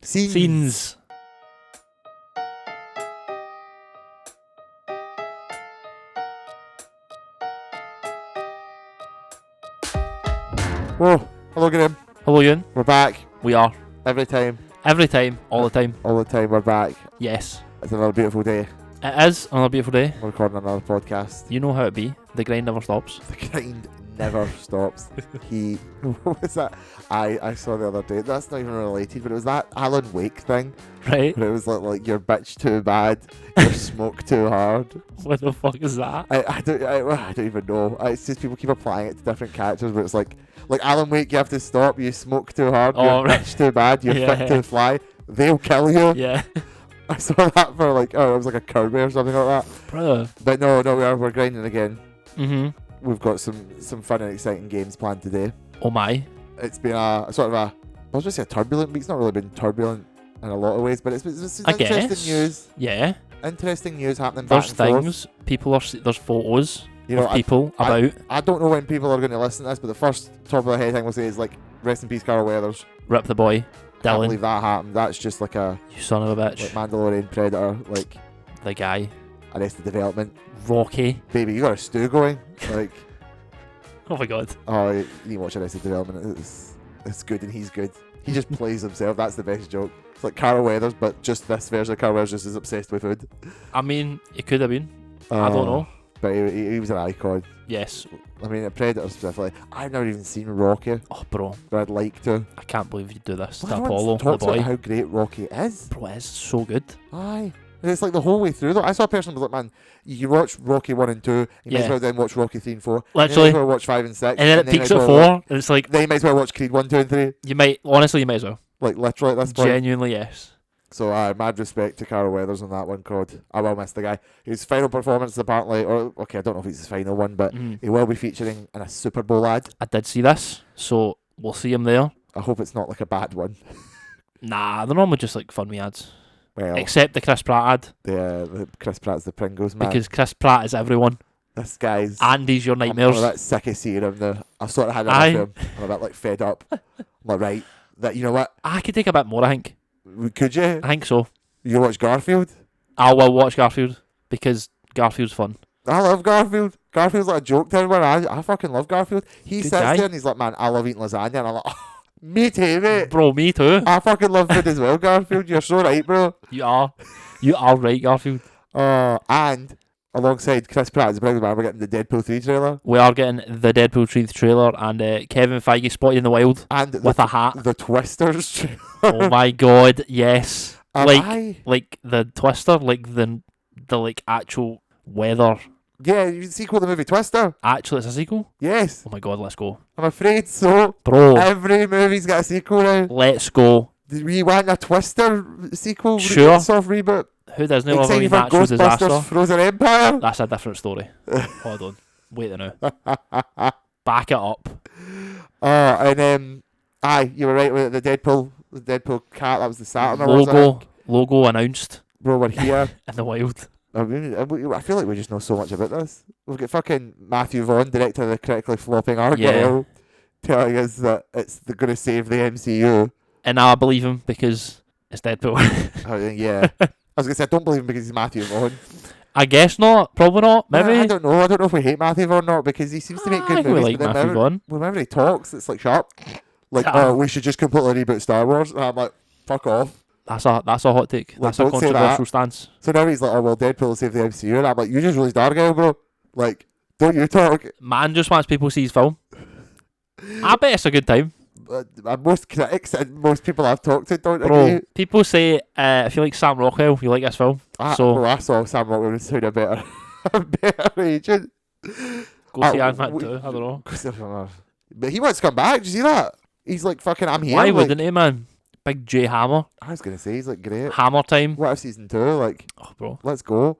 Scenes. Whoa, hello Graeme. Hello, Ewan. We're back. We are. Every time, All the time. we're back. Yes. It's another beautiful day. It is another beautiful day. We're recording another podcast. You know how it be. The grind never stops. The grind never stops. What was that? I saw the other day. That's not even related, but it was that Alan Wake thing. Right? Where it was like your bitch too bad, your smoke too hard. What the fuck is that? I don't even know. It's just people keep applying it to different characters, but it's like Alan Wake, you have to stop. You smoke too hard. Your bitch too bad. You're fit to fly. They'll kill you. Yeah. I saw that for it was like a Kirby or something like that. Brother. But no, we're grinding again. Mm-hmm. We've got some fun and exciting games planned today. Oh my. It's been a sort of I was just say a turbulent week. It's not really been turbulent in a lot of ways, but it's interesting news. Yeah. Interesting news happening. There's back and things. People are. There's photos. You know, of people about. I don't know when people are going to listen to this, but the first top of the head thing we'll say is like, rest in peace, Carl Weathers. Rip the boy. Can't Dylan. believe that happened. That's just like a You son of a bitch. like Mandalorian Predator, like The guy. Arrested Development. Rocky. Baby, you got a stew going. Like, Oh my god. oh, you need to watch Arrested Development. It's good and he's good. He just plays himself. That's the best joke. It's like Carl Weathers, but just this version of Carl Weathers just is obsessed with food. I mean, it could have been. I don't know. But he was an icon. Yes. I mean, a Predator specifically. I've never even seen Rocky, Oh, bro. but I'd like to. I can't believe you do this to Well, Apollo, the talked boy. about how great Rocky is. Bro, it is so good. Aye. And it's like the whole way through though. I saw a person who was like, man, you can watch Rocky 1 and 2, you might as Yeah. well then watch Rocky 3 and 4. Literally. And then you might as well watch 5 and 6. And then it you peaks might at as well 4, and it's like, Then you might as well watch Creed 1, 2 and 3. you might as well. Like literally at this point. Genuinely, yes. So mad respect to Carl Weathers on that one, God. I will miss the guy. His final performance apparently, or okay, I don't know if it's his final one, but Mhm. he will be featuring in a Super Bowl ad. I did see this, so we'll see him there. I hope it's not like a bad one. Nah, they're normally just like fun wee ads. Well, Except the Chris Pratt ad, the Chris Pratt's the Pringles man. because Chris Pratt is everyone. This guy's And he's your nightmares. I'm a bit sick of seeing him now. I've sort of had Aye. enough of him. I'm a bit like fed up. I'm like, right, that you know what? I could take a bit more, I think. Could you? I think so. You watch Garfield? I will watch Garfield, because Garfield's fun. I love Garfield. Garfield's like a joke to everyone. I fucking love Garfield. He Good sits guy. there and he's like, man, I love eating lasagna. And I'm like, oh, me too, mate. Bro, me too. I fucking love food as well, Garfield. You're so right, bro. You are right, Garfield. And alongside Chris Pratt as Pringles man, we're getting the Deadpool 3 trailer. We are getting the Deadpool 3 trailer, and Kevin Feige spotted in the wild And with a hat. the Twisters trailer. Oh my god, yes. Aye. Like the Twister, like the like actual weather. Yeah, you sequel to the movie Twister. Actually, it's a sequel? Yes. Oh my god, let's go. I'm afraid so. Bro, Every movie's got a sequel now. let's go. Do we want a Twister sequel? Sure. Soft reboot? Who doesn't love a Excited wee for natural Ghostbusters disaster? Frozen Empire? That's a different story. Hold on. Wait a minute. Back it up. Aye, you were right with the Deadpool cat. That was the Saturn. or was it? Logo announced Bro, we're here. in the wild. I feel like we just know so much about this. We've got fucking Matthew Vaughn, director of the critically flopping Argyle, telling us that it's going to save the MCU. And I believe him because it's Deadpool. Yeah. I was going to say, I don't believe him because he's Matthew Vaughn. I guess not. Probably not. Maybe. I don't know. I don't know if we hate Matthew Vaughn or not, because he seems to make I good think we movies. like but then Matthew Vaughn. whenever he talks, it's like sharp. Like, Ah. we should just completely reboot Star Wars. And I'm like, fuck off. That's a hot take. Like, That's a don't say that. controversial stance. So now he's like, oh, well, Deadpool will save the MCU. And I'm like, you just released Argyle, bro. Like, don't you talk. Man just wants people to see his film. I bet it's a good time. Most critics and most people I've talked to don't Bro, agree. people say if you like Sam Rockwell, you like this film. Well, I saw Sam Rockwell was sound a better agent. Go see Ant Man 2. I don't know. But he wants to come back. Did you see that? He's like, fucking, I'm here. Why like, wouldn't he, man? Big J Hammer. I was going to say, he's like, great. Hammer time. What if season 2? Like, Oh, bro. let's go.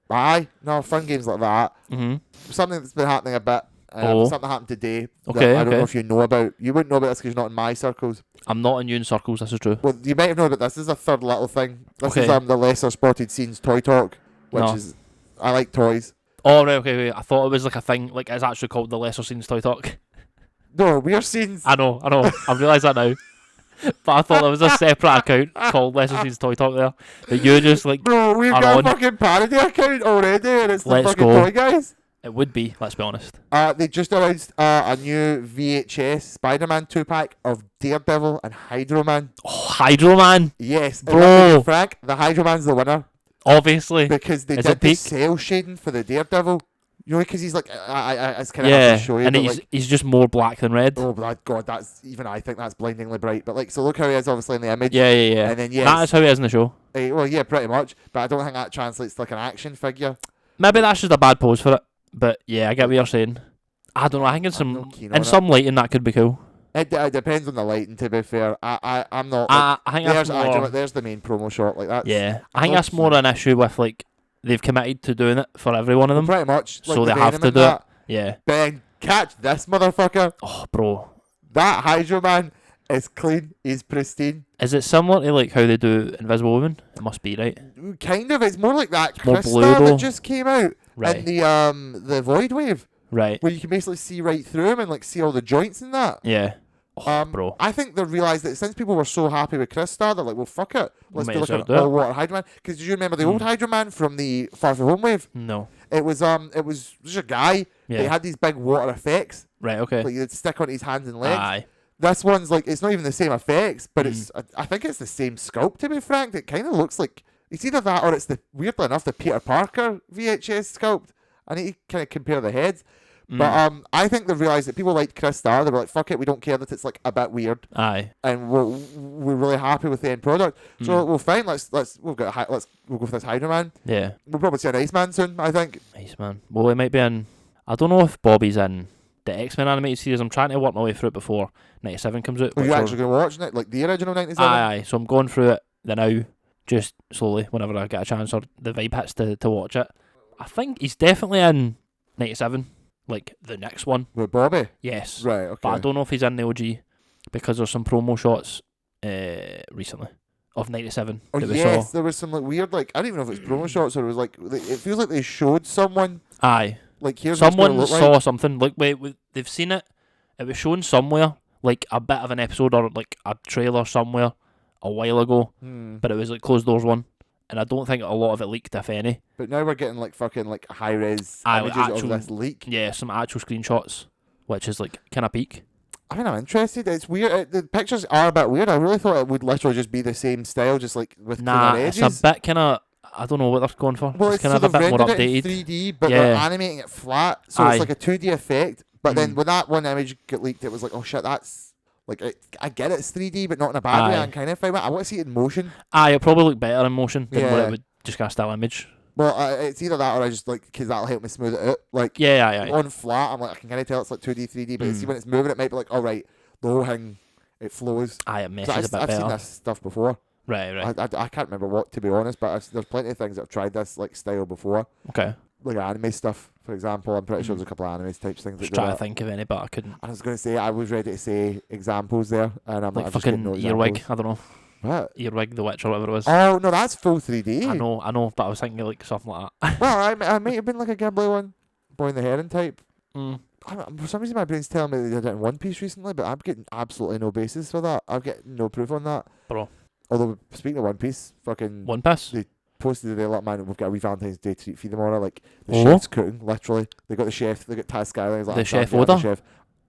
Aye. No, fun games like that. Mm-hmm. Something that's been happening a bit. Oh. Something happened today. Okay, That I don't okay. know if you know about. You wouldn't know about this because you're not in my circles. I'm not in Ewan circles, this is true. Well, you might have known about this. This is a third little thing. This is Okay. the lesser spotted scenes toy talk, which No. is, I like toys. Oh, right, okay, wait. I thought it was like a thing, like it's actually called the Lesser Scenes Toy Talk. No, we're scenes. I know. I've realised that now. But I thought there was a separate account called Lesser Scenes Toy Talk there that you just like. Bro, we've are got on. a fucking parody account already, and it's the Let's fucking go. Toy Guys. It would be. Let's be honest. They just announced a new VHS Spider-Man 2-pack of Daredevil and Hydro Man. Oh, Hydro Man. Yes, Bro. and Frank, the Hydro Man's the winner Obviously. because they Is did it the peak? cell shading for the Daredevil. You know, because he's like, it's kind of Yeah. hard to show you. And but he's like, he's just more black than red. oh my god, that's even I think that's blindingly bright. But like, so look how he is obviously in the image. Yeah. And then yeah, That is how he is in the show. well, yeah, pretty much. But I don't think that translates to like an action figure. Maybe that's just a bad pose for it. But yeah, I get what you're saying. I don't know. I think I'm not keen on in it. some lighting that could be cool. It depends on the lighting. To be fair, I'm not. I think that's more. There's the main promo shot. Like that. Yeah, I I'm think not that's more an issue with like they've committed to doing it for every one of them, Pretty much. Like so the they have Venom to and do that. it. Yeah. Ben, catch this motherfucker. Oh, bro, That Hydro Man is clean. He's pristine. is it similar to like how they do Invisible Woman? It must be, right? Kind of. It's more like that more crystal blue, though. that just came out Right. in the Void Wave, Right. where you can basically see right through him and like see all the joints in that. Yeah. Oh, bro. I think they realised that since people were so happy with Crystal, they're like, well, fuck it. Let's Might do as like well an do it. all-water Hydro Man. Because did you remember the old Hydro Man from the Far From Home wave? No. It was just a guy. Yeah. He had these big water effects. Right. Okay. Like you'd stick onto his hands and legs. Aye. This one's like, it's not even the same effects, but I think it's the same sculpt, to be frank. It kind of looks like, it's either that or it's weirdly enough, the Peter Parker VHS sculpt. I need to kind of compare the heads. But I think they've realised that people liked Crystal. They were like, fuck it, we don't care that it's like a bit weird. Aye. And we're really happy with the end product. So we'll fine, we'll go for this Hydro Man. Yeah. We'll probably see an Iceman soon, I think. Nice, man. Well, it might be in. I don't know if Bobby's in the X-Men animated series. I'm trying to work my way through it before 97 comes out. Are you which actually going to watch it? Like the original 97? Aye. So I'm going through it the now, just slowly, whenever I get a chance or the vibe hits to watch it. I think he's definitely in 97, like the next one. With Bobby? Yes. Right, okay. But I don't know if he's in the OG because there's some promo shots recently of 97 Oh that we yes, saw. there was some like weird, like, I don't even know if it's promo shots or it was like, it feels like they showed someone, Aye. like, here's what it's gonna Someone look saw like. something. Like, wait, they've seen it. It was shown somewhere, like a bit of an episode or like a trailer somewhere a while ago, but it was like closed doors one. And I don't think a lot of it leaked, if any. But now we're getting like fucking like high res Aye, images like of actual- this leak. Yeah, some actual screenshots, which is like kind of peak. I mean, I'm interested. It's weird. The pictures are a bit weird. I really thought it would literally just be the same style, just like with Nah, cleaner it's edges. a bit kind of. I don't know what they're going for. Well, it's kind of so a bit they've more rendered it updated. in 3D, but they're Yeah. animating it flat, so Aye. it's like a 2D effect. But then when that one image got leaked, it was like, oh shit, that's like I get it, it's 3D, but not in a bad way. Aye. I'm kind of fine with it. I want to see it in motion. Aye, it probably look better in motion than what Yeah. it would just kind of still image. Well, it's either that or I just like because that'll help me smooth it out. Like Yeah, aye. on flat, I'm like I can kind of tell it's like 2D, 3D, but see when it's moving, it might be like, all right, the whole thing it flows. Aye, it 'Cause meshes a bit I've seen better. this stuff before. Right. I can't remember what, to be honest, but there's plenty of things that have tried this like style before. Okay. Like anime stuff, for example. I'm pretty sure there's a couple of anime types things Just that do trying to that. think of any, but I couldn't. I was going to say, I was ready to say examples there, and I'm Like I've just got fucking no Earwig. examples. I don't know. What? Earwig, The Witch, or whatever it was. Oh, no, that's full 3D. I know, but I was thinking like something like that. Well, I might have been like a Ghibli one. Boy in the Heron type. Mm. For some reason, my brain's telling me they did it in One Piece recently, but I'm getting absolutely no basis for that. I've got no proof on that. Bro. Although, speaking of One Piece, fucking One Piece. posted today, like, man, we've got a wee Valentine's Day treat for you tomorrow. Like, the Oh. chef's cooking, literally. They got the chef, they got Taz Skyler. He's like, The "I'm chef Sanjay, I'm the order? chef.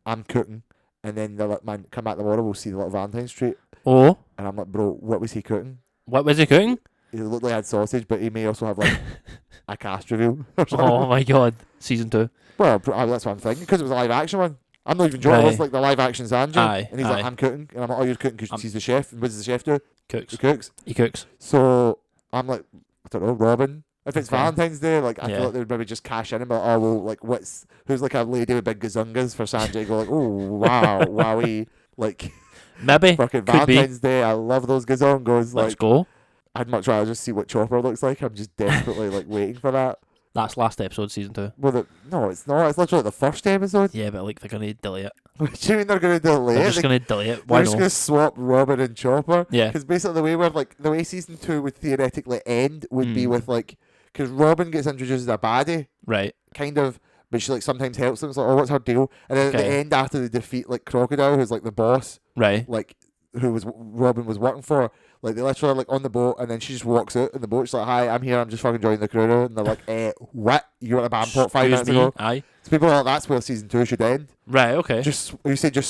I'm cooking. And then they're like, man, come back tomorrow, we'll see the little Valentine's treat. Oh, And I'm like, bro, what was he cooking? what was he cooking? He looked like he had sausage, but he may also have, like, a cast reveal or something. Oh my god, season 2. Well, that's what I'm thinking, because it was a live action one. I'm not even joking, it was Right. like the live action Sanjay. Aye, And he's like, aye. I'm cooking. And I'm like, oh, you're cooking because he's the chef. And what does the chef do? Cooks. He cooks. He cooks. So I'm like, I don't know, Robin. If it's Okay. Valentine's Day, like I Yeah. feel like they would maybe just cash in and be like, oh well, like who's like a lady with big gazungas for Sanjay? Go like, oh wow, wowie, like Maybe. fucking Could be. Valentine's Day. I love those gazongos. Let's Like go. I'd much rather just see what Chopper looks like. I'm just desperately like waiting for that. That's last episode, season 2. Well, no, it's not. It's literally the first episode. Yeah, but like they're gonna delay it. What do you mean they're going to delay They're it? just gonna delay it. They're Why just not? going to swap Robin and Chopper. Yeah. Because basically the way season 2 would theoretically end would be Mm. with like, because Robin gets introduced as a baddie, Right. kind of, but she like sometimes helps them. It's like, oh, what's her deal? And then at the Okay. end, after they defeat like Crocodile, who's like the boss, Right. like who was Robin was working for, like they literally are, like on the boat, and then she just walks out in the boat. She's like, "Hi, I'm here. I'm just fucking joining the crew now." And they're like, what? You were at a band pot 5 minutes ago?" Aye. So people are like, "That's where season 2 should end." Right. Okay. Just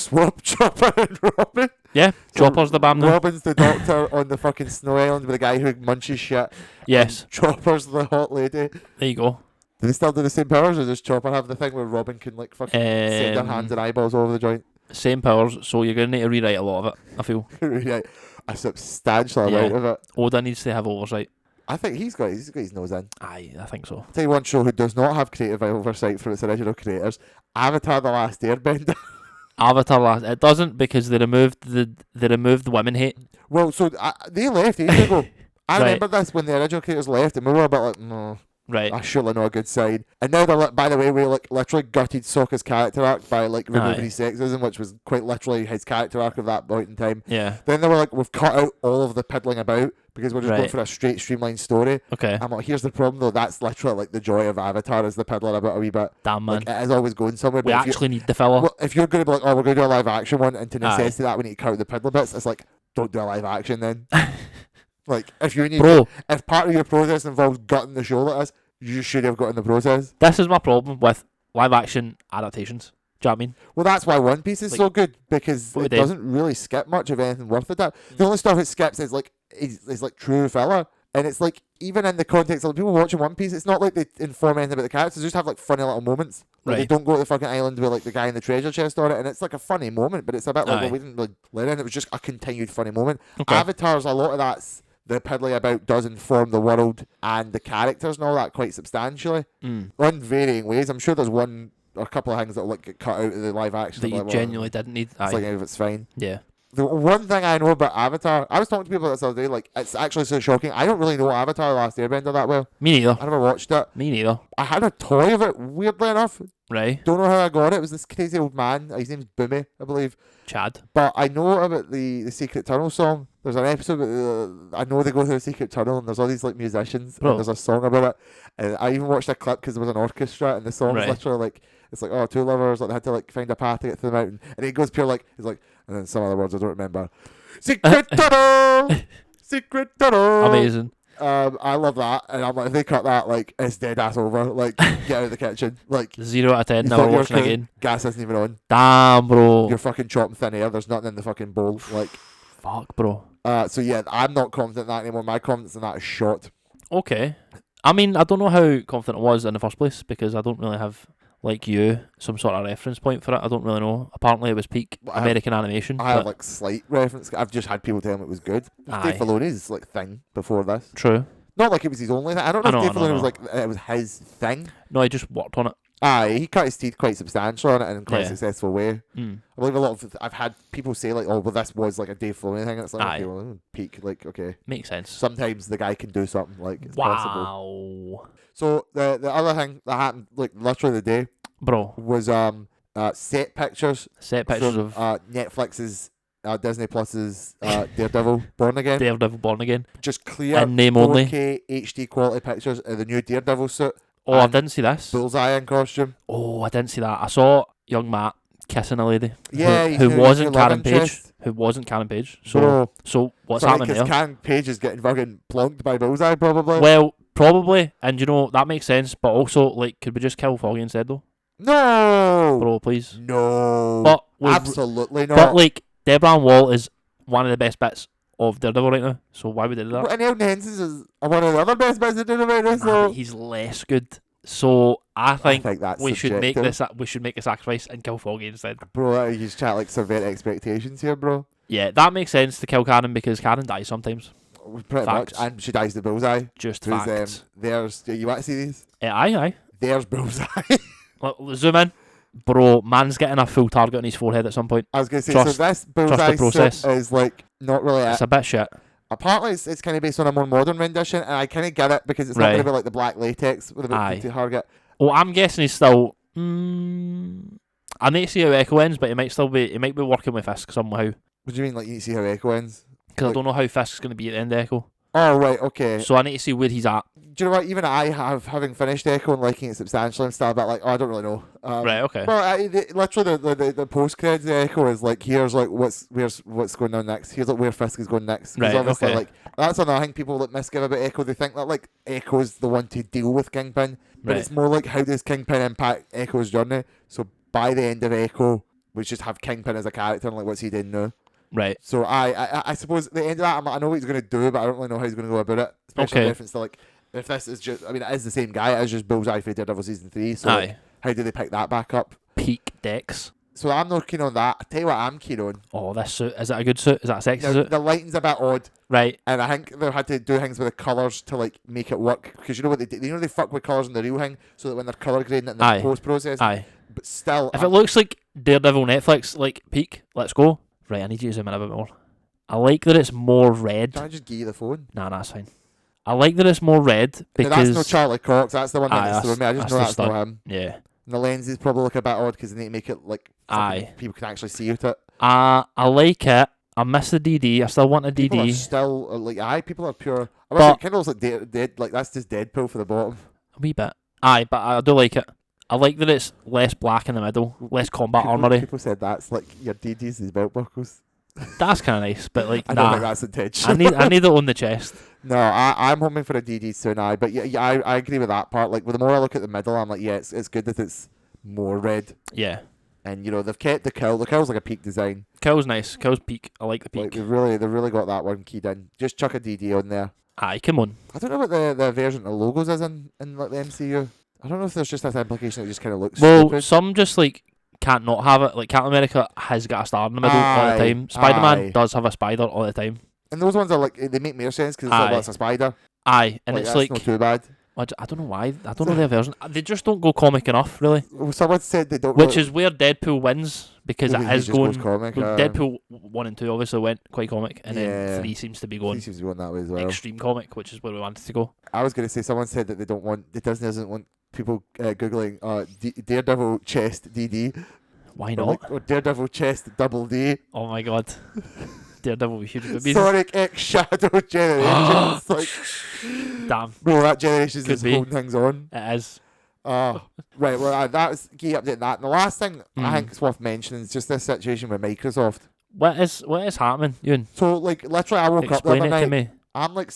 swap Chopper and Robin. Yeah. So Chopper's the band now. Robin's the doctor on the fucking snow island with the guy who munches shit. Yes. Chopper's the hot lady. There you go. Do they still do the same powers, or does Chopper have the thing where Robin can like fucking send her hands and eyeballs all over the joint? Same powers, so you're gonna need to rewrite a lot of it. I feel. Right. A substantial amount of it. Oda needs to have oversight. I think he's got his nose in. Aye, I think so. Tell you one show who does not have creative oversight from its original creators: Avatar: The Last Airbender. Avatar last. It doesn't because they removed the women hate. Well, so they left ages ago. I Right. remember this when the original creators left, and we were a bit like, no. Right. That's surely not a good sign. And now they're by the way, we like literally gutted Sokka's character arc by like removing his sexism, which was quite literally his character arc of that point in time. Yeah. Then they were like, we've cut out all of the piddling about because we're just going for a straight streamlined story. Okay. I'm like, here's the problem though, that's literally like the joy of Avatar is the piddling about a wee bit. Damn, man. Like, it is always going somewhere. We but actually need the filler. well, if you're going to be like, oh, we're going to do a live action one, and to necessity that we need to cut out the piddling bits, it's like, don't do a live action then. Like, if you need if part of your process involves gutting the show like this, you should have gotten the process. This is my problem with live action adaptations. Do you know what I mean? Well, that's why One Piece is so good, because it doesn't really skip much of anything worth it. The only stuff it skips is like true filler. And it's like, even in the context of people watching One Piece, it's not like they inform anything about the characters. They just have like funny little moments. Like they don't go to the fucking island with like the guy in the treasure chest on it, and it's like a funny moment, but it's a bit like, well, we didn't really let in. It was just a continued funny moment. Okay. Avatar's, a lot of that's the piddly about does inform the world and the characters and all that quite substantially. In varying ways. I'm sure there's one or a couple of things that will like get cut out of the live action that you genuinely didn't need. It's like, if it's fine. Yeah. The one thing I know about Avatar, I was talking to people this other day, like, it's actually so shocking. I don't really know Avatar: The Last Airbender that well. Me neither. I never watched it. Me neither. I had a toy of it, weirdly enough. Right. Don't know how I got it. It was this crazy old man. His name's Boomy, I believe. Chad. But I know about the Secret Tunnel song. There's an episode I know they go through the Secret Tunnel, and there's all these like musicians, and there's a song about it. And I even watched a clip because there was an orchestra, and the song was literally like, it's like, oh, two lovers, like they had to like find a path to get through the mountain, and it goes pure like, it's like, and then some other words I don't remember. Secret tunnel, secret tunnel. Amazing. I love that, and I'm like, if they cut that, like, it's dead ass over. Like, get out of the kitchen. Like 0 out of 10. Never watching again. Gas isn't even on. Damn, bro. You're fucking chopping thin air. There's nothing in the fucking bowl. Like, fuck, bro. So yeah, I'm not confident in that anymore. My confidence in that is shot. Okay. I mean, I don't know how confident I was in the first place because I don't really have, like you, some sort of reference point for it. I don't really know. Apparently it was peak American animation. I have like slight reference. I've just had people tell me it was good. Dave Filoni's like thing before this. True. Not like it was his only thing. I don't know if Dave Filoni was like, it was his thing. No, he just worked on it. Aye, he cut his teeth quite substantially on it in a quite successful way. I believe a lot of I've had people say like, oh, well, this was like a Dave Filoni thing. It's like, okay, well, peak, like, okay, makes sense. Sometimes the guy can do something like it's possible. Wow. So the other thing that happened like literally the day, bro, was set pictures. Set pictures of Netflix's. Disney Plus's Daredevil Born Again. Daredevil Born Again. Just clear in name 4K only HD quality pictures of the new Daredevil suit. Oh, I didn't see this. Bullseye in costume. Oh, I didn't see that. I saw young Matt kissing a lady. Yeah, who wasn't Karen Page. Who wasn't Karen Page. So what's happening there? Karen Page is getting fucking plonked by Bullseye, probably. Well, probably, and you know that makes sense. But also, like, could we just kill Foggy instead, though? No, bro, please. No, but absolutely not. But like, Deborah Wall is one of the best bits of Daredevil right now, so why would they do that? And Elton Henson's is one of the other best bits of Daredevil right now, so he's less good. So I think that's we should make subjective. we should make a sacrifice and kill Foggy instead. Bro, you just chat like subvert expectations here, bro. Yeah, that makes sense to kill Karen because Karen dies sometimes. Pretty much, and she dies to Bullseye. Just facts. There's, you want to see these? Aye. There's Bullseye. Zoom in. Bro, man's getting a full target on his forehead at some point. I was going to say, so this Bullseye suit is like not really It's a bit shit. Apparently it's kind of based on a more modern rendition, and I kind of get it because it's not going to be like the black latex with a bit of target. Well, I'm guessing he's still... I need to see how Echo ends, but he might be working with Fisk somehow. What do you mean, like, you need to see how Echo ends? Because I don't know how Fisk's going to be at the end of Echo. Oh, right, okay. So I need to see where he's at. Do you know what? Even having finished Echo and liking it substantially, I'm still a bit like, oh, I don't really know. Right, okay. Well, literally the post credits Echo is like, here's like what's going on next. Here's like where Fisk is going next. 'Cause Right, obviously, okay. like that's another thing people like misgive about Echo. They think that like Echo's the one to deal with Kingpin, but Right. it's more like how does Kingpin impact Echo's journey. So by the end of Echo, we just have Kingpin as a character and like what's he doing now. Right. So I suppose at the end of that, I know what he's going to do, but I don't really know how he's going to go about it. Especially in Okay. reference to like, if this is just, I mean, it is the same guy, it is just Bullseye for Daredevil Season 3, so like, Aye. how do they pick that back up? Peak Dex. So I'm not keen on that. I tell you what I'm keen on. Oh, this suit. Is that a good suit? Is that a sexy Now, suit? the lighting's a bit odd, Right. and I think they had to do things with the colours to like make it work, because you know what they do? You know they fuck with colours in the real thing, so that when they're colour grading it in the Aye. post-process, Aye. but still... If it looks like Daredevil Netflix, like peak, let's go. Right, I need you to zoom in a bit more. I like that it's more red. Can I just give you the phone? Nah, that's fine. I like that it's more red Now, because... that's no Charlie Cox, that's the one Aye, that needs to me. I just that's know the that's not stunt. him. Yeah. And the lenses probably look a bit odd because they need to make it like Aye. people can actually see it. I like it. I miss the DD. I still want a People are DD. still like people are pure. I But- it kind of looks like dead, like that's just Deadpool for the bottom. A wee bit. Aye, but I do like it. I like that it's less black in the middle, less combat armory. People said that's like your DDs, these belt buckles. That's kind of nice, but like, I don't nah. think that's intentional. I need it on the chest. No, I'm hoping for a DD soon. But yeah, I agree with that part. Like, the more I look at the middle, I'm like, yeah, it's good that it's more red. Yeah. And you know they've kept the cowl. The cowl's like a peak design. Cow's nice. Cow's peak. I like the Like peak. they've really got that one keyed in. Just chuck a DD on there. Aye, come on. I don't know what the version of logos is in like the MCU. I don't know if there's just this implication that it just kind of looks Well, stupid. some just like can't not have it. Like Captain America has got a star in the middle all Aye, the time. Spider-Man aye. does have a spider all the time. And those ones are like, they make more sense because it's like, Aye. well, it's a spider. Aye, and it's that's like not too bad. I don't know why. I don't know their version. They just don't go comic enough, really. Well, someone said they don't. Which is where Deadpool wins because it he is just goes going. comic. Well, Deadpool 1 and 2 obviously went quite comic, and Yeah. then 3 seems to be He going seems to be going that way as well. extreme comic, which is where we wanted to go. I was going to say someone said that they don't want, that Disney doesn't want people googling Daredevil chest DD. Why Or, not? like, or Daredevil chest double D. Oh my god. Daredevil with huge boobies. Sonic X Shadow Generations. like, Damn, bro, that Generations Could is be. holding things on. it is. Oh, right. Well, that was key update. That. And the last thing I Mm. think is worth mentioning is just this situation with Microsoft. What is happening, Ewan? So, like, literally, I woke up the Explain other it to night. me.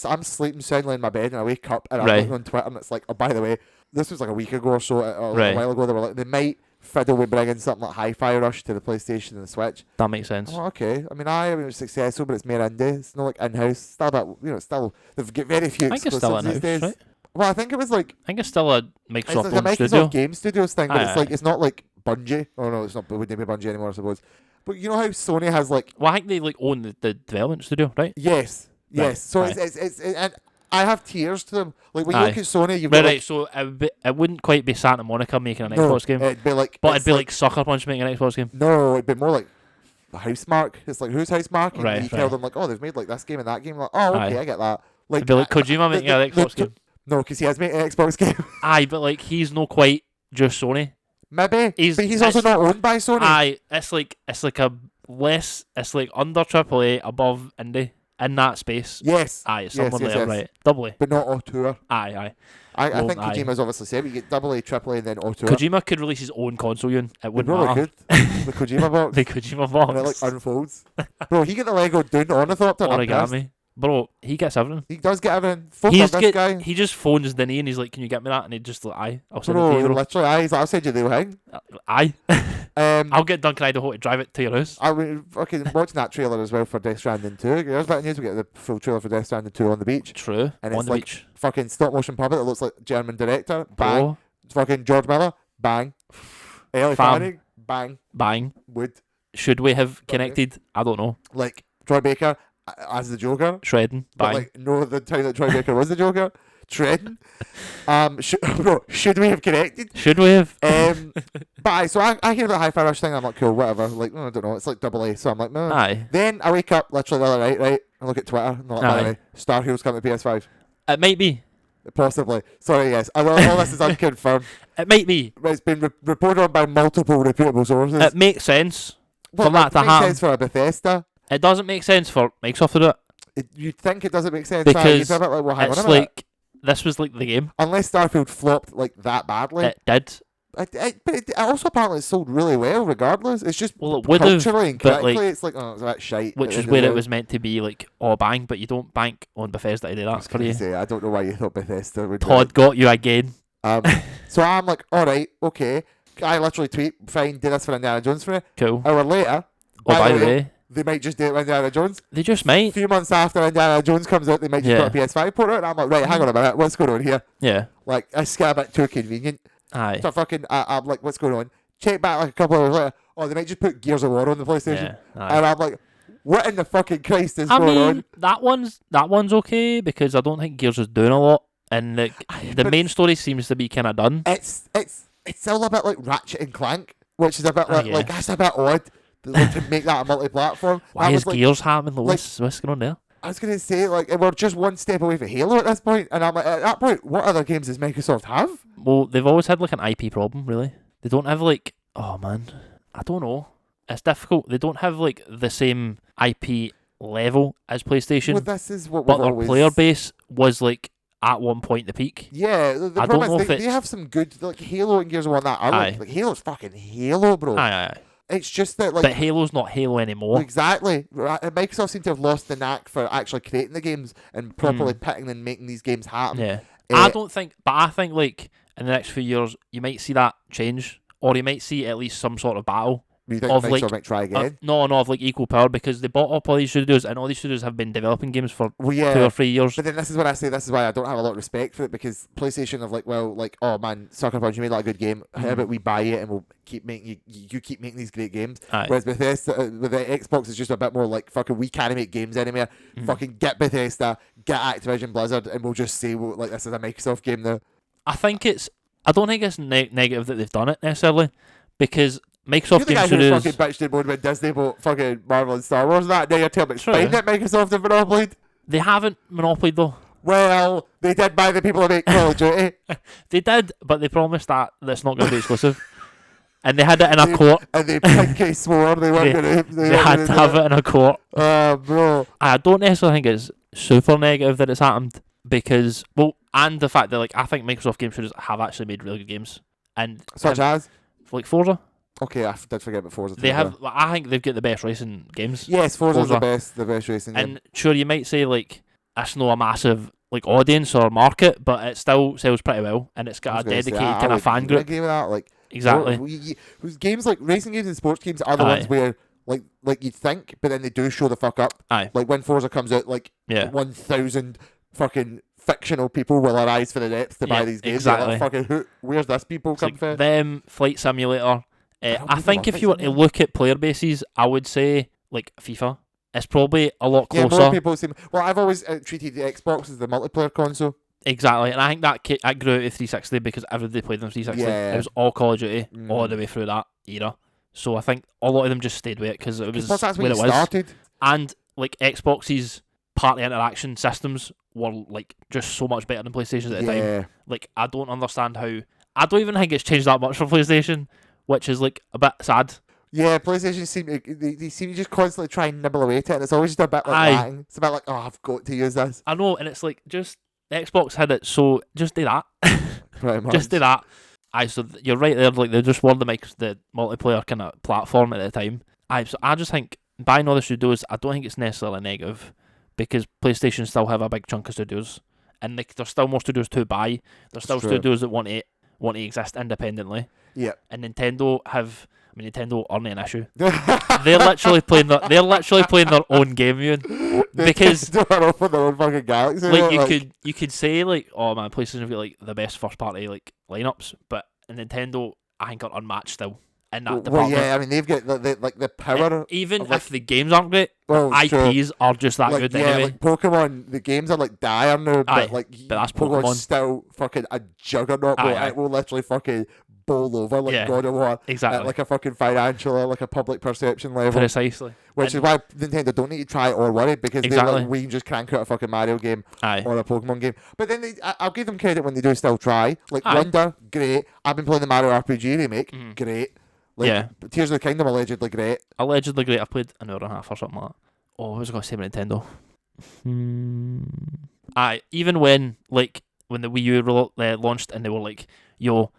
I'm sleeping soundly in my bed, and I wake up and I'm Right. looking on Twitter, and it's like, oh, by the way, this was like a week ago or so, a Right. while ago. They were like, they might fiddle with bringing something like Hi-Fi Rush to the PlayStation and the Switch. That makes sense. Oh, okay. I mean, it was successful, but it's more indie. It's not like in-house. Still, about, still they've got very few I think it's still exclusives these in-house, days. right? Well, I think it was like I think it's still a it's Microsoft like a owned Microsoft studio. Game Studios thing, but Aye, it's like aye. it's not like Bungie. Oh no, it's not. It wouldn't be Bungie anymore, I suppose. But you know how Sony has like Well, I think they like own the development studio, right? yes. Right, So aye. it's and I have tiers to them. Like when you Aye. look at Sony, you've Right, got right. like, So it wouldn't quite be Santa Monica making an no, Xbox game, it'd be like, but it's it'd be like Sucker Punch making an Xbox game. no, it'd be more like Housemark. It's like who's Housemark? And Right, you tell right. them like, oh, they've made like this game and that game. Like, oh, okay, Aye. I get that. Like It'd be like Kojima making an Xbox game. No, because he has made an Xbox game. Aye, but like he's no quite just Sony. Maybe, He's- but he's also it's- not owned by Sony. Aye, it's like a less. It's like under AAA, above indie in that space. Yes. Aye, it's Yes, somewhere yes, there, yes. right? Double A. But not auteur. Aye, aye. I Well, think aye. Kojima's obviously said you get AA, AAA, and then auteur. Kojima could release his own console, Ewan. It They wouldn't probably matter. could. The Kojima box. The Kojima And it box. like unfolds. Bro, he get the Lego Dune Ornithopter. and I'm pissed. Origami. Bro, he gets everything. He does get everything. Fuck up this guy. He just phones Denny and he's like, "Can you get me that?" And he just like, "Aye, I'll send it to Bro, you, bro." literally, he's like, I'll send you the thing. Aye, Um, I'll get Duncan Idaho to drive it to your house. I was fucking watching that trailer as well for Death Stranding 2. There's a bit of news. We get the full trailer for Death Stranding 2 on the beach. True. And On it's the like beach. fucking stop motion puppet that looks like German director. Bang. Bro, Fucking George Miller. Bang. Ellie Fam. Fanning. Bang. bang. Wood. Should we have connected? I don't know. Like Troy Baker as the Joker. Shredding. But Bang. like no, the time that Troy Baker was the Joker. Treading. Bro, should we have connected? Should we have? So I hear about Hi-Fi Rush thing. I'm like, cool, whatever. Like, I don't know. It's like AA. So I'm like, no. Aye. Then I wake up literally the other night, right? I look at Twitter. And I'm like, by the Aye. way, Star Heroes coming to PS5. It might be. Possibly. Sorry, yes. All this is unconfirmed. It might be. But it's been reported on by multiple reputable sources. It makes sense Well, for that it to makes happen. sense for a Bethesda. It doesn't make sense for Microsoft to do it. you'd think it doesn't make sense. Because you'd be a bit like, well, hang on it's a minute. like this was like the game. Unless Starfield flopped like that badly. It did. But it also apparently sold really well regardless. It's just Well, it would have, culturally and but, critically, like, it's like, oh, it's a bit shite. Which at is the where end of it the was meant to be like, oh, bang, but you don't bank on Bethesda to do I that was for gonna you. say, I don't know why you thought Bethesda would do Todd it. got you again. So I'm like, alright, okay. I literally tweet, fine, do this for Indiana Jones for me. Cool. Hour later, Oh, by the way, they might just do it with Indiana Jones. they just A might. few months after Indiana Jones comes out, they might just Yeah. put a PS5 port out, and I'm like, right, hang on a minute, what's going on here? Yeah. Like, it's getting a bit too convenient. Aye. So I'm like, what's going on? Check back like a couple of hours later, oh, they might just put Gears of War on the PlayStation. Yeah. Aye. And I'm like, what in the fucking Christ is I going mean, on? that one's okay because I don't think Gears is doing a lot, and the But main story seems to be kind of done. It's still a bit like Ratchet and Clank, which is a bit like, yeah. like that's a bit odd to make that a multi-platform. Why I is was like, Gears happening? What's going on there? I was gonna say, like, we're just one step away from Halo at this point, and I'm like, at that point, what other games does Microsoft have? Well, they've always had like an IP problem, really. They don't have like, oh man, I don't know. It's difficult. They don't have like the same IP level as PlayStation, Well, this is what but we've their always... player base was like at one point the peak. Yeah, the I problem don't know is if they have some good, like, Halo and Gears of War and that. I Aye. like Halo's fucking Halo, bro. Aye. It's just that, like... But Halo's not Halo anymore. Exactly. Microsoft seem to have lost the knack for actually creating the games and properly pitting and making these games happen. Yeah. Uh, I think like in the next few years you might see that change, or you might see at least some sort of battle. You think of, Microsoft like, might try again? Of like equal power, because they bought up all these studios, and all these studios have been developing games for Well, yeah. 2 or 3 years. But then this is what I say, this is why I don't have a lot of respect for it, because PlayStation have like, well, like, oh man, Sucker Punch, you made like a good game. How about we buy it and we'll keep making you keep making these great games. Aye. Whereas Bethesda, with the Xbox, is just a bit more like, fucking, we can't make games anymore. Fucking get Bethesda, get Activision Blizzard, and we'll just say, well, like, this is a Microsoft game now. I don't think it's negative that they've done it necessarily, because Microsoft You're the Game guy who Studios, fucking bitched and moaned when Disney bought fucking Marvel and Star Wars and that. Now you're telling me it's True. fine that Microsoft have monopolied. they haven't monopolied though. Well, they did buy the people who make Call of Duty. They did, but they promised that that's not going to be exclusive, and they had it in a court. And they pinky swore they weren't going to... They had to have it in a court. Oh, bro. I don't necessarily think it's super negative that it's happened, because, well, and the fact that, like, I think Microsoft Game Studios have actually made really good games, and Such as? like Forza, Okay, I did forget about Forza. they have. I think they've got the best racing games. Yes, Forza's Forza. the best racing game. And sure, you might say like it's not a massive like audience or market, but it still sells pretty well, and it's got a dedicated kind of fan group. Agree with that. Like, Exactly. Games like racing games and sports games are the Aye. ones where like you think, but then they do show the fuck up. Aye. Like when Forza comes out, like Yeah. 1,000 fucking fictional people will arise for the nets to buy Yeah, these games. You're like, exactly. fucking where's this people It's come like from? them, Flight Simulator. don't I people think love if you were Flight to look at player bases, I would say like FIFA. It's probably a lot Yeah, closer. more people seem. Well, I've always treated the Xbox as the multiplayer console. Exactly, and I think that grew out of 360 because everybody played on 360. Yeah. It was all Call of Duty all the way through that era. So I think a lot of them just stayed with it because it was Plus, that's where when it you was. started. And like Xbox's party interaction systems were like just so much better than PlayStation's at the time. Yeah. Like I don't understand how. I don't even think it's changed that much for PlayStation, which is like a bit sad. Yeah, PlayStation seem to they seem to just constantly try and nibble away at it, and it's always just a bit like Aye. lacking. It's a bit like, oh, I've got to use this. I know, and it's like just Xbox had it, so just do that. Pretty much. Just do that. So you're right there. Like they just were the multiplayer kind of platform at the time. So I just think buying all the studios, I don't think it's necessarily negative, because PlayStation still have a big chunk of studios, and like there's still more studios to buy. There's still True. studios that want to exist independently. Yeah. And Nintendo aren't an issue. They're literally playing their own game, Ewan. Because they're off in their own fucking galaxy. like you could say like, oh man, PlayStation have got like the best first party like lineups, but Nintendo I think are unmatched still in that well, department. yeah, I mean they've got the power. Even of, like, if the games aren't great, well, IPs are just that like, good yeah, anyway. like Pokemon, the games are like dire now, Aye, but like but that's Pokemon's Pokemon. still fucking a juggernaut. Aye, It will literally fucking bowl over like Yeah, God of War exactly. at like a fucking financial, like a public perception level. Precisely. Which is why Nintendo don't need to try or worry, because they're Exactly. like, we can just crank out a fucking Mario game Aye. or a Pokemon game. But then I'll give them credit when they do still try. Like Aye. Wonder, great. I've been playing the Mario RPG remake, great. Like, Yeah. Tears of the Kingdom, allegedly great. Allegedly great. I've played an hour and a half or something like that. Oh, what was I going to say about Nintendo? Aye, even when when the Wii U launched and they were like, "Yo,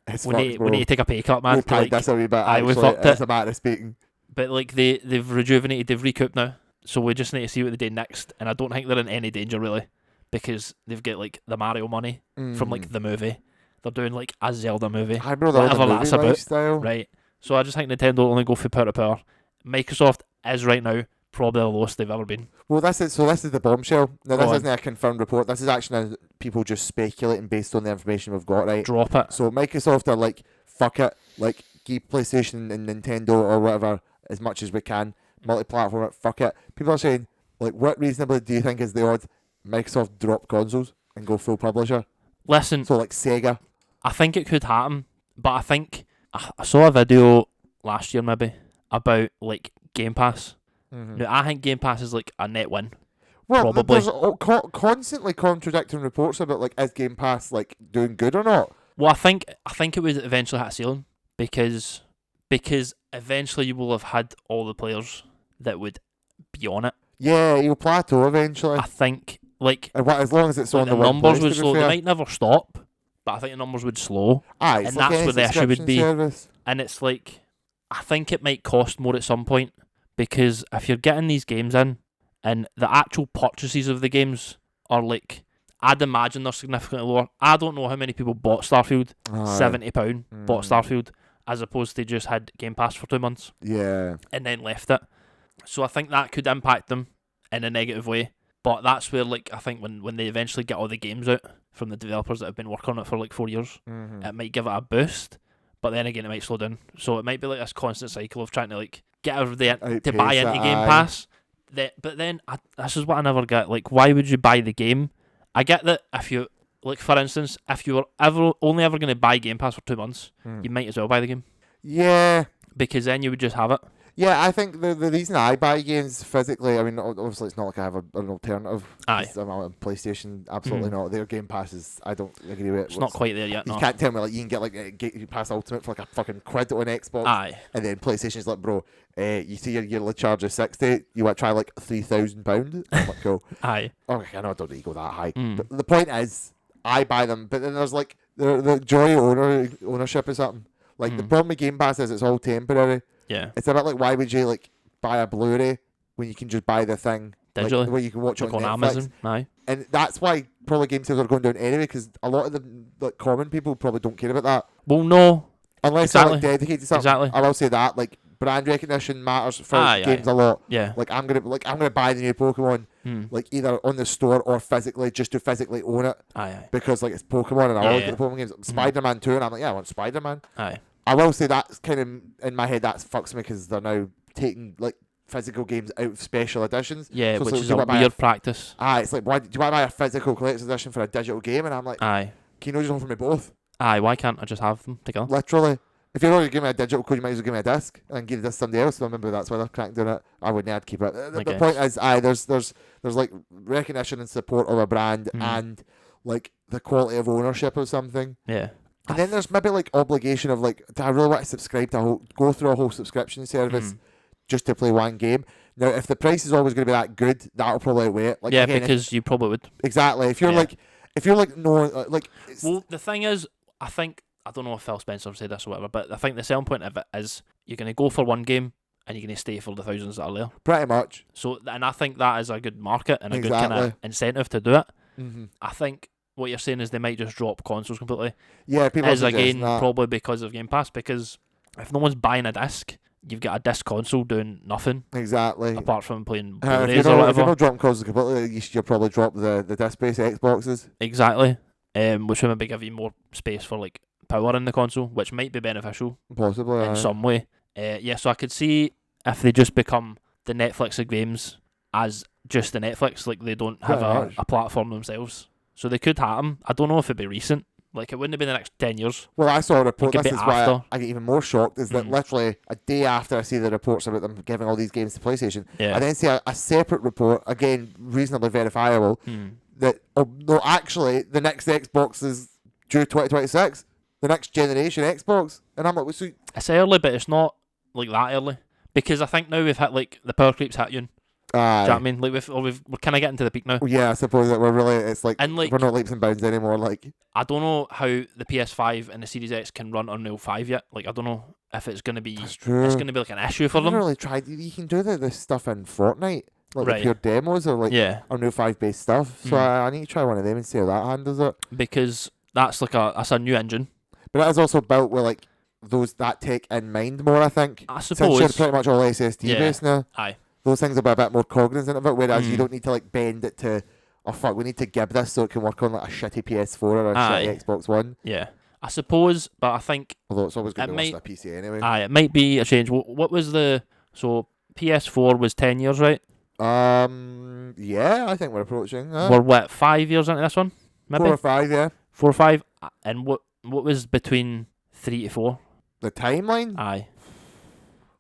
It's we fucked, need bro. to take a pay cut, man." We paid this a wee bit, aye, we actually, fucked as it. a matter of speaking. But they've rejuvenated, they've recouped now. So we just need to see what they do next. And I don't think they're in any danger really, because they've got the Mario money from the movie. They're doing a Zelda movie, I know the whatever movie that's about, lifestyle. right? So I just think Nintendo will only go for power to power. Microsoft is right now probably the lowest they've ever been. Well, this is the bombshell. Now, Go this on. isn't a confirmed report. This is actually people just speculating based on the information we've got, right? Drop it. So Microsoft are like, fuck it, keep PlayStation and Nintendo or whatever as much as we can, multi-platform it, fuck it. People are saying, what reasonably do you think is the odd Microsoft drop consoles and go full publisher? Listen, So Sega. I think it could happen, but I think I saw a video last year maybe about Game Pass. Mm-hmm. Now, I think Game Pass is a net win. Well, probably. there's constantly contradicting reports about is Game Pass doing good or not? Well, I think it would eventually hit a ceiling because eventually you will have had all the players that would be on it. Yeah, you'll plateau eventually. I think as long as it's on the the numbers place, would to be slow. They fair. might never stop, but I think the numbers would slow. Aye, and that's any where the issue would subscription be. service. And it's I think it might cost more at some point, because if you're getting these games in and the actual purchases of the games are I'd imagine they're significantly lower. I don't know how many people bought Starfield, Aye. £70 bought Starfield, as opposed to just had Game Pass for 2 months Yeah. and then left it. So I think that could impact them in a negative way. But that's where I think when they eventually get all the games out from the developers that have been working on it for 4 years, it might give it a boost. But then again, it might slow down. So it might be this constant cycle of trying to get everybody to buy into Game Pass. But then this is what I never get. Why would you buy the game? I get that if you for instance, if you were only ever going to buy Game Pass for 2 months, you might as well buy the game, Yeah. because then you would just have it. Yeah, I think the reason I buy games physically, I mean, obviously it's not like I have an alternative. Aye. 'Cause I'm on PlayStation, absolutely not. Their Game Pass I don't agree with it. It's not quite there yet. You No. can't tell me you can get Game Pass Ultimate for a fucking quid on Xbox. Aye. And then PlayStation's bro, you see your yearly charge of £60, you want to try £3,000? I'm like, cool. Aye. Okay, I know I don't need to go that high. But the point is, I buy them, but then there's the joy of ownership or something. The problem with Game Pass is it's all temporary. Yeah. It's a bit why would you buy a Blu-ray when you can just buy the thing digitally, where you can watch it on Netflix. Amazon? Aye. And that's why probably game sales are going down anyway, because a lot of the common people probably don't care about that Well, no. unless Exactly. they're dedicated to something. Exactly. I will say that brand recognition matters for Aye, games aye. a lot. Yeah. I'm gonna buy the new Pokemon either on the store or physically, just to physically own it, Aye. because it's Pokemon and I like Yeah. the Pokemon games. Spider-Man 2, and I'm I want Spider-Man. Aye. I will say that's kind of in my head that fucks me, because they're now taking physical games out of special editions. Yeah, So it's which like, is do you a want to buy weird practice. it's why do you want to buy a physical collector's edition for a digital game? And I'm like, Aye. can you not just offer me both? Aye. Why can't I just have them together? Literally. If you're already giving me a digital code, you might as well give me a disc and give this to somebody else. So remember, that's why they're cranking doing it. I wouldn't. I'd keep it. The point is, there's recognition and support of a brand and the quality of ownership of something. Yeah. And then there's maybe obligation of do I really want to subscribe to go through a whole subscription service just to play one game? Now, if the price is always going to be that good, that'll probably outweigh it. Yeah, again, because you probably would. exactly. If you're Yeah. it's- Well, the thing is, I don't know if Phil Spencer said this or whatever, but I think the selling point of it is you're going to go for one game and you're going to stay for the thousands that are there. pretty much. So, and I think that is a good market and a good kind Exactly. of incentive to do it. Mm-hmm. I think what you're saying is they might just drop consoles completely. Yeah, people are Is again suggesting that. probably because of Game Pass, because if no one's buying a disc, you've got a disc console doing nothing Exactly. apart from playing If Blu-rays you're or not, if you're whatever. not dropping consoles completely, you'll probably drop the disc-based Xboxes. Exactly. Which would maybe give you more space for power in the console, which might be beneficial Possibly. in some way. Yeah, so I could see if they just become the Netflix of games as just the Netflix, they don't have Pretty much. a platform themselves. So they could happen. I don't know if it'd be recent. It wouldn't have been the next 10 years. Well, I saw a report. It could This be is why after. I get even more shocked. Is that literally a day after I see the reports about them giving all these games to PlayStation, Yeah. I then see a separate report, again reasonably verifiable, that no, actually the next Xbox is due 2026, the next generation Xbox, and I'm like, so It's early, but it's not that early. Because I think now we've hit the power creep's hit you. Do you know Aye. what I mean? Like we're kind of getting to the peak now. Yeah, I suppose that we're really, it's like, And like, we're not leaps and bounds anymore. Like, I don't know how the PS5 and the Series X can run Unreal 5 yet. Like, I don't know if it's gonna be. that's true. It's gonna be like an issue for I've never them. really tried. You can do this stuff in Fortnite, like the Right. pure demos or like Yeah, Unreal 5 based stuff. So I need to try one of them and see how that handles it. because that's a new engine. But that is also built with like that tech in mind more, I think. I Since you're suppose. pretty much all SSD based now, Aye. those things will be a bit more cognizant of it. Whereas you don't need to like bend it to, oh fuck, we need to give this so it can work on like a shitty PS4 or a Aye. shitty Xbox One. Yeah, I suppose, but I think Although it's always going to It be worse than a PC anyway. it might be a change. What was so PS4 was 10 years, right? Yeah, I think we're approaching. We're what 5 years into this one, maybe 4 or 5, yeah. 4 or 5. And what was between 3 to 4? The timeline? Aye,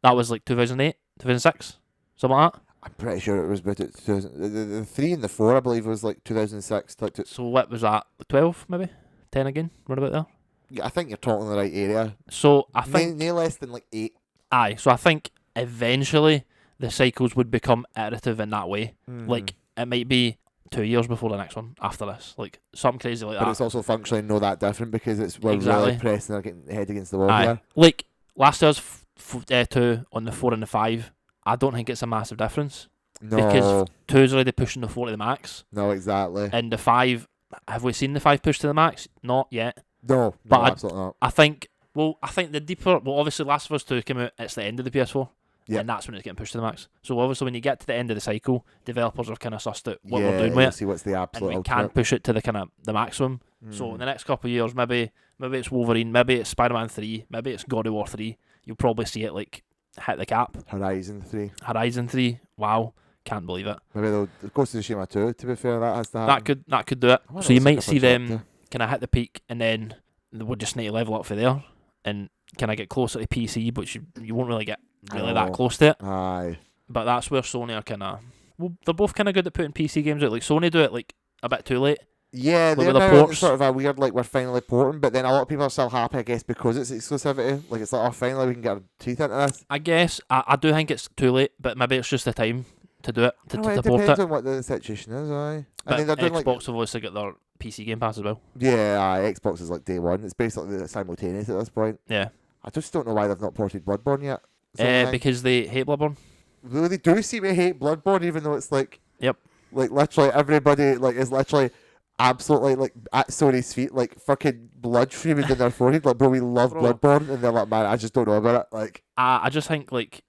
that was like 2008, 2006, something like that. I'm pretty sure it was about 2000. The 3 and the 4, I believe, was like 2006. So what was that? 12 maybe? 10 again? Right about there. Yeah, I think you're talking the right area. So I think No less than like 8. aye. So I think eventually the cycles would become iterative in that way. Like it might be 2 years before the next one after this, like something crazy like But that. it's also functionally not that different because we're Exactly. really pressing our head against the wall Aye. here. Like last year's 2 on the 4 and the 5. I don't think it's a massive difference No, because 2's already pushing the 4 to the max, no, exactly. and the 5. Have we seen the 5 push to the max? Not yet. No, But absolutely not. I think the deeper. Well, obviously, Last of Us 2 came out. It's the end of the PS4. Yep. And that's when it's getting pushed to the max. So obviously, when you get to the end of the cycle, developers are kind of sussed out what we're doing with you'll it, see what's the and absolute we ultimate. can't push it to the kind of the maximum. So in the next couple of years, maybe it's Wolverine, maybe it's Spider-Man 3, maybe it's God of War 3. You'll probably see it like hit the cap. Horizon 3. Horizon 3. Wow, can't believe it. Maybe they'll Ghost of Tsushima 2, to be fair, that has to happen. That could do it. I wonder So you what's might like see a them projector. kind of hit the peak, and then we'll just need to level up for there, and kind of get closer to PC, but you won't really get really that Oh. close to it. Aye. But that's where Sony are kind of. Well, they're both kind of good at putting PC games out. Like Sony do it like a bit too late. Yeah, Like they're with the now ports. sort of a weird, like, we're finally porting, but then a lot of people are still happy, I guess, because it's exclusivity. Like, it's like, oh, finally we can get our teeth into this. I guess I do think it's too late, but maybe it's just the time to do it to It port depends it. on what the situation is, aye. But I mean, they're doing, Xbox like, have obviously got their PC Game Pass as well. yeah, aye, Xbox is like day one. It's basically simultaneous at this point. Yeah, I just don't know why they've not ported Bloodborne yet. Sort of thing. because they hate Bloodborne. Really, they do seem to hate Bloodborne, even though it's like, Yep. like literally everybody like is literally absolutely like at Sony's feet, like fucking blood streaming in their forehead. Like, bro, we love Bro. Bloodborne, and they're like, man, I just don't know about it. Like, I just think like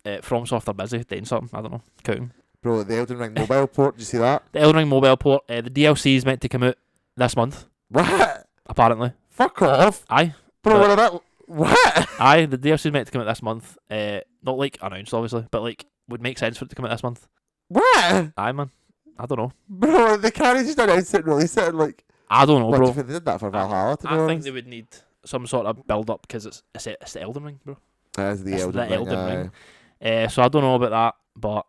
FromSoft are busy doing something. I don't know, counting. bro, the Elden Ring mobile port. Did you see that? The Elden Ring mobile port. The DLC is meant to come out this month, What? apparently. Fuck off, Aye, bro. But- What about what? aye. The DLC is meant to come out this month. Not like announced, obviously, but like would make sense for it to come out this month. What? Aye, man. I don't know. Bro, they can't just announce it and release it. And, like, I don't know, what, bro. they did that for Valhalla. To be I think honest. they would need some sort of build up because it's the Elden Ring, bro. That is the It's Elden the Ring. Elden aye. Ring. So I don't know about that, but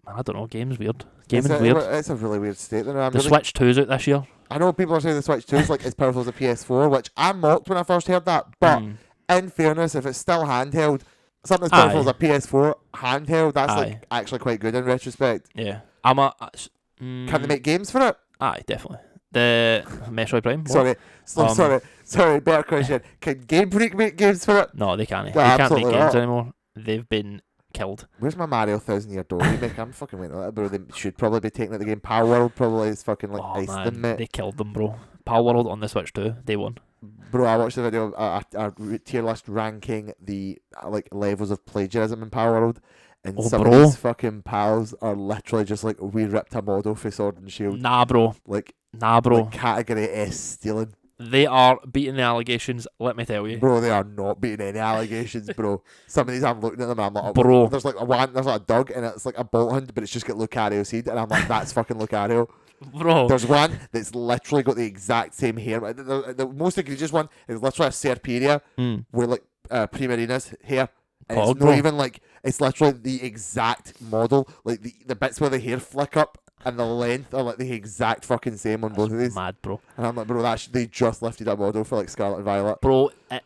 man, I don't know. Game's weird. Gaming's weird. It's a really weird state. There. I'm The really, Switch 2's out this year. I know people are saying the Switch 2 is like as powerful as a PS4, which I mocked when I first heard that. But in fairness, if it's still handheld, something as powerful as Aye. a PS4 handheld, that's Aye. like actually quite good in retrospect. Yeah. Can they make games for it? Aye, definitely. The Metroid Prime. What? Sorry, better question. Can Game Freak make games for it? No, they can't. No, They can't make absolutely games not. anymore. They've been killed. Where's my Mario 1000 Year Door remake? I'm fucking waiting on that, bro. They should probably be taking out the game. Power World probably is fucking like Oh iced man, them, mate. they killed them, bro. Power World on the Switch 2, day one. Bro, I watched the video of a tier list ranking the like levels of plagiarism in Power World, and Oh, some bro. of these fucking pals are literally just like, we ripped a model for Sword and Shield, Nah, bro. like Bro. category S stealing. They are beating the allegations. Let me tell you, Bro, they are not beating any allegations, bro. Some of these, I'm looking at them and I'm like, oh, Bro. there's like a dog and it's like a bolt hunt, but it's just got Lucario seed, and I'm like, that's fucking Lucario. bro. There's one that's literally got the exact same hair. The most egregious one is literally a Serperia with like Primarina's hair. And Pog, it's not bro. even like, it's literally the exact model. Like the bits where the hair flick up and the length are like the exact fucking same on both of these. Mad, bro. And I'm like, bro, they just lifted a model for like Scarlet and Violet. Bro, it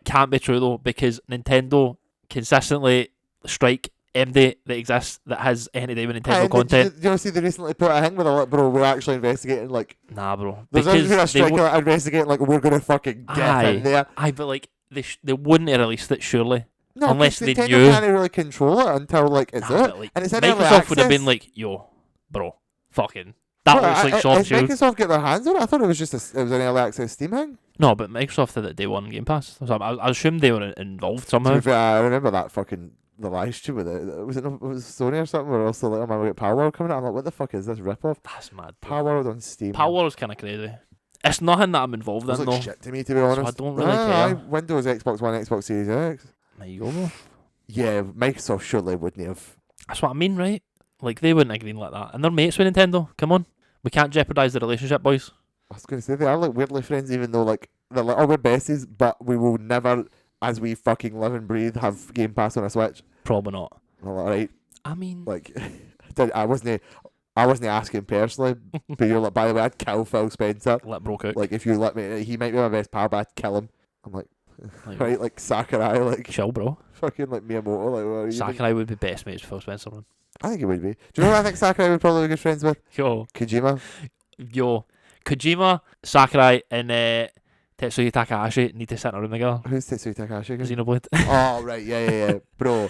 can't be true though, because Nintendo consistently strike MD that exists that has any day with Nintendo And content. did you see they recently put a thing where they're like, bro, we're actually investigating, like, Nah, bro. there's Because been a they strike investigating, like, we're gonna fucking get in there. Aye, but like they wouldn't have released it surely. No, Unless they Nintendo knew. can't really control it until, like, it's Nah, it. but, like, And it's in early Microsoft would have access. been like, yo, bro, fucking. That Bro, looks like has Soft Shield. Microsoft get their hands on it? I thought it was just it was an early access Steam thing. No, but Microsoft did it day one Game Pass. So I assumed they were involved To somehow. be fair, I remember that fucking the live stream with it. Was it Sony or something? Or also like, oh man, we got Power World coming out. I'm like, what the fuck is this ripoff? That's mad. Power World on Steam. Power World's kind of crazy. It's nothing that I'm involved It's in like though. shit to me, to be honest. I don't really care. Windows, Xbox One, Xbox Series X. There you go, bro. Yeah, Microsoft surely wouldn't have. That's what I mean, right? Like they wouldn't agree like that, and they're mates with Nintendo. Come on, we can't jeopardize the relationship, boys. I was going to say they are like weirdly friends, even though like they're like, oh, we're besties, but we will never, as we fucking live and breathe, have Game Pass on a Switch. Probably not. I'm like, alright. I mean, Like, I wasn't asking personally, but you're like, by the way, I'd kill Phil Spencer. let bro cook. Like, if you let me, he might be my best pal, but I'd kill him. I'm like, right, like Sakurai, like chill, bro. fucking like Miyamoto, like what are you doing? Sakurai would be best mates with Phil Spencer, man. I think he would be. Do you know who I think Sakurai would probably be good friends with? Kojima. Yo, Kojima, Sakurai, and Tetsuya Takahashi need to sit in a room together. Who's Tetsuya Takahashi again? Xenoblade. Oh, right, yeah. Bro,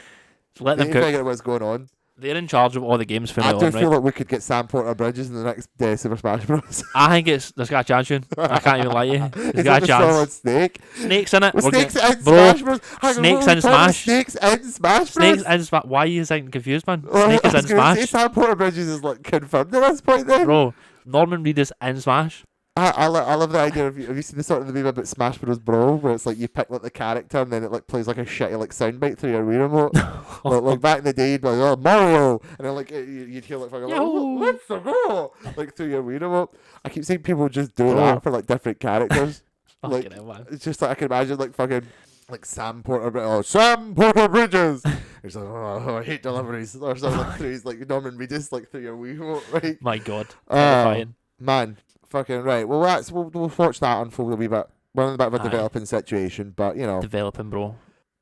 Let they them need to cook. figure out what's going on. They're in charge of all the games from I now do on, feel right? like we could get Sam Porter Bridges in the next Super Smash Bros. I think there's got a chance, Shun. I can't even lie to you. There's Is got it a the Solid chance. Snake? Snakes in it. With We're Snakes getting- in bro, Smash Bros. Hang on, Snakes what are we in talking about? Smash. Snakes in Smash Bros. Snakes in Smash. Why are you sounding confused, man? Well, Snake is I in was gonna say Smash. Sam Porter Bridges is like confirmed at this point then. Bro, Norman Reedus in Smash. I love the idea of have you seen the sort of the meme about Smash Bros. Brawl where it's like you pick like the character and then it like plays like a shitty like soundbite through your Wii remote. like back in the day you'd be like, oh, Mario, and then like you'd hear like fucking like, Yo. let's go like through your Wii remote. I keep seeing people just do Bro. that for like different characters. Like Fucking hell, man. it's just like I can imagine like fucking like Sam Porter Bridges. He's like, oh, I hate deliveries or something like through his like Norman Reedus like through your Wii remote, right? My God. Oh, Terrifying. man, fucking right. Well, we'll watch that unfold a wee bit. We're in a bit of a Aye. developing situation, but you know. Developing, bro.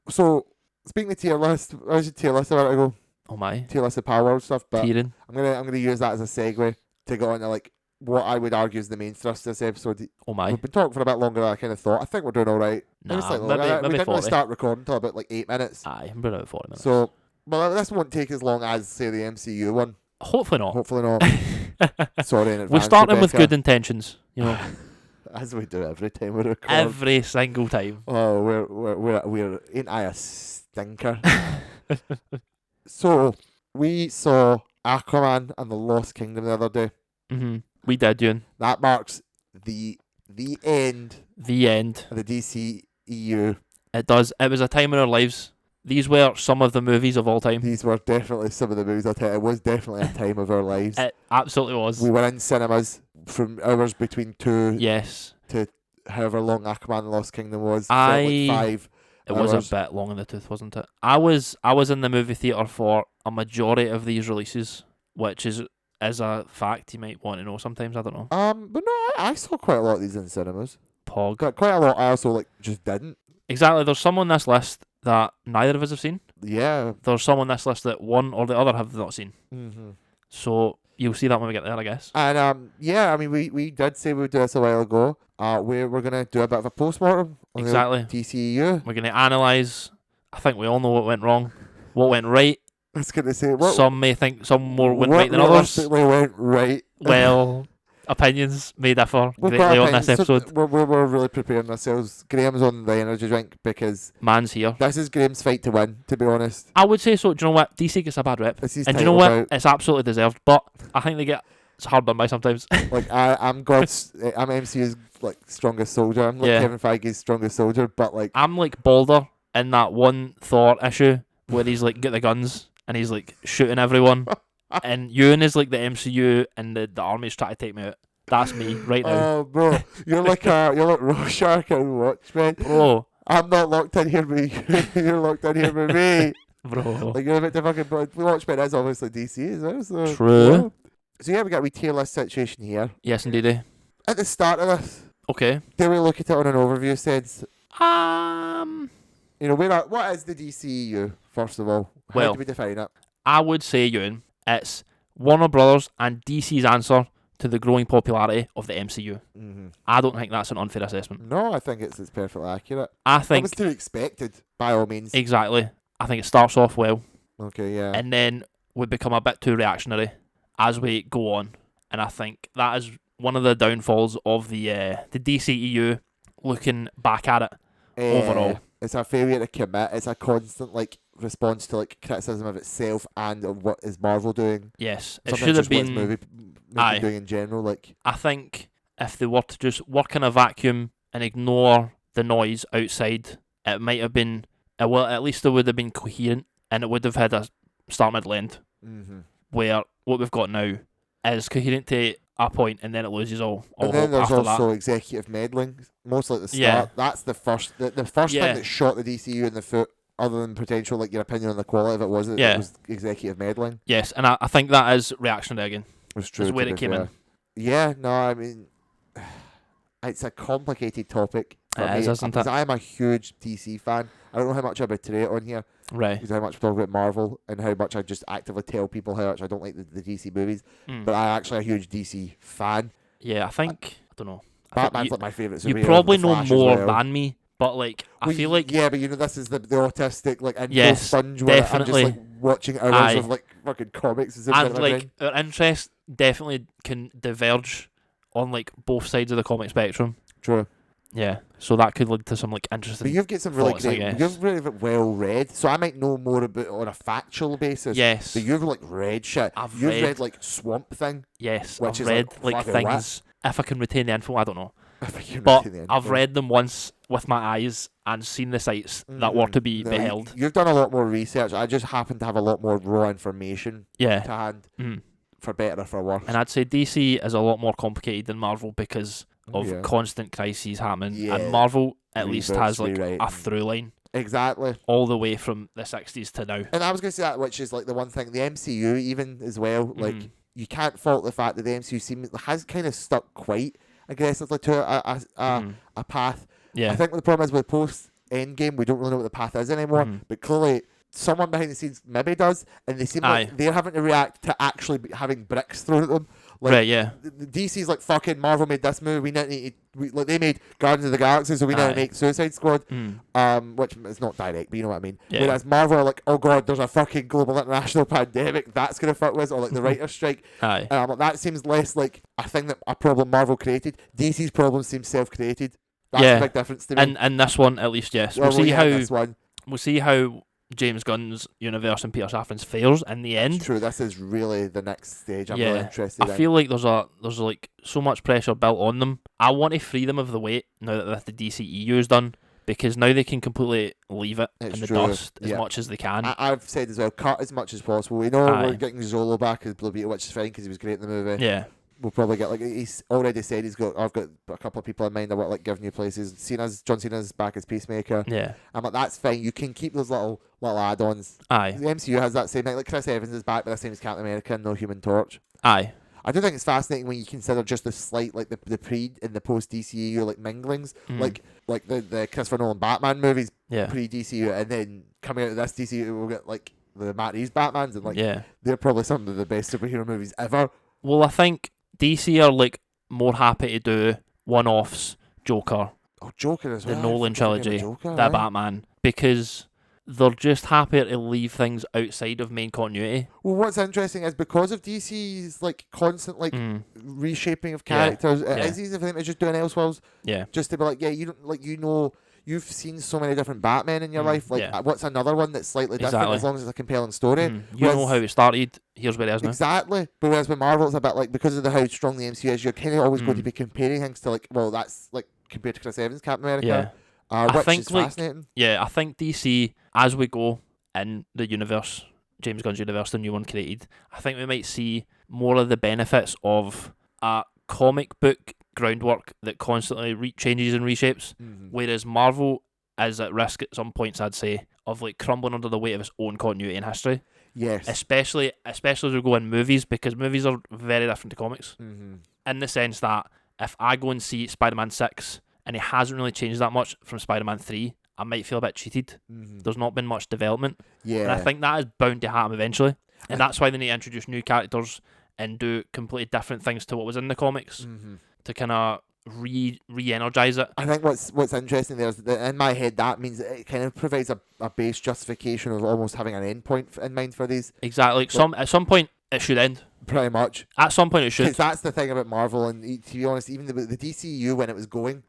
So speaking of tier list, I was your tier list a minute ago. Oh my. Tier list of Power World stuff, but Tearing. I'm gonna use that as a segue to go into like what I would argue is the main thrust of this episode. Oh my. We've been talking for a bit longer than I kind of thought. I think we're doing all right. Nah, slightly maybe- longer. We maybe didn't really 40. start recording until about like 8 minutes. Aye, I'm about 40 minutes. So, well, this won't take as long as say the MCU one. Hopefully not. Hopefully not. Sorry in advance. We're starting with Rebecca. good intentions, you know, As we do every time we record. every single time. Oh, we're ain't I a stinker? So we saw Aquaman and the Lost Kingdom the other day. We did, Ewan. That marks the end The end. of the DCEU. It does. It was a time in our lives. These were some of the movies of all time. These were definitely some of the movies. I'll tell you, it was definitely a time of our lives. It absolutely was. We were in cinemas from hours between 2 Yes. to however long Aquaman and the Lost Kingdom was. I- Felt like 5 It was hours. a bit long in the tooth, wasn't it? I was in the movie theatre for a majority of these releases, which is a fact you might want to know sometimes. I don't know. But no, I saw quite a lot of these in cinemas. Pog. Got quite a lot. I also like just didn't. Exactly. There's some on this list that neither of us have seen. Yeah. There's some on this list that one or the other have not seen. Mm-hmm. So you'll see that when we get there, I guess. And yeah, I mean, we did say we would do this a while ago. We're gonna do a bit of a postmortem on Exactly. the DCEU. We're going to analyse. I think we all know what went wrong, what went right. I was gonna say what Some may think some more went what right than others. realistically went right. Well, opinions may differ We've greatly got on this opinions, so episode. we're really preparing ourselves. Graham's on the energy drink because Man's here. this is Graham's fight to win. To be honest, I would say so. Do you know what? DC gets a bad rep. this is And do you know what? It's absolutely deserved. But I think they get hard done by sometimes. Like I'm God's, I'm MCU's like strongest soldier. I'm like Yeah. Kevin Feige's strongest soldier. But like I'm like Balder in that one Thor issue where he's like got the guns and he's like shooting everyone. And Ewan is like the MCU and the army's trying to take me out. That's me right now. oh bro, you're like Rorschach and Watchmen. Bro, I'm not locked in here with you. You're locked in here with me. bro. Like you're about to fucking. But Watchmen is obviously DC as well. So, True. yeah. So yeah, we got a wee tier list situation here. Yes, indeed. At the start of this, Okay. do we look at it on an overview sense? Um, You know, what is the DCEU first of all? How Well, do we define it? I would say, Ewan, it's Warner Brothers and DC's answer to the growing popularity of the MCU. I don't think that's an unfair assessment. No, I think it's perfectly accurate. I It think was to be expected, by all means. exactly. I think it starts off well, Okay, yeah. and then we become a bit too reactionary as we go on, and I think that is one of the downfalls of the DCEU. Looking back at it overall, it's a failure to commit. It's a constant response to criticism of itself and of what is Marvel doing. yes, it Sometimes should have just what is been. movie Aye. doing in general. I think if they were to just work in a vacuum and ignore the noise outside, it might have been. Well, at least it would have been coherent, and it would have had a start, middle, end. Where what we've got now is coherent to a point, and then it loses all And then hope there's after also that. executive meddling, mostly at the start. Yeah. That's the first thing Yeah. that shot the DCU in the foot, other than potential, your opinion on the quality of it was it, Yeah. it was executive meddling. Yes, and I think that is reactionary again. It was true. Is where to it be came fair. in. Yeah, no, I mean, it's a complicated topic for It me, is, isn't because it? I'm a huge DC fan. I don't know how much I betray it on here, Right. because how much I talk about Marvel and how much I just actively tell people how much I don't like the DC movies. Mm. But I'm actually a huge DC fan. Yeah, I think I don't know. I think Batman's my favourite superhero. you probably The know Flash as more well. than me, but I feel like yeah, but this is the autistic info Yes, sponge where I'm definitely. just watching hours Aye. of fucking comics and our interest definitely can diverge on both sides of the comic spectrum. True. Yeah, so that could lead to some interesting. But you've got some really thoughts, I great. guess. You've really well read, so I might know more about it on a factual basis. Yes. But you've read shit. I've You've read- read Swamp Thing. Yes, Which I've is read fucking things. If I can retain the info, I don't know. But But I've read them once with my eyes and seen the sites that were to be No, beheld. You've done a lot more research. I just happen to have a lot more raw information Yeah. to hand, Mm. for better or for worse. And I'd say DC is a lot more complicated than Marvel because of Yeah. constant crises happening. Yeah. And Marvel at least Reboots, has a rewriting. through line Exactly. all the way from the 60s to now. And I was going to say that, which is the one thing, the MCU even as well, Mhm. you can't fault the fact that the MCU has kind of stuck quite aggressively to a path. Yeah. I think the problem is with post Endgame, we don't really know what the path is anymore, Mhm. but clearly someone behind the scenes maybe does, and they seem like Aye. they're having to react to actually having bricks thrown at them. Right, yeah. The DC's fucking Marvel made this movie. We now need they made Guardians of the Galaxy, so we now Aye. make Suicide Squad. Mm. Which is not direct, but you know what I mean. Yeah. Whereas Marvel are oh god, there's a fucking global international pandemic that's gonna fuck with us, or the writer's strike. Aye. That seems less like a thing that a problem Marvel created. DC's problem seems self-created. That's Yeah. the big difference to me. And this one, at least, yes. Well, We'll see yeah, how this one. we'll see how James Gunn's universe and Peter Safran's fails in the end. It's true. This is really the next stage. I'm Yeah. really interested in. I feel like there's so much pressure built on them. I want to free them of the weight now that the DCEU is done, because now they can completely leave it It's in the true, dust as yeah. much as they can. I've said as well, cut as much as possible. We know Aye. we're getting Zolo back as Blue Beetle, which is fine because he was great in the movie. Yeah. We'll probably get he's already said I've got a couple of people in mind that want giving you places. John Cena's back as Peacemaker. Yeah. I'm that's fine. You can keep those little add-ons. Aye. The MCU has that same thing. Chris Evans is back, but that's same as Captain America and no Human Torch. Aye. I do think it's fascinating when you consider just the slight the pre and the post DCU minglings, Mm. like the Christopher Nolan Batman movies Yeah. pre DCU, and then coming out of this DCU we'll get the Matt Reeves Batmans, and Yeah. they're probably some of the best superhero movies ever. Well, I think DC are more happy to do one-offs, Joker, Oh, Joker as well. the I Nolan forgot about trilogy, Joker, the aye. Batman, because they're just happier to leave things outside of main continuity. Well, what's interesting is because of DC's constant Mm. reshaping of Yeah, characters, it yeah. is easy for them to just do an Elseworlds, Yeah. just to be you don't you've seen so many different Batmen in your life. yeah. What's another one that's slightly different Exactly. as long as it's a compelling story? Mm. You know how it started. Here's where it is now. Exactly. But whereas with Marvel, it's a bit because of how strong the MCU is, you're kind of always going to Mm. be comparing things to that's compared to Chris Evans' Captain America. Yeah. Which think, is fascinating. Yeah, I think DC, as we go in the universe, James Gunn's universe, the new one created, I think we might see more of the benefits of a comic book groundwork that constantly changes and reshapes, whereas Marvel is at risk at some points, I'd say, of crumbling under the weight of its own continuity in history, Yes. especially as we go in movies, because movies are very different to comics, in the sense that if I go and see Spider-Man 6 and it hasn't really changed that much from Spider-Man 3, I might feel a bit cheated. Mhm. There's not been much development. Yeah. And I think that is bound to happen eventually. And that's why they need to introduce new characters and do completely different things to what was in the comics to kind of re-energize it. I think what's interesting there is that in my head that means that it kind of provides a base justification of almost having an end point in mind for these. Exactly. At some point it should end. Pretty much. At some point it should. Because that's the thing about Marvel, and to be honest, even the DCEU when it was going,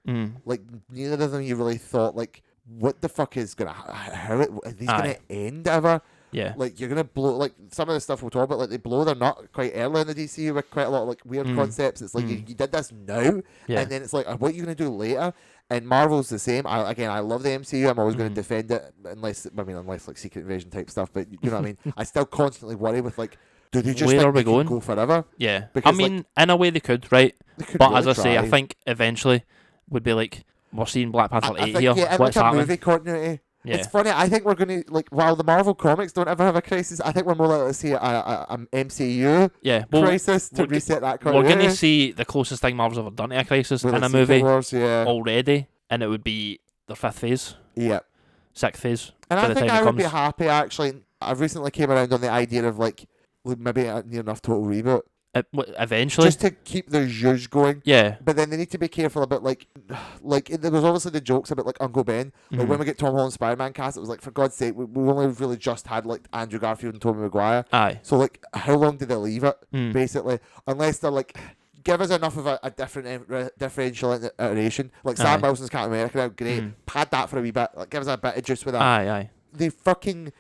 like neither of them you really thought like, what the fuck is gonna how are these gonna end ever? Yeah. Like you're gonna blow like some of the stuff we'll talk about, like they blow their nut quite early in the DCU with quite a lot of like weird concepts. It's like you did this now, and then it's like what are you gonna do later? And Marvel's the same. I love the MCU. I'm always going to defend it unless like Secret Invasion type stuff. But you know what I mean. I still constantly worry with like, do they just where think are we they going? can go forever? Yeah. Because, I mean, in a way they could, right? They could but really as I say, try. I think eventually would be like we're seeing Black Panther 8 think, here. yeah, What's like a happening? movie continuity. Yeah. It's funny. I think we're going to like while the Marvel comics don't ever have a crisis, I think we're more likely to see a MCU crisis to reset that continuity. We're going to see the closest thing Marvel's ever done to a crisis in a movie already, and it would be their 5th phase. Yeah. 6th phase. And by I the think time I it would be comes. happy actually. I recently came around on the idea of like maybe a near enough total reboot. Eventually. Just to keep the zhuzh going. Yeah. But then they need to be careful about like there was obviously the jokes about like Uncle Ben. Like when we get Tom Holland Spider-Man cast, it was like for God's sake, we only really just had like Andrew Garfield and Tobey Maguire. Aye. So like how long did they leave it? Basically, unless they're like give us enough of a different differential iteration. Like Sam Wilson's Captain America, now great. Pad that for a wee bit. Like give us a bit of juice with that. Aye. The fucking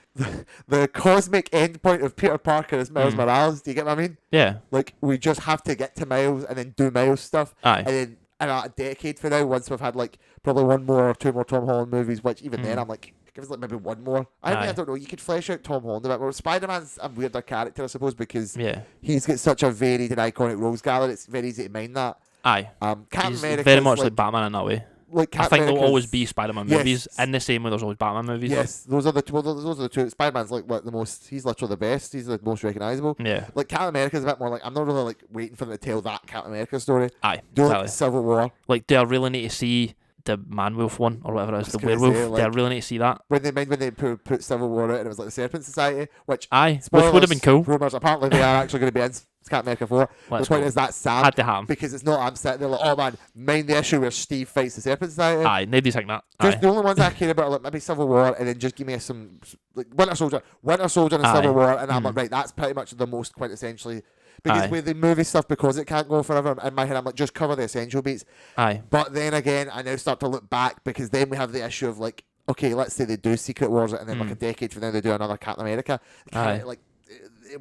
the cosmic endpoint of Peter Parker is Miles Morales. Do you get what I mean? Yeah. Like we just have to get to Miles and then do Miles stuff. Aye. And then a decade from now, once we've had like probably one more or two more Tom Holland movies, which even then I'm like, give us like maybe one more. I don't know. You could flesh out Tom Holland a bit more. Spider-Man's a weirder character, I suppose, because he's got such a varied and iconic rogues gallery. It's very easy to mind that. Aye. Captain He's America very much like Batman in that way. Like I think there'll America's, always be Spider-Man movies in the same way there's always Batman movies. Yes, those are the two. Those are the two. Spider-Man's like what the most. He's literally the best. He's the most recognizable. Yeah. Like Captain America's a bit more like I'm not really like waiting for them to tell that Captain America story. Aye. Do exactly. like Civil War. Like, do I really need to see the Man-Wolf one or whatever it is, the werewolf? Do I really need to see that? When they put Civil War out and it was like the Serpent Society, which which would have been cool. Rumors apparently they are actually going to be in Captain America 4. The point is that's sad. Had to happen. Because it's not I'm sitting there like, oh man, mind the issue where Steve fights the Serpent Society. Aye, nobody's like that. Just the only ones I care about are like maybe Civil War and then just give me some like Winter Soldier and Civil War and I'm like, right, that's pretty much the most quintessentially because with the movie stuff, because it can't go forever, in my head I'm like, just cover the essential beats. Aye. But then again, I now start to look back because then we have the issue of like, okay, let's say they do Secret Wars and then like a decade from now they do another Captain America. Like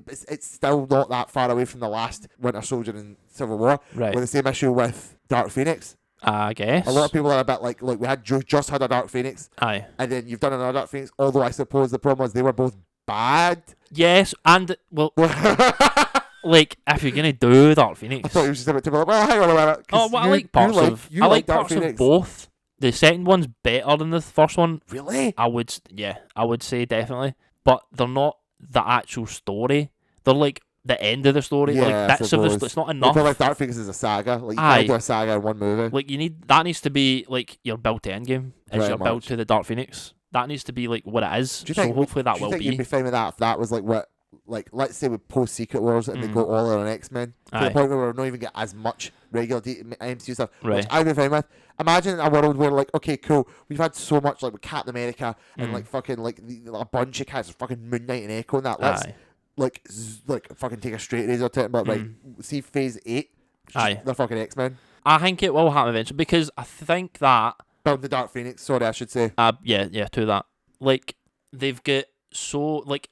it's still not that far away from the last Winter Soldier and Civil War. Right. With the same issue with Dark Phoenix. I guess. A lot of people are a bit like we had just had a Dark Phoenix. Aye. And then you've done another Dark Phoenix, although I suppose the problem was they were both bad. Yes, and well like if you're gonna do Dark Phoenix, I thought you were just about to be like, well, hang on a minute. I like parts of both. The second one's better than the first one. Really? I would say definitely. But they're not the actual story. They're like the end of the story. Yeah, like bits of the it's not enough. But like Dark Phoenix is a saga. Like you can't do a saga in one movie. Like that needs to be like your build to Endgame as your build to the Dark Phoenix. That needs to be like what it is. So hopefully that will be. You'd be fine with that if that was like what, like let's say we post Secret Wars and they go all in on X-Men to the point where we're not even get as much regular MCU stuff, which I'd be fine with. Imagine a world where like, okay, cool, we've had so much like with Captain America and like fucking like a bunch of characters, fucking Moon Knight and Echo and that. Let's like fucking take a straight razor to it, but like see Phase 8, they're fucking X-Men. I think it will happen eventually because I think that build the Dark Phoenix. Sorry, I should say. To that. Like they've got so like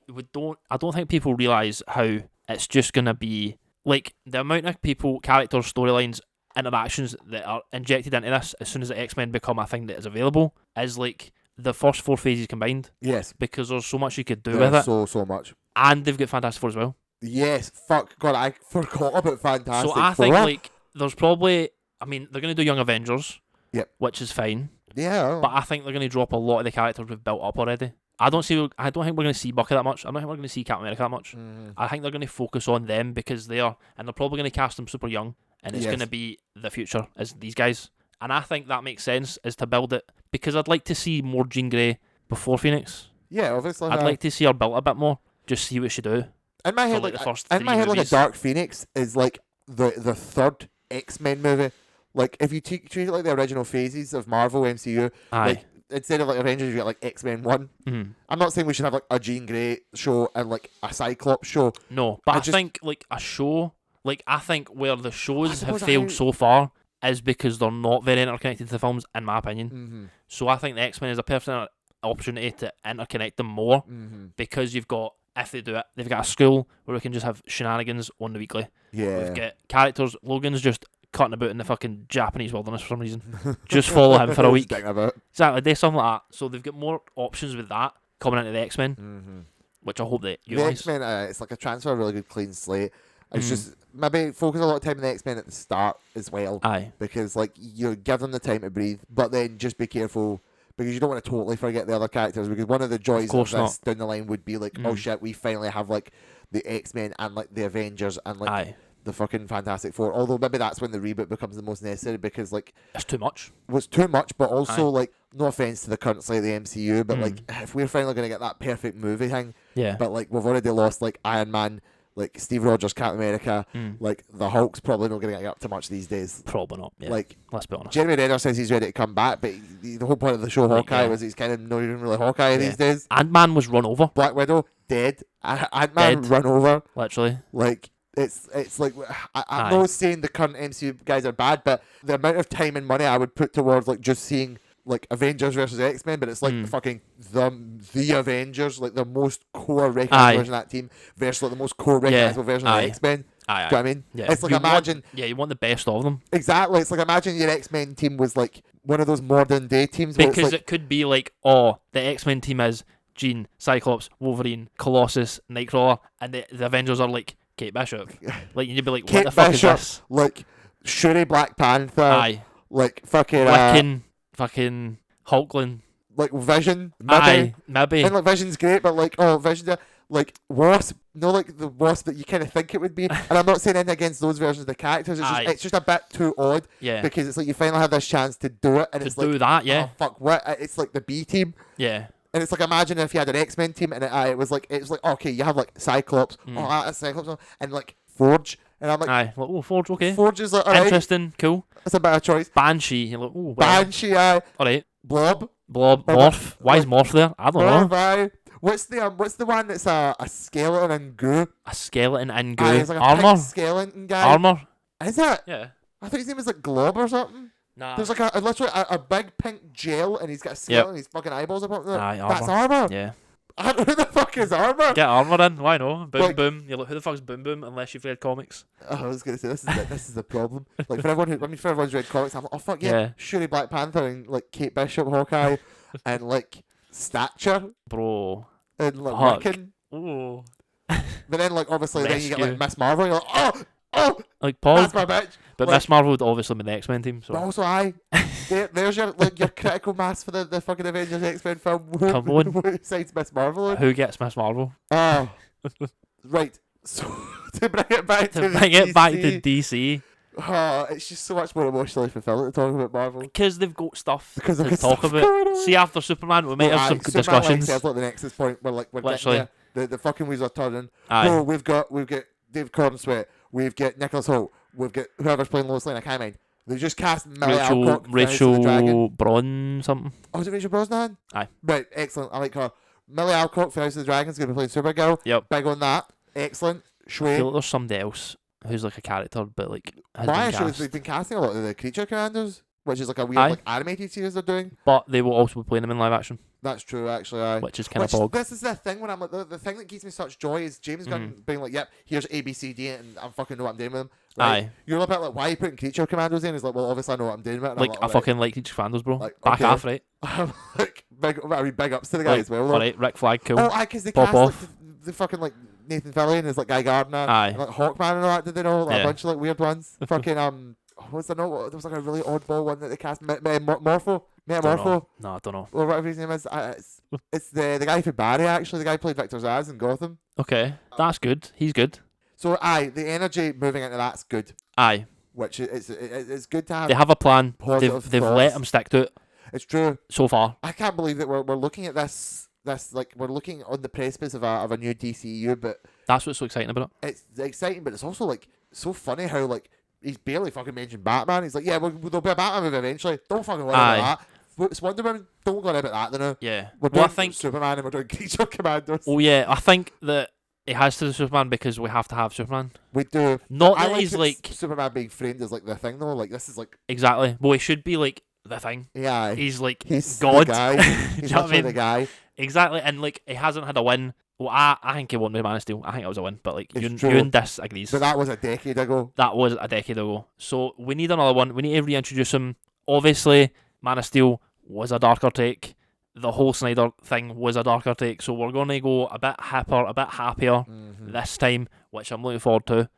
I don't think people realise how it's just gonna be like the amount of people, characters, storylines, interactions that are injected into this as soon as the X-Men become a thing that is available is like the first 4 phases combined. Yes. Because there's so much you could do with it. So much. And they've got Fantastic Four as well. Yes. Fuck God, I forgot about Fantastic Four. So I think like there's probably they're gonna do Young Avengers. Yep. Which is fine. Yeah. But I think they're gonna drop a lot of the characters we've built up already. I don't think we're going to see Bucky that much. I don't think we're going to see Captain America that much. I think they're going to focus on them because they're probably going to cast them super young, and it's going to be the future as these guys. And I think that makes sense, is to build it, because I'd like to see more Jean Grey before Phoenix. Yeah, obviously. I'd like to see her built a bit more, just see what she do. In my head, like the first in three my head, like a movies. Dark Phoenix is like the third X-Men movie. Like if you treat it like the original phases of Marvel MCU, Aye. like instead of like Avengers, you get like X-Men 1. Mhm. I'm not saying we should have like a Jean Grey show and like a Cyclops show. No, but I just- think like a show, like I think where the shows have suppose failed so far is because they're not very interconnected to the films, in my opinion. Mm-hmm. So I think the X-Men is a perfect opportunity to interconnect them more, because you've got, if they do it, they've got a school where we can just have shenanigans on the weekly. Yeah. We've got characters. Logan's just cutting about in the fucking Japanese wilderness for some reason. Just follow him for a week. Exactly, do something like that. So they've got more options with that coming into the X-Men, which I hope that The X-Men, it's like a transfer, a really good clean slate. It's just maybe focus a lot of time on the X-Men at the start as well. Aye. Because like you give them the time to breathe, but then just be careful because you don't want to totally forget the other characters. Because one of the joys of this down the line would be like, oh shit, we finally have like the X-Men and like the Avengers and like the fucking Fantastic Four. Although maybe that's when the reboot becomes the most necessary because like it's too much. Was too much, but also like no offense to the current slate of the MCU, but like if we're finally gonna get that perfect movie thing, but like we've already lost like Iron Man, like Steve Rogers, Captain America, like the Hulk's probably not going to get up to much these days. Probably not. Yeah. Like, let's be honest. Jeremy Renner says he's ready to come back, but the whole point of the show Hawkeye was he's kind of not even really Hawkeye these days. Ant-Man was run over. Black Widow dead. Ant-Man run over. Literally. Like it's like I'm not saying the current MCU guys are bad, but the amount of time and money I would put towards like just seeing like Avengers versus X-Men, but it's like fucking the Avengers, like the most core recognizable version of that team versus like the most core recognizable version of the X-Men. Do you know what I mean? Yeah. It's like imagine... you want the best of them. Exactly. It's like imagine your X-Men team was like one of those modern day teams. Because like, it could be like, the X-Men team is Jean, Cyclops, Wolverine, Colossus, Nightcrawler, and the Avengers are like Kate Bishop. Like, you'd be like, Kate what the fuck Bishop, is this? like Shuri Black Panther. Like fucking... fucking Hulkling. Like Vision, maybe. And like Vision's great, but like Vision, like Wasp, no, like the Wasp that you kind of think it would be. And I'm not saying anything against those versions of the characters. It's just a bit too odd. Yeah. Because it's like you finally have this chance to do it, and it's like oh fuck, what? It's like the B team. Yeah. And it's like imagine if you had an X-Men team, and it was like okay, you have like Cyclops, that's Cyclops, and like Forge. And I'm like, Forge, okay. Forge is like, interesting, cool. That's a better choice. Banshee, you're like, ooh, Banshee, alright. Blob, Morph. Why is Morph there? I don't know. What's the one that's a skeleton and goo? A skeleton and goo. It's like a Armor. pink skeleton guy. Armor. Is it? Yeah. I thought his name was like Glob or something. Nah. There's like literally a big pink gel, and he's got a skeleton. And his fucking eyeballs are popping out. Armor. That's Armor. Yeah. I don't know who the fuck is Armor. Get Armor in. Why no? Boom Boom. You're like, who the fuck's Boom Boom? Unless you've read comics. Oh, I was gonna say this is the problem. Like for everyone's read comics, I'm like, oh fuck yeah, Shuri Black Panther and like Kate Bishop, Hawkeye, and like Stature, bro, and like Wiccan. Ooh. But then like obviously then you get like Miss Marvel. You're like oh, like pause. That's my bitch. But Miss Marvel would obviously be the X-Men team. So. But also there's your your critical mass for the fucking Avengers X-Men film. Come on. Besides Miss Marvel. Who gets Miss Marvel? Oh, right. So to bring it back to DC. Oh, it's just so much more emotionally fulfilling to talk about Marvel. Because they've got stuff to talk about. See, after Superman, we might have some good Superman, discussions. Like, the next point we're literally getting there. The fucking wheels are turning. No, we've got Dave Cornsweet, we've got Nicholas Hoult, we've got whoever's playing Lois Lane, I can't mind. They just cast Millie Alcock. Rachel Braun something. Oh, is it Rachel Brosnahan? Aye. Right, excellent. I like her. Millie Alcock for House of the Dragons going to be playing Supergirl. Yep. Big on that. Excellent. I feel like there's somebody else who's like a character, but like they've been casting a lot of the Creature Commanders, which is like a weird like animated series they're doing. But they will also be playing them in live action. That's true, actually. Which is kind of bog. This is the thing when I'm like the thing that gives me such joy is James Gunn being like, "Yep, here's A, B, C, D, and I fucking know what I'm doing with them." Right? Aye. You're a little bit like, "Why are you putting Creature Commandos in?" He's like, "Well, obviously I know what I'm doing with it." Like I fucking like Creature Commandos, bro. Like, back half, right? Like big ups to the guy as well. Alright, Rick Flag, cool. Oh, because they cast like, the fucking like Nathan Fillion as like Guy Gardner, and, like Hawkman and all that. Did they know like, a bunch of like weird ones? Fucking what's the note? There was like a really oddball one that they cast. Metamorpho. No, I don't know. Or whatever his name is. It's the guy for Barry, actually. The guy who played Victor Zsasz in Gotham. Okay, that's good. He's good. So, the energy moving into that's good. Aye. which it's good to have. They have a plan. Positive They've let them stick to it It's true. so far. I can't believe that we're looking at this like we're looking on the precipice of a new DCEU, but That's what's so exciting about it. it's exciting, but it's also like so funny how like he's barely fucking mentioned Batman. He's like, yeah, there'll be a Batman movie eventually. Don't fucking worry about that. It's Wonder Woman. Don't worry about that. Then Yeah. we're doing I think. Superman and we're doing Creature Commandos. Oh yeah, I think that it has to do Superman because we have to have Superman. We do. Not I that he's like Superman being framed as like the thing though. Like this is like exactly. Well, he should be like the thing. yeah. He's like He's God. The guy. He's Do you know what I literally mean? the guy. Exactly, and like he hasn't had a win. Well, I think he won with Man of Steel. I think it was a win, but like It's you true. and disagrees. But that was a decade ago. That was a decade ago. So we need another one. We need to reintroduce him. Obviously, Man of Steel was a darker take. The whole Snyder thing was a darker take. So we're going to go a bit hipper, a bit happier this time, which I'm looking forward to.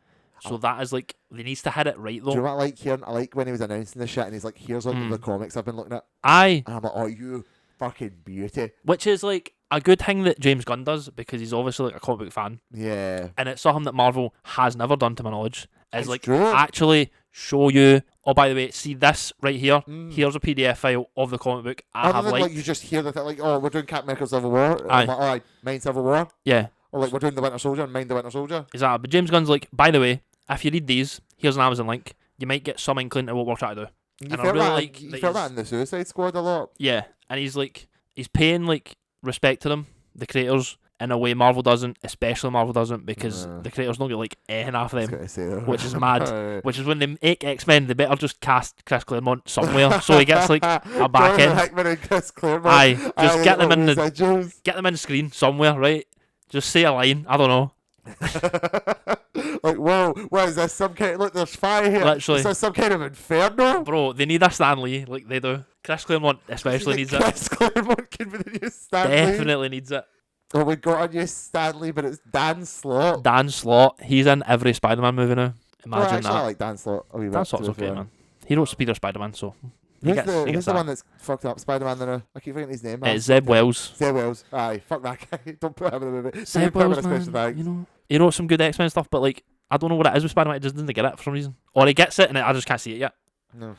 So that is like, he needs to hit it right though. Do you know what I like here? I like when he was announcing the shit and he's like, here's all the comics I've been looking at. Aye. And I'm like, oh, you fucking beauty. Which is like a good thing that James Gunn does because he's obviously like a comic book fan. Yeah. And it's something that Marvel has never done to my knowledge. Is It's like true. actually show you, oh, by the way, see this right here? Here's a PDF file of the comic book I Other have than liked. like you just hear the thing, like, oh, we're doing Captain America Civil War. Aye. I'm like, alright, mine Civil War. Yeah. Or like, we're doing the Winter Soldier and mine the Winter Soldier. Exactly. But James Gunn's like, by the way, if you read these, here's an Amazon link. You might get some inkling of what we're trying to do. You And I felt really that, like you that felt he's- that in the Suicide Squad a lot. Yeah. And he's like, he's paying like respect to them, the creators, in a way Marvel doesn't, especially Marvel doesn't, because the creators don't get like anything off I was them, gonna say that. which is mad. Which is when they make X-Men, they better just cast Chris Claremont somewhere so he gets like a back Jonathan end. Hickman and Chris Claremont. Aye, just get them in the residuals. get them in the screen somewhere, right? Just say a line. I don't know. Like, whoa, what is this? Some kind look, there's fire here. Literally. Is this some kind of inferno? Bro, they need a Stan Lee like they do. Chris Claremont especially needs it. Chris Claremont can be the new Stanley. Definitely needs it. Oh, we got a new Stanley, but it's Dan Slott. Dan Slott, he's in every Spider-Man movie now. Well, Imagine actually, I that. like Dan Slott. A wee bit, Dan to Slott's be okay, fair. man. He wrote Speeder Spider-Man, so he Who's gets, the, he who's gets the that. one that's fucked up Spider-Man there? I keep forgetting his name. It's Zeb Wells. Zeb Wells. Aye, fuck that guy. Don't put him in the movie. Zeb Put him in Wells, a special man, thanks. you know, he wrote some good X-Men stuff, but like, I don't know what it is with Spider-Man. He just doesn't get it for some reason, or he gets it and I just can't see it yet. No,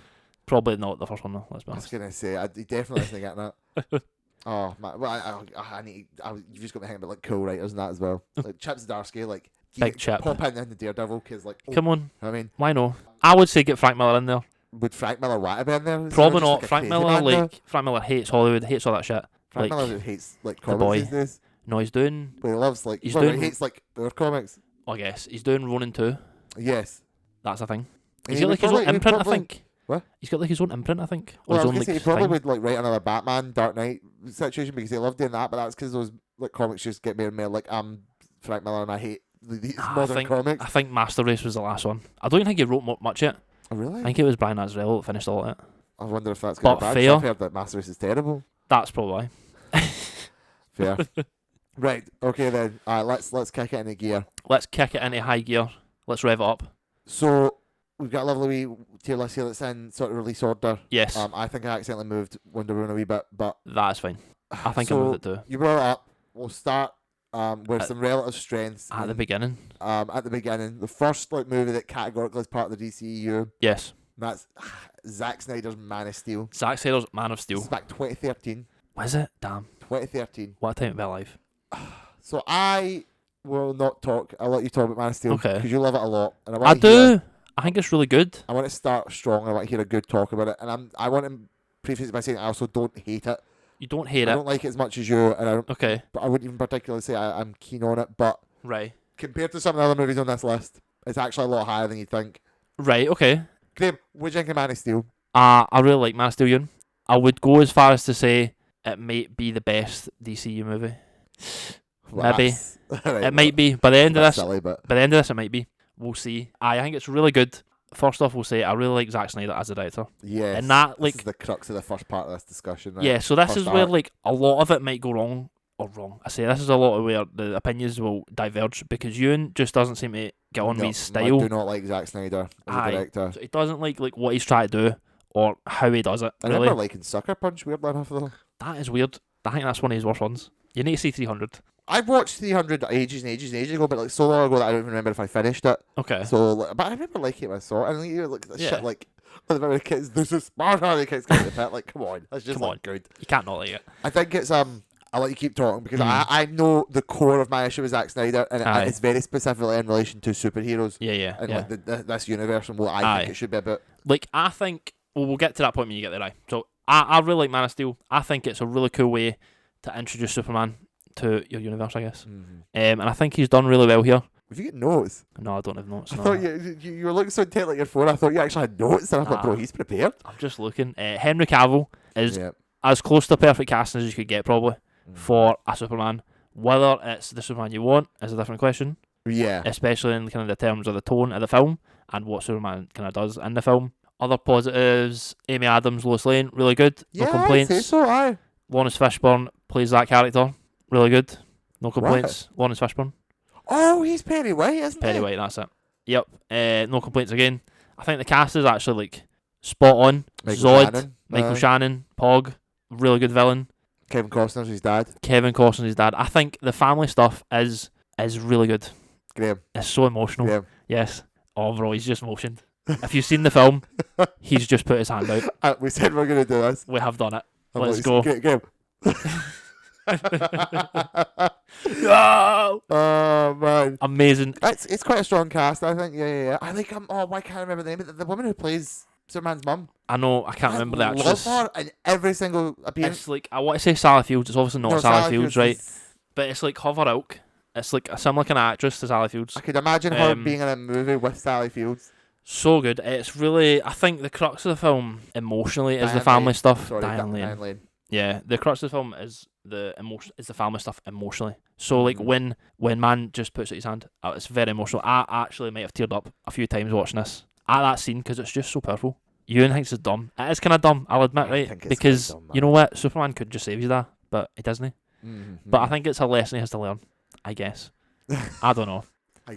Probably not the first one though. Let's be I was honest. gonna say he definitely isn't getting that. Oh man, well, I need. You've just got me hanging about like co-writers and that as well. Like Chip Zdarsky, like Big Chip. pop in the Daredevil because like, oh, Come on, I mean, why no? I would say get Frank Miller in there. would Frank Miller want to be in there? Is he Probably just, not. like, a Frank crazy Miller, man now? like Frank Miller hates Hollywood, hates all that shit. Frank like, Miller hates like boy. comics these days. No, he's doing. But he loves like He's well, doing- he hates like their comics. I guess he's doing Ronin 2. Yes. That's a thing. And He's he got would like his own probably- he would imprint, I probably- think. What? He's got like his own imprint, I think. Or Well, I his was own gonna like say he probably thing. would like write another Batman Dark Knight situation because he loved doing that, but that's because those like comics just get more and more like I'm Frank Miller and I hate these I modern think- comics. I think Master Race was the last one. I don't think he wrote much yet. Oh, really? I think it was Brian Azrael that finished all of it. I wonder if that's gonna be But bad. 'cause fair. I've heard that Master Race is terrible. That's probably why. Fair. Right. Okay then. Let's kick it into gear. Let's kick it into high gear. Let's rev it up. So we've got a lovely wee tier list here that's in sort of release order. Yes, I think I accidentally moved Wonder Woman a wee bit, but that's fine. I think I so moved it too. you brought it up. We'll start with At- some relative strengths At the in- beginning. at the beginning. The first like movie that categorically is part of the DCEU. Yes. And that's Zack Snyder's Man of Steel. Zack Snyder's Man of This Steel. is back 2013. Was it? Damn. 2013. What a time to be alive. So I will not talk. I'll let you talk about Man of Steel Okay. because you love it a lot, and I want to hear- do. I think it's really good. I want to start strong. And I want to hear a good talk about it, and I want to preface it by saying I also don't hate it. You don't hate I it. don't like it as much as you, and Okay. I wouldn't even particularly say I'm keen on it. But Right. compared to some of the other movies on this list, it's actually a lot higher than you'd think. Right. Okay. Graeme, what do you think of Man of Steel? I really like Man of Steel. Ewan. I would go as far as to say it might be the best DCU movie. Maybe. It might be. By the end of That's this, silly, but by the end of this, it might be. We'll see. I think it's really good. First off, we'll say I really like Zack Snyder as a director. yes, And that, this like- is the crux of the first part of this discussion. Right? Yeah, so this First is where arc. like a lot of it might go wrong. I say this is a lot of where the opinions will diverge because Ewan just doesn't seem to get on No, with his I style. do not like Zack Snyder as Aye. a director. So he doesn't like what he's trying to do or how he does it. I Really, remember liking Sucker Punch, weirdly enough, though. that is weird. I think that's one of his worst ones. You need to see 300. I watched 300 ages and ages and ages ago, but like so long ago that I don't even remember if I finished it. Okay. So, but I remember liking it when I saw it, and like, you look at the shit like the kids. There's a Spartan, the kids going to the pit. Like, come on, that's just Come like on. good. You can't not like it. I think it's I'll let you keep talking because I know the core of my issue with Zack Snyder, and it's very specifically in relation to superheroes. Yeah. And like this universe and what I think it should be about. Like, I think we'll get to that point when you get there. Right. So I really like Man of Steel. I think it's a really cool way to introduce Superman to your universe, I guess. And I think he's done really well here. Have you got notes? No, I don't have notes. I thought you were looking so intent like your phone. I thought you actually had notes, and I thought, bro, he's prepared. I'm just looking. Henry Cavill is as close to perfect casting as you could get, probably, for a Superman. Whether it's the Superman you want is a different question. Yeah. Especially in kind of the terms of the tone of the film and what Superman kind of does in the film. Other positives: Amy Adams, Lois Lane, really good. Yeah, no complaints. I'd say so. Aye. Lawrence Fishburne plays that character, really good. No complaints. What? Lawrence Fishburne. Oh, he's Perry White, isn't he? Perry White, that's it. Yep. No complaints again. I think the cast is actually like spot on. Michael Shannon, Pog, really good villain. Kevin Costner's his dad. I think the family stuff is really good. Graeme. It's so emotional. Graeme. Yes. Oh, bro, he's just motioned. If you've seen the film, he's just put his hand out. We said we're going to do this. We have done it. Let's go. Graeme. No! Oh man, amazing. It's quite a strong cast, I think. Yeah. I like why can't I remember the name of the woman who plays Superman's mum? I know, I can't remember the actress. I love her in every single appearance. It's like, I want to say Sally Fields. It's obviously not Sally Fields, right? But it's like of her ilk. It's like similar kind of actress to Sally Fields. I could imagine her being in a movie with Sally Fields. So good. It's really, I think the crux of the film emotionally is the family stuff. Diane Lane. Yeah, the crux of the film is the family stuff emotionally. So like when man just puts out his hand, it's very emotional. I actually might have teared up a few times watching this at that scene because it's just so powerful. Ewan thinks it's dumb. It is kind of dumb, I'll admit, right? Because dumb, you know what, Superman could just save you there, but he doesn't. But I think it's a lesson he has to learn. I guess. I don't know. I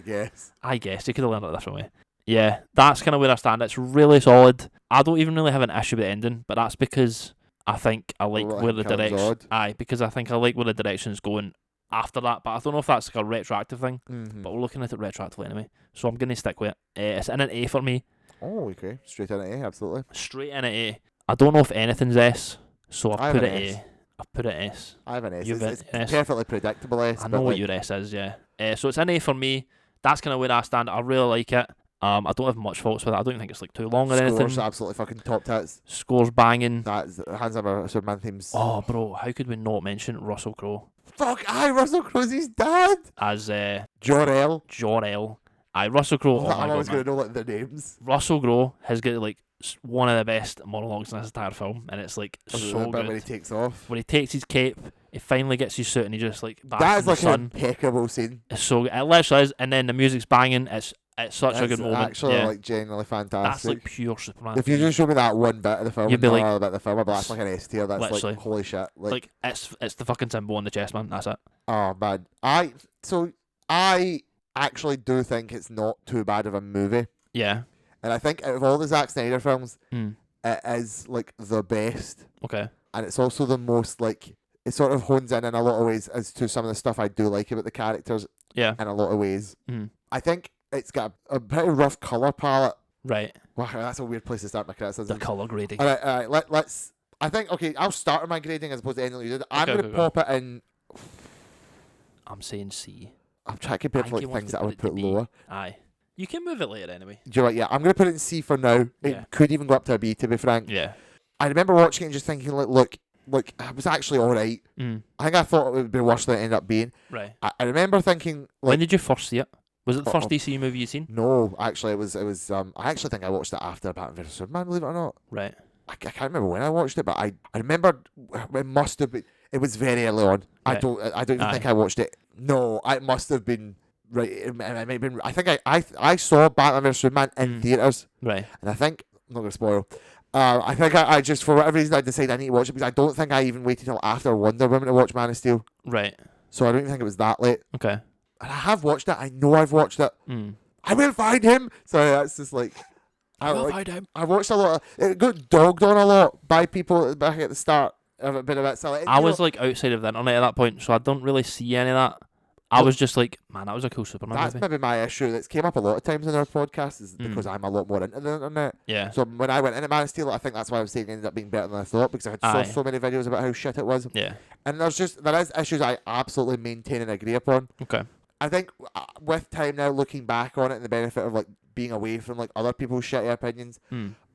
guess he could have learned it a different way. Yeah, that's kind of where I stand. It's really solid. I don't even really have an issue with the ending, but that's because I think I like where the direction. Because I think I like where the direction's going after that. But I don't know if that's like a retroactive thing. But we're looking at it retroactively anyway, so I'm gonna stick with it. It's in an A for me. Oh, okay, straight in an A, absolutely. Straight in an A. I don't know if anything's S, so I've put it A. I've put it S. I have an S. It's perfectly predictable S. I know what your S is, yeah. So it's an A for me. That's kind of where I stand. I really like it. I don't have much faults with it. I don't think it's like too long or anything. Score's absolutely fucking top tits. Score's banging. That's Hans Zimmer Superman themes. Oh, bro, how could we not mention Russell Crowe? Fuck, Russell Crowe's his dad. As Jor-El. Russell Crowe. I'm always going to know like their names. Russell Crowe has got like one of the best monologues in this entire film, and it's like so good. When he takes off. When he takes his cape, he finally gets his suit, and he just like that is like an impeccable scene. It's so good. It literally is, and then the music's banging. It's such a good moment. Actually, like genuinely fantastic. That's like pure Superman. If you just show me that one bit of the film, you'd be like, bit of the film, I'd be like, that's like an S tier. That's like holy shit. Like it's the fucking symbol on the chest, man. That's it. Oh man, I actually do think it's not too bad of a movie. Yeah. And I think out of all the Zack Snyder films, it is like the best. Okay. And it's also the most like it sort of hones in a lot of ways as to some of the stuff I do like about the characters. Yeah. In a lot of ways. I think it's got a pretty rough colour palette. Right. Wow, that's a weird place to start my criticism. The colour grading. All right. Let's. I think I'll start with my grading as opposed to anything you did. I'm going to pop it in. I'm saying C. I'm trying to compare to like things that I would put lower. Aye. You can move it later anyway. Do you know what? Yeah, I'm going to put it in C for now. It could even go up to a B, to be frank. Yeah. I remember watching it and just thinking, look, it was actually alright. I think I thought it would be worse than it ended up being. Right. I remember thinking... Like, when did you first see it? Was it the first DCEU movie you'd seen? No, actually, it was. I actually think I watched it after Batman vs Superman, believe it or not. Right. I can't remember when I watched it, but I remember it must have been... It was very early on. Right. I don't even think I watched it. No, it must have been... Right, it might have been. I think I saw Batman vs Superman in theaters. Right. And I think I'm not gonna spoil. I think I just for whatever reason I decided I need to watch it because I don't think I even waited till after Wonder Woman to watch Man of Steel. Right. So I don't even think it was that late. Okay. And I have watched it. I know I've watched it. I will find him. So that's just like. I will find him. I watched a lot. It got dogged on a lot by people back at the start. have been a bit silly. And, I you was know, like outside of the internet at that point, so I don't really see any of that. I was just like, man, that was a cool Superman that's movie. maybe my issue that's came up a lot of times in our podcast is because I'm a lot more into the internet. Yeah. So when I went into Man of Steel, I think that's why I was saying it ended up being better than I thought because I had saw so many videos about how shit it was. Yeah. And there is issues I absolutely maintain and agree upon. Okay. I think with time now, looking back on it and the benefit of like being away from like other people's shitty opinions,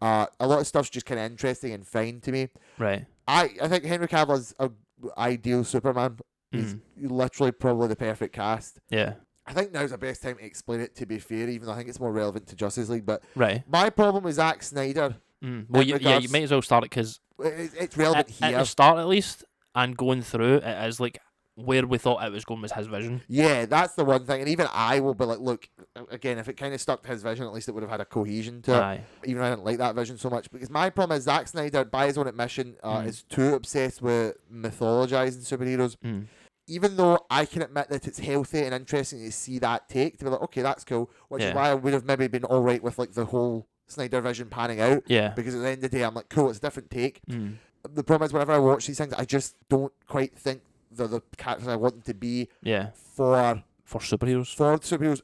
a lot of stuff's just kind of interesting and fine to me. Right. I think Henry Cavill's a ideal Superman. He's literally probably the perfect cast. Yeah. I think now's the best time to explain it, to be fair, even though I think it's more relevant to Justice League. But Right. my problem with Zack Snyder... Well, you might as well start it because... It's relevant here. At the start, at least, and going through, it is like where we thought it was going was his vision. Yeah, that's the one thing. And even I will be like, look, again, if it kind of stuck to his vision, at least it would have had a cohesion to it. Even though I didn't like that vision so much. Because my problem is Zack Snyder, by his own admission, is too obsessed with mythologizing superheroes. Even though I can admit that it's healthy and interesting to see that take, to be like, okay, that's cool. Which is why I would have maybe been all right with like the whole Snyder vision panning out. Yeah. Because at the end of the day, I'm like, cool, it's a different take. The problem is whenever I watch these things, I just don't quite think they're the characters I want them to be for superheroes.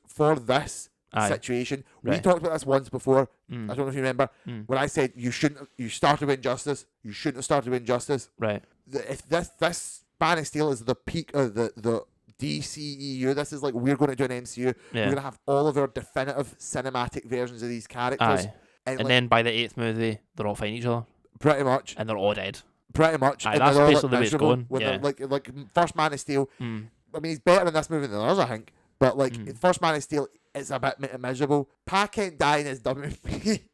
For this situation. We talked about this once before. I don't know if you remember. When I said you started with Injustice, you shouldn't have started with Injustice. Right. If this Man of Steel is the peak of the DCEU, this is like we're going to do an MCU. We're going to have all of our definitive cinematic versions of these characters. And like, then by the 8th movie, they're all fighting each other. Pretty much. And they're all dead. Pretty much. And that's basically the way it's going. Like first Man of Steel. I mean, he's better in this movie than others, I think. But like first Man of Steel, it's a bit miserable. Pa Kent dying is dumb with me.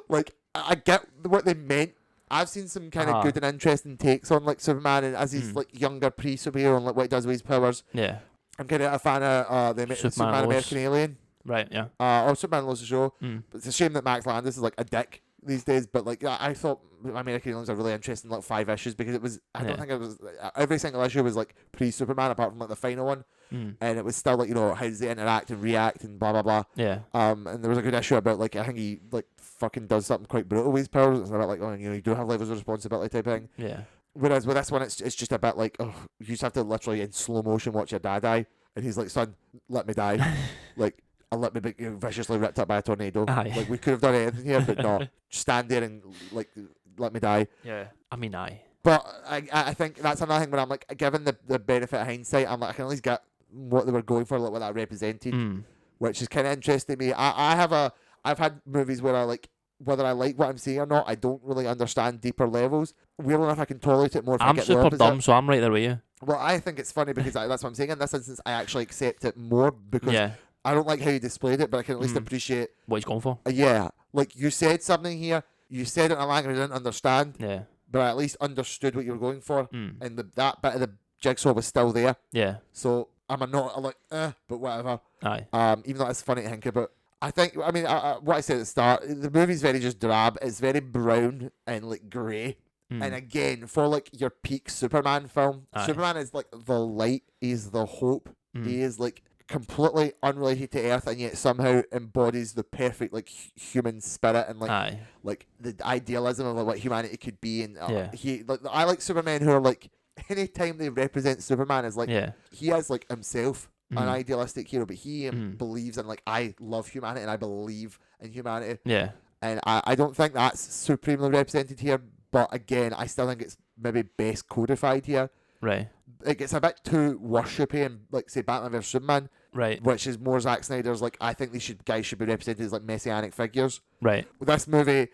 Like I get what they meant. I've seen some kind of good and interesting takes on like Superman and as he's like younger pre-superhero and like what he does with his powers. Yeah. I'm kind of a fan of the Superman American Alien. Right. Yeah. Or Superman Loves the Show. But it's a shame that Max Landis is like a dick these days. But like I thought American Alien's a really interesting like 5 issues because it was I don't think it was every single issue was like pre-Superman apart from like the final one. And it was still like, you know, how does they interact and react and blah blah blah. Yeah. And there was a good issue about like I think he like fucking does something quite brutal with his powers. It's about like, oh, you know, you do have levels of responsibility type thing. Yeah. Whereas with this one, it's just a bit like, oh, you just have to literally in slow motion watch your dad die, and he's like, son, let me die, like. I'll let me be viciously ripped up by a tornado. Like we could have done anything here, but no, just stand there and like let me die. Yeah. I mean, But I think that's another thing when I'm like, given the benefit of hindsight, I'm like I can at least get what they were going for, like what that represented, which is kind of interesting to me. I've had movies where I like whether I like what I'm seeing or not, I don't really understand deeper levels. Weird enough, I can tolerate it more if I get the opposite. I'm super dumb, so I'm right there with you. Well, I think it's funny because that's what I'm saying. In this instance, I actually accept it more because I don't like how you displayed it, but I can at least appreciate what he's going for. Yeah, like you said something here, you said it in a language I didn't understand. Yeah, but I at least understood what you were going for, and that bit of the jigsaw was still there. Yeah. So I'm like, but whatever. Aye. Even though it's funny to think about. I think, I mean, what I said at the start, the movie's very just drab. It's very brown and like grey. And again, for like your peak Superman film, Superman is like the light, he's the hope. He is like completely unrelated to Earth and yet somehow embodies the perfect like human spirit and like the idealism of like, what humanity could be. And I like Supermen who are like, anytime they represent Superman as like, he has like himself. An idealistic hero, but he believes in like I love humanity and I believe in humanity. Yeah, and I don't think that's supremely represented here. But again, I still think it's maybe best codified here. Right, it gets a bit too worshipy and like say Batman vs Superman. Right, which is more Zack Snyder's like I think guys should be represented as like messianic figures. Right, this movie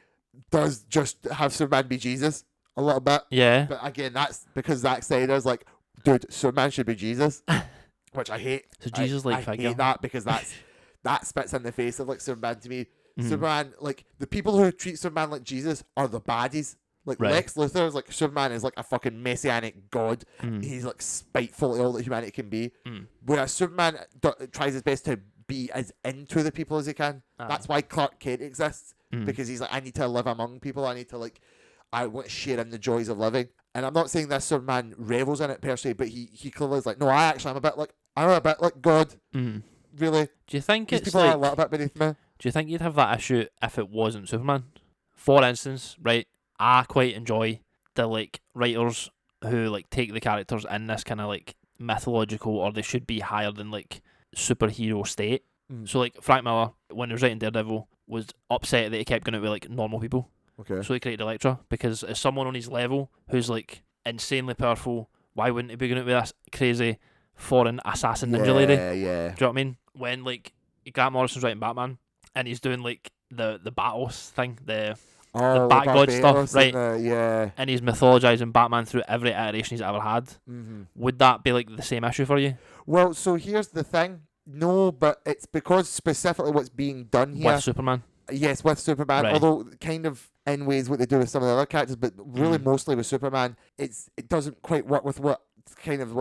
does just have Superman be Jesus a little bit. Yeah, but again, that's because Zack Snyder's like, dude, Superman should be Jesus. Which I hate. So Jesus like I hate that because that spits in the face of like Superman to me. Superman, like the people who treat Superman like Jesus are the baddies. Like Lex Luthor is like Superman is like a fucking messianic god. He's like spiteful at all that humanity can be. Whereas Superman tries his best to be as into the people as he can. That's why Clark Kent exists because he's like I need to live among people. I need to like I want to share in the joys of living. And I'm not saying this Superman revels in it per se, but he clearly is like, no, I'm a bit like God. Really? Do you think these it's people like, are a little bit beneath me? Do you think you'd have that issue if it wasn't Superman? For instance, right, I quite enjoy the like writers who like take the characters in this kind of like mythological, or they should be higher than like superhero state. So like Frank Miller, when he was writing Daredevil, was upset that he kept going out with like normal people. Okay. So he created Elektra, because as someone on his level who's like insanely powerful, why wouldn't he be going out with this crazy foreign assassin ninja lady? Yeah. Do you know what I mean? When like Grant Morrison's writing Batman and he's doing like the Batos thing, the Bat God stuff, right? And he's mythologizing Batman through every iteration he's ever had. Would that be like the same issue for you? Well, so here's the thing. No, but it's because specifically what's being done here. With Superman? Yes, with Superman. Right. Although kind of in ways what they do with some of the other characters, but really mostly with Superman, it doesn't quite work with what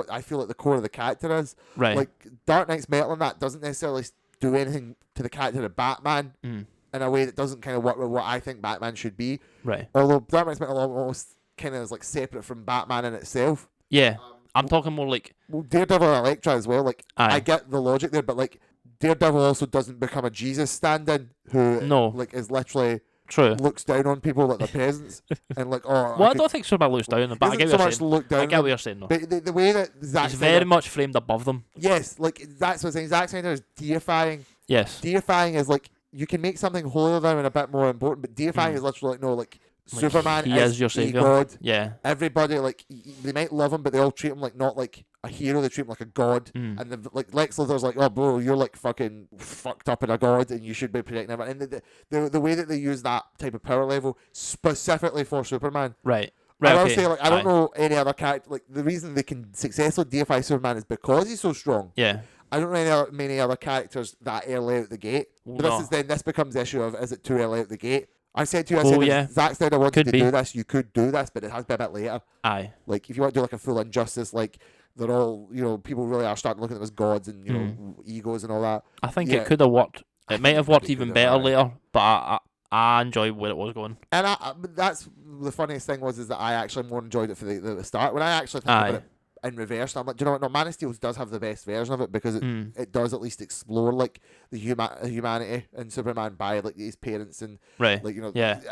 I feel like the core of the character is. Right. Like Dark Knight's Metal and that doesn't necessarily do anything to the character of Batman in a way that doesn't kind of work with what I think Batman should be. Right. Although Dark Knight's Metal almost kind of is like separate from Batman in itself. Yeah. I'm talking more like... Well, Daredevil and Elektra as well. Like, Aye. I get the logic there, but like Daredevil also doesn't become a Jesus stand-in who like is literally... True. Looks down on people like they're peasants and like, oh. Well, I don't think Superman looks down, but I get what you're saying. I get what you're saying, though. But the way that Zack He's Snyder, very much framed above them. Yes, like that's what I'm saying. Zack Snyder is deifying. Yes. Deifying is like you can make something holier than and a bit more important, but deifying is literally like no, like Superman he is your savior. God. Yeah. Everybody like they might love him, but they all treat him like not like a hero. They treat him like a god. And like Lex Luthor's like, oh bro, you're like fucking fucked up and a god, and you should be protecting him. And the way that they use that type of power level specifically for Superman. Right. I will say like I don't know any other character. Like the reason they can successfully deify Superman is because he's so strong. Yeah. I don't know many other characters that early out the gate. But this becomes the issue of is it too early out the gate? I said to you, if Zack Snyder wanted to do this, you could do this, but it has to be a bit later. Aye. Like, if you want to do like a full Injustice, like, they're all, people really are starting to look at them as gods and, egos and all that. I think it could have worked. It might have worked even better later, but I enjoy where it was going. And that's the funniest thing is that I actually more enjoyed it for the start. When I actually think about it in reverse, I'm like, do you know what? No, Man of Steel does have the best version of it because it does at least explore like the humanity in Superman by like his parents and like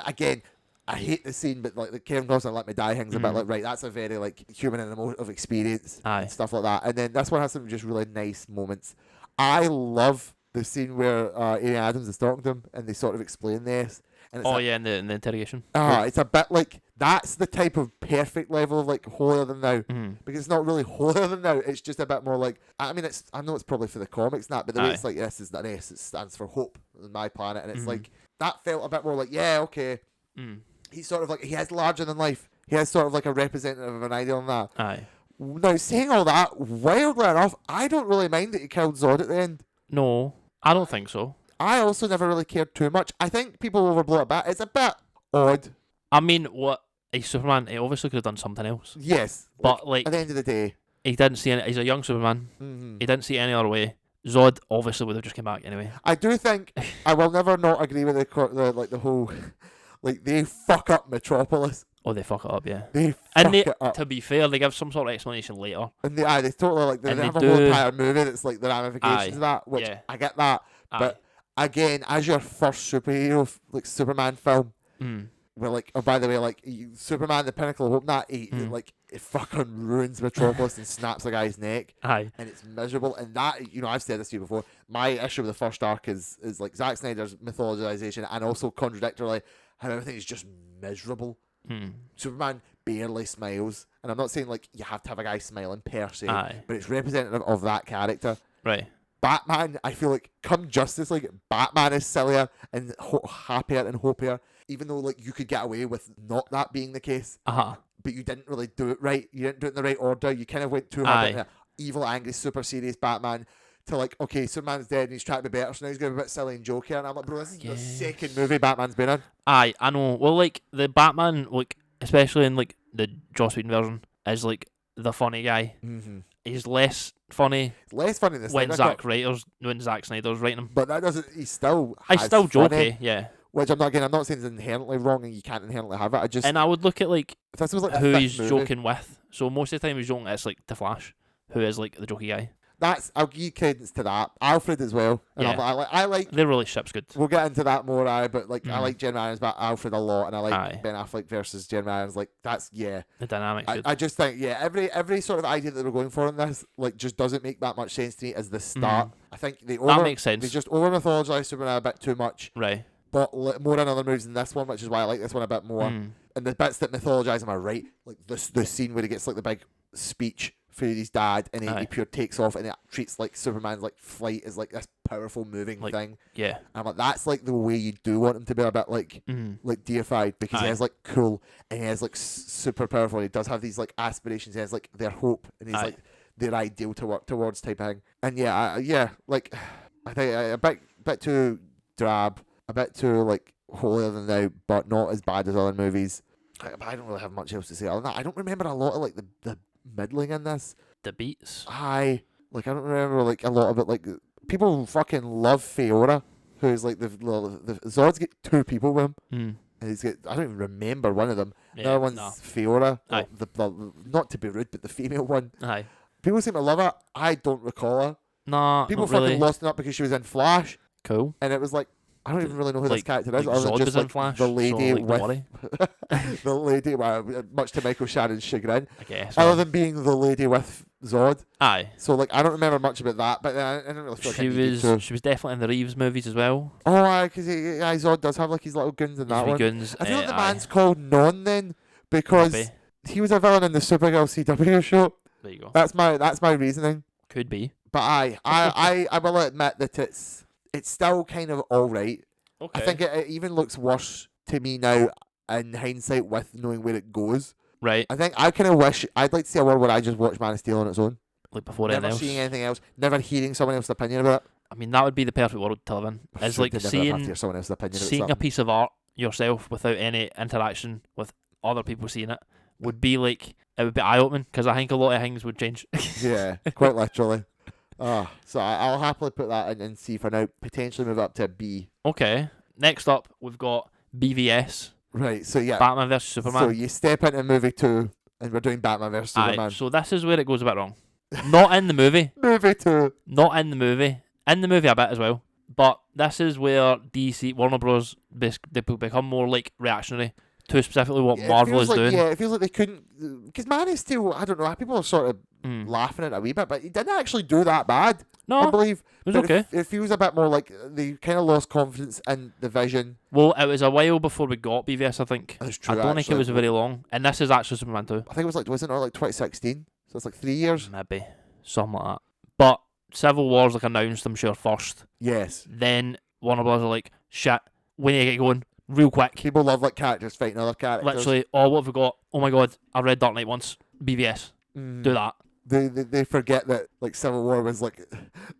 again, I hate the scene, but like the Kevin Costner Let Me Die thing's a bit like that's a very like human and emotive experience and stuff like that. And then this one has some just really nice moments. I love the scene where Amy Adams is talking to him and they sort of explain this. And it's in the interrogation. It's a bit like that's the type of perfect level of like holier than thou because it's not really holier than thou. It's just a bit more like I know it's probably for the comics and that, but the way it's like this is an S. It stands for hope on my planet, and it's like that felt a bit more like he's sort of like he has larger than life. He has sort of like a representative of an ideal in that. Aye. Now saying all that, wildly enough, I don't really mind that he killed Zod at the end. No, I don't think so. I also never really cared too much. I think people overblow it a bit. It's a bit odd. I mean, he's Superman. He obviously could have done something else. Yes. But like at the end of the day, he didn't see any. He's a young Superman. He didn't see any other way. Zod obviously would have just come back anyway. I do think I will never not agree with the whole like they fuck up Metropolis. Oh, they fuck it up, yeah. They fuck it up. To be fair, they give some sort of explanation later. And they totally like they have a whole entire movie that's like the ramifications of that, which I get that. But again, as your first superhero like Superman film, where like by the way, like Superman, the pinnacle of hope, that it fucking ruins Metropolis and snaps a guy's neck. And it's miserable. And that I've said this to you before. My issue with the first arc is like Zack Snyder's mythologization and also contradictorily how everything is just miserable. Superman barely smiles, and I'm not saying like you have to have a guy smiling per se, but it's representative of that character. Right. Batman, I feel like come Justice League, Batman is sillier and happier and hopier, even though like you could get away with not that being the case. But you didn't really do it right. You didn't do it in the right order. You kind of went too hard into evil, angry, super serious Batman to like, okay, Superman's dead and he's trying to be better, so now he's going to be a bit silly and jokey. And I'm like, bro, this is the second movie Batman's been in. I know. Well, like, the Batman, like, especially in, like, the Joss Whedon version, is, like, the funny guy. He's less funny. It's less funny than when Zack Snyder's writing him. But that doesn't, he's still jokey, yeah. Which I'm not saying is inherently wrong and you can't inherently have it. And I would look at, like, this was like who he's joking with. So most of the time he's joking, it's, like, The Flash, who is, like, the jokey guy. I'll give credence to that. Alfred as well. And Yeah. I like. Their relationship's good. We'll get into that more, but like I like Jeremy Irons about Alfred a lot, and I like Aye. Ben Affleck versus Jeremy Irons. Like that's The dynamic's good. I just think every sort of idea that they're going for in this like just doesn't make that much sense to me as the start. I think that makes sense. They just over mythologize Superman a bit too much, Right. but more in other movies than this one, which is why I like this one a bit more. And the bits that mythologize him are right, like the scene where he gets like the big speech for his dad, and he pure takes off, and it treats like Superman's like flight as like this powerful moving thing. Yeah. And I'm like, that's like the way you do want him to be a bit like deified, because he has like cool, and he has like super powerful. He does have these like aspirations. He has like their hope, and he's like their ideal to work towards type of thing. And like I think a bit too drab, a bit too like holier than thou, but not as bad as other movies. I don't really have much else to say other than that. I don't remember a lot of like the middling in this. The beats. I don't remember like a lot of it. Like people fucking love Fiora, who's like the Zod's get 2 people with him. And he's got, I don't even remember one of them. Yeah, the other one's Fiora. Aye. The not to be rude, but the female one. Aye. People seem to love her. I don't recall her. Nah, People not fucking really. lost it up because she was in Flash, Cool. and it was like, I don't even really know who this Like- character is, like other than Zod just was in like Flash, the so, lady like, don't with worry. the lady, well, much to Michael Shannon's chagrin, I guess. other than being the lady with Zod. Aye. So like, I don't remember much about that, but then I didn't really feel like I needed to. She was definitely in the Reeves movies as well. Oh, aye, because Zod does have like his little goons in that His wee one. goons, I feel like the aye. man's called Non then because Maybe. he was a villain in the Supergirl CW show. There you go. That's my reasoning. Could be. But I will admit that it's still kind of all right. Okay. I think it even looks worse to me now in hindsight with knowing where it goes. Right. I think I kind of wish I'd like to see a world where I just watch Man of Steel on its own, Like before never anything else. seeing anything else, never hearing someone else's opinion about it. I mean, that would be the perfect world to live in. It's Sure, like they'd never have to seeing hear someone else's opinion about a something. piece of art yourself without any interaction with other people seeing it would be like, it would be eye-opening, because I think a lot of things would change. Yeah, quite literally. So I'll happily put that in and see for now. Potentially move up to a B. Okay. Next up, we've got BVS, Right. So yeah. Batman vs Superman. So you step into movie 2, and we're doing Batman vs Superman. Aye, so this is where it goes a bit wrong. Not in the movie. Movie 2. Not in the movie. In the movie a bit as well. But this is where Warner Bros. They become more like reactionary to specifically what Marvel is doing. Yeah, it feels like they couldn't. Because Man of Steel, I don't know, people are sort of laughing at it a wee bit, but he didn't actually do that bad. No, I believe. it was But okay. It feels a bit more like they kind of lost confidence in the vision. Well, it was a while before we got BVS, I think. That's true. I don't think it actually. was very long. And this is actually Superman 2. I think it was like, wasn't it like 2016? So it's like 3 years. Maybe. Something like that. But Civil War's like announced, I'm sure, first. Yes. Then Warner Bros. Are like, shit, we need to get going real quick. People love like characters fighting other characters. Literally, oh, what have we got? Oh my god, I read Dark Knight once. BVS. Do that. They forget that like Civil War was like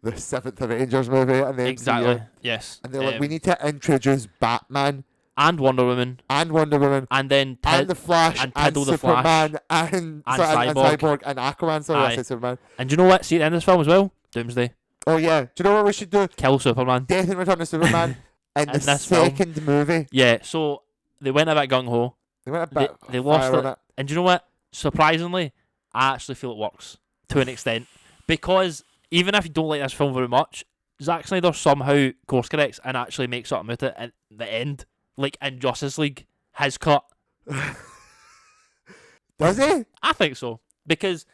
the 7th Avengers movie and the Exactly. MCU. Yes. And they're like, we need to introduce Batman and Wonder Woman. and Wonder Woman And then and the Flash and and Tiddle the Superman Flash. and Cyborg. Cyborg and Aquaman. Sorry, I Aye. said Superman. And do you know what? See at the end of this film as well? Doomsday. Oh yeah. Do you know what we should do? Kill Superman. Death and Return of Superman in the this film. second movie. Yeah, so they went a bit gung-ho. They went a bit They lost fire on it. it. And do you know what? Surprisingly, I actually feel it works to an extent. Because even if you don't like this film very much, Zack Snyder somehow course corrects and actually makes something out of it at the end. Like in Justice League, his cut. Does he? I think so. Because,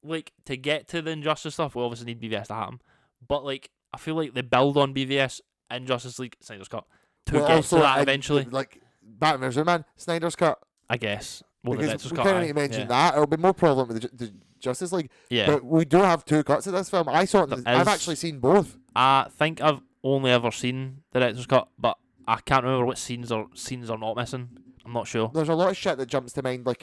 like, to get to the Injustice stuff, we obviously need BVS to happen. But, like, I feel like they build on BVS in Justice League, Snyder's cut, to Well, get also, to that in, eventually, like Batman vs Superman, Snyder's cut. I guess. Well, the Because Director's we cut, kind of aye. need to mention Yeah. that. It'll be more problem with the Justice League. Yeah. But we do have 2 cuts of this film. I saw it. There I've is- actually seen both. I think I've only ever seen the Director's cut, but I can't remember what scenes are not missing. I'm not sure. There's a lot of shit that jumps to mind, like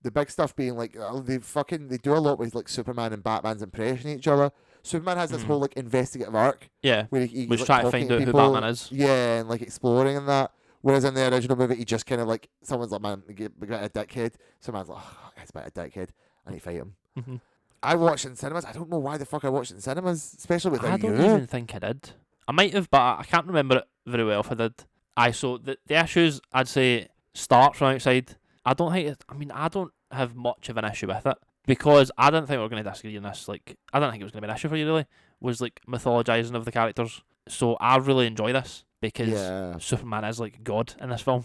the big stuff being like they do a lot with like Superman and Batman's impression of each other. Superman has this whole like investigative arc Yeah. where he's Which like, try to talking find out who people, Batman is. Yeah, and like exploring and that. Whereas in the original movie, he just kind of like someone's like, man, get a dickhead. Superman's like, oh, it's about a dickhead. I need to fight him. Mm-hmm. I watched it in cinemas. I don't know why the fuck I watched it in cinemas, especially with I you. don't even think I did. I might have, but I can't remember it very well if I did. So the issues, I'd say, start from outside. I don't think I don't have much of an issue with it. because I didn't think we were going to disagree on this. Like, I didn't think it was going to be an issue for you, really, was, like, mythologizing of the characters. So I really enjoy this because Superman is, like, God in this film.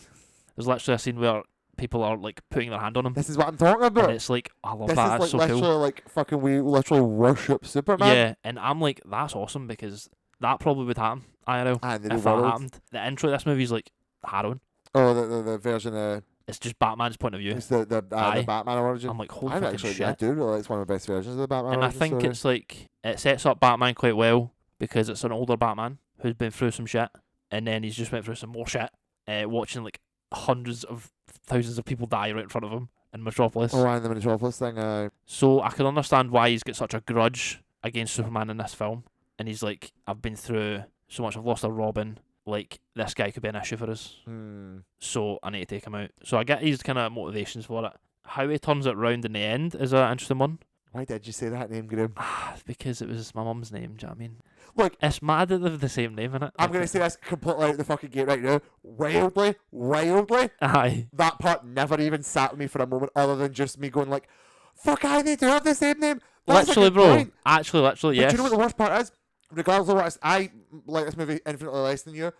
There's literally a scene where people are, like, putting their hand on him. This is what I'm talking about. And it's like, I love this that. This is, like, so literally, cool. like, fucking, we literally worship Superman. Yeah, and I'm like, that's awesome because that probably would happen, IRL, And in if the that world. happened. The intro of this movie is, like, harrowing. Oh, the version of... It's just Batman's point of view. It's the Batman origin. I'm like, holy I fucking actually, shit. I do really like it's one of the best versions of the Batman And I origin think story. it's like, it sets up Batman quite well because it's an older Batman who's been through some shit, and then he's just went through some more shit, watching like hundreds of thousands of people die right in front of him in Metropolis. Oh, and the Metropolis thing. So I can understand why he's got such a grudge against Superman in this film, and he's like, I've been through so much, I've lost a Robin, like, this guy could be an issue for us. So I need to take him out. So I get his kind of motivations for it. How he turns it round in the end is an interesting one. Why did you say that name, Graeme? Because it was my mum's name, do you know what I mean? Look, it's mad that they have the same name in it. I'm going to say this completely out of the fucking gate right now. Wildly, Aye. that part never even sat with me for a moment other than just me going like, fuck, they do have the same name. That's Literally, a good bro. point. Literally, But yes. do you know what the worst part is? Regardless of what I like this movie infinitely less than you.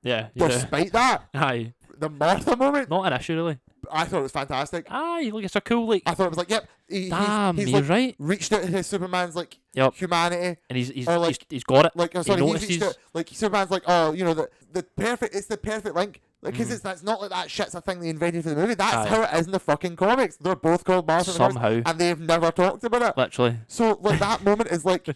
Yeah, you do. Despite that, Aye. the Martha moment, Not an issue, really. I thought it was fantastic. Aye, look, it's a cool, like... I thought it was like, yep, Damn, he's you're like, right. reached out to his Superman's like humanity. And he's or, like, he's got it. Like, He sorry, he's notices. reached out, like Superman's like, oh, you know, the perfect, it's the perfect link. Like, because that's not like that shit's a thing they invented for the movie. That's how it is in the fucking comics. They're both called Martha Somehow. and they've never talked about it. Literally. So, like, that moment is like,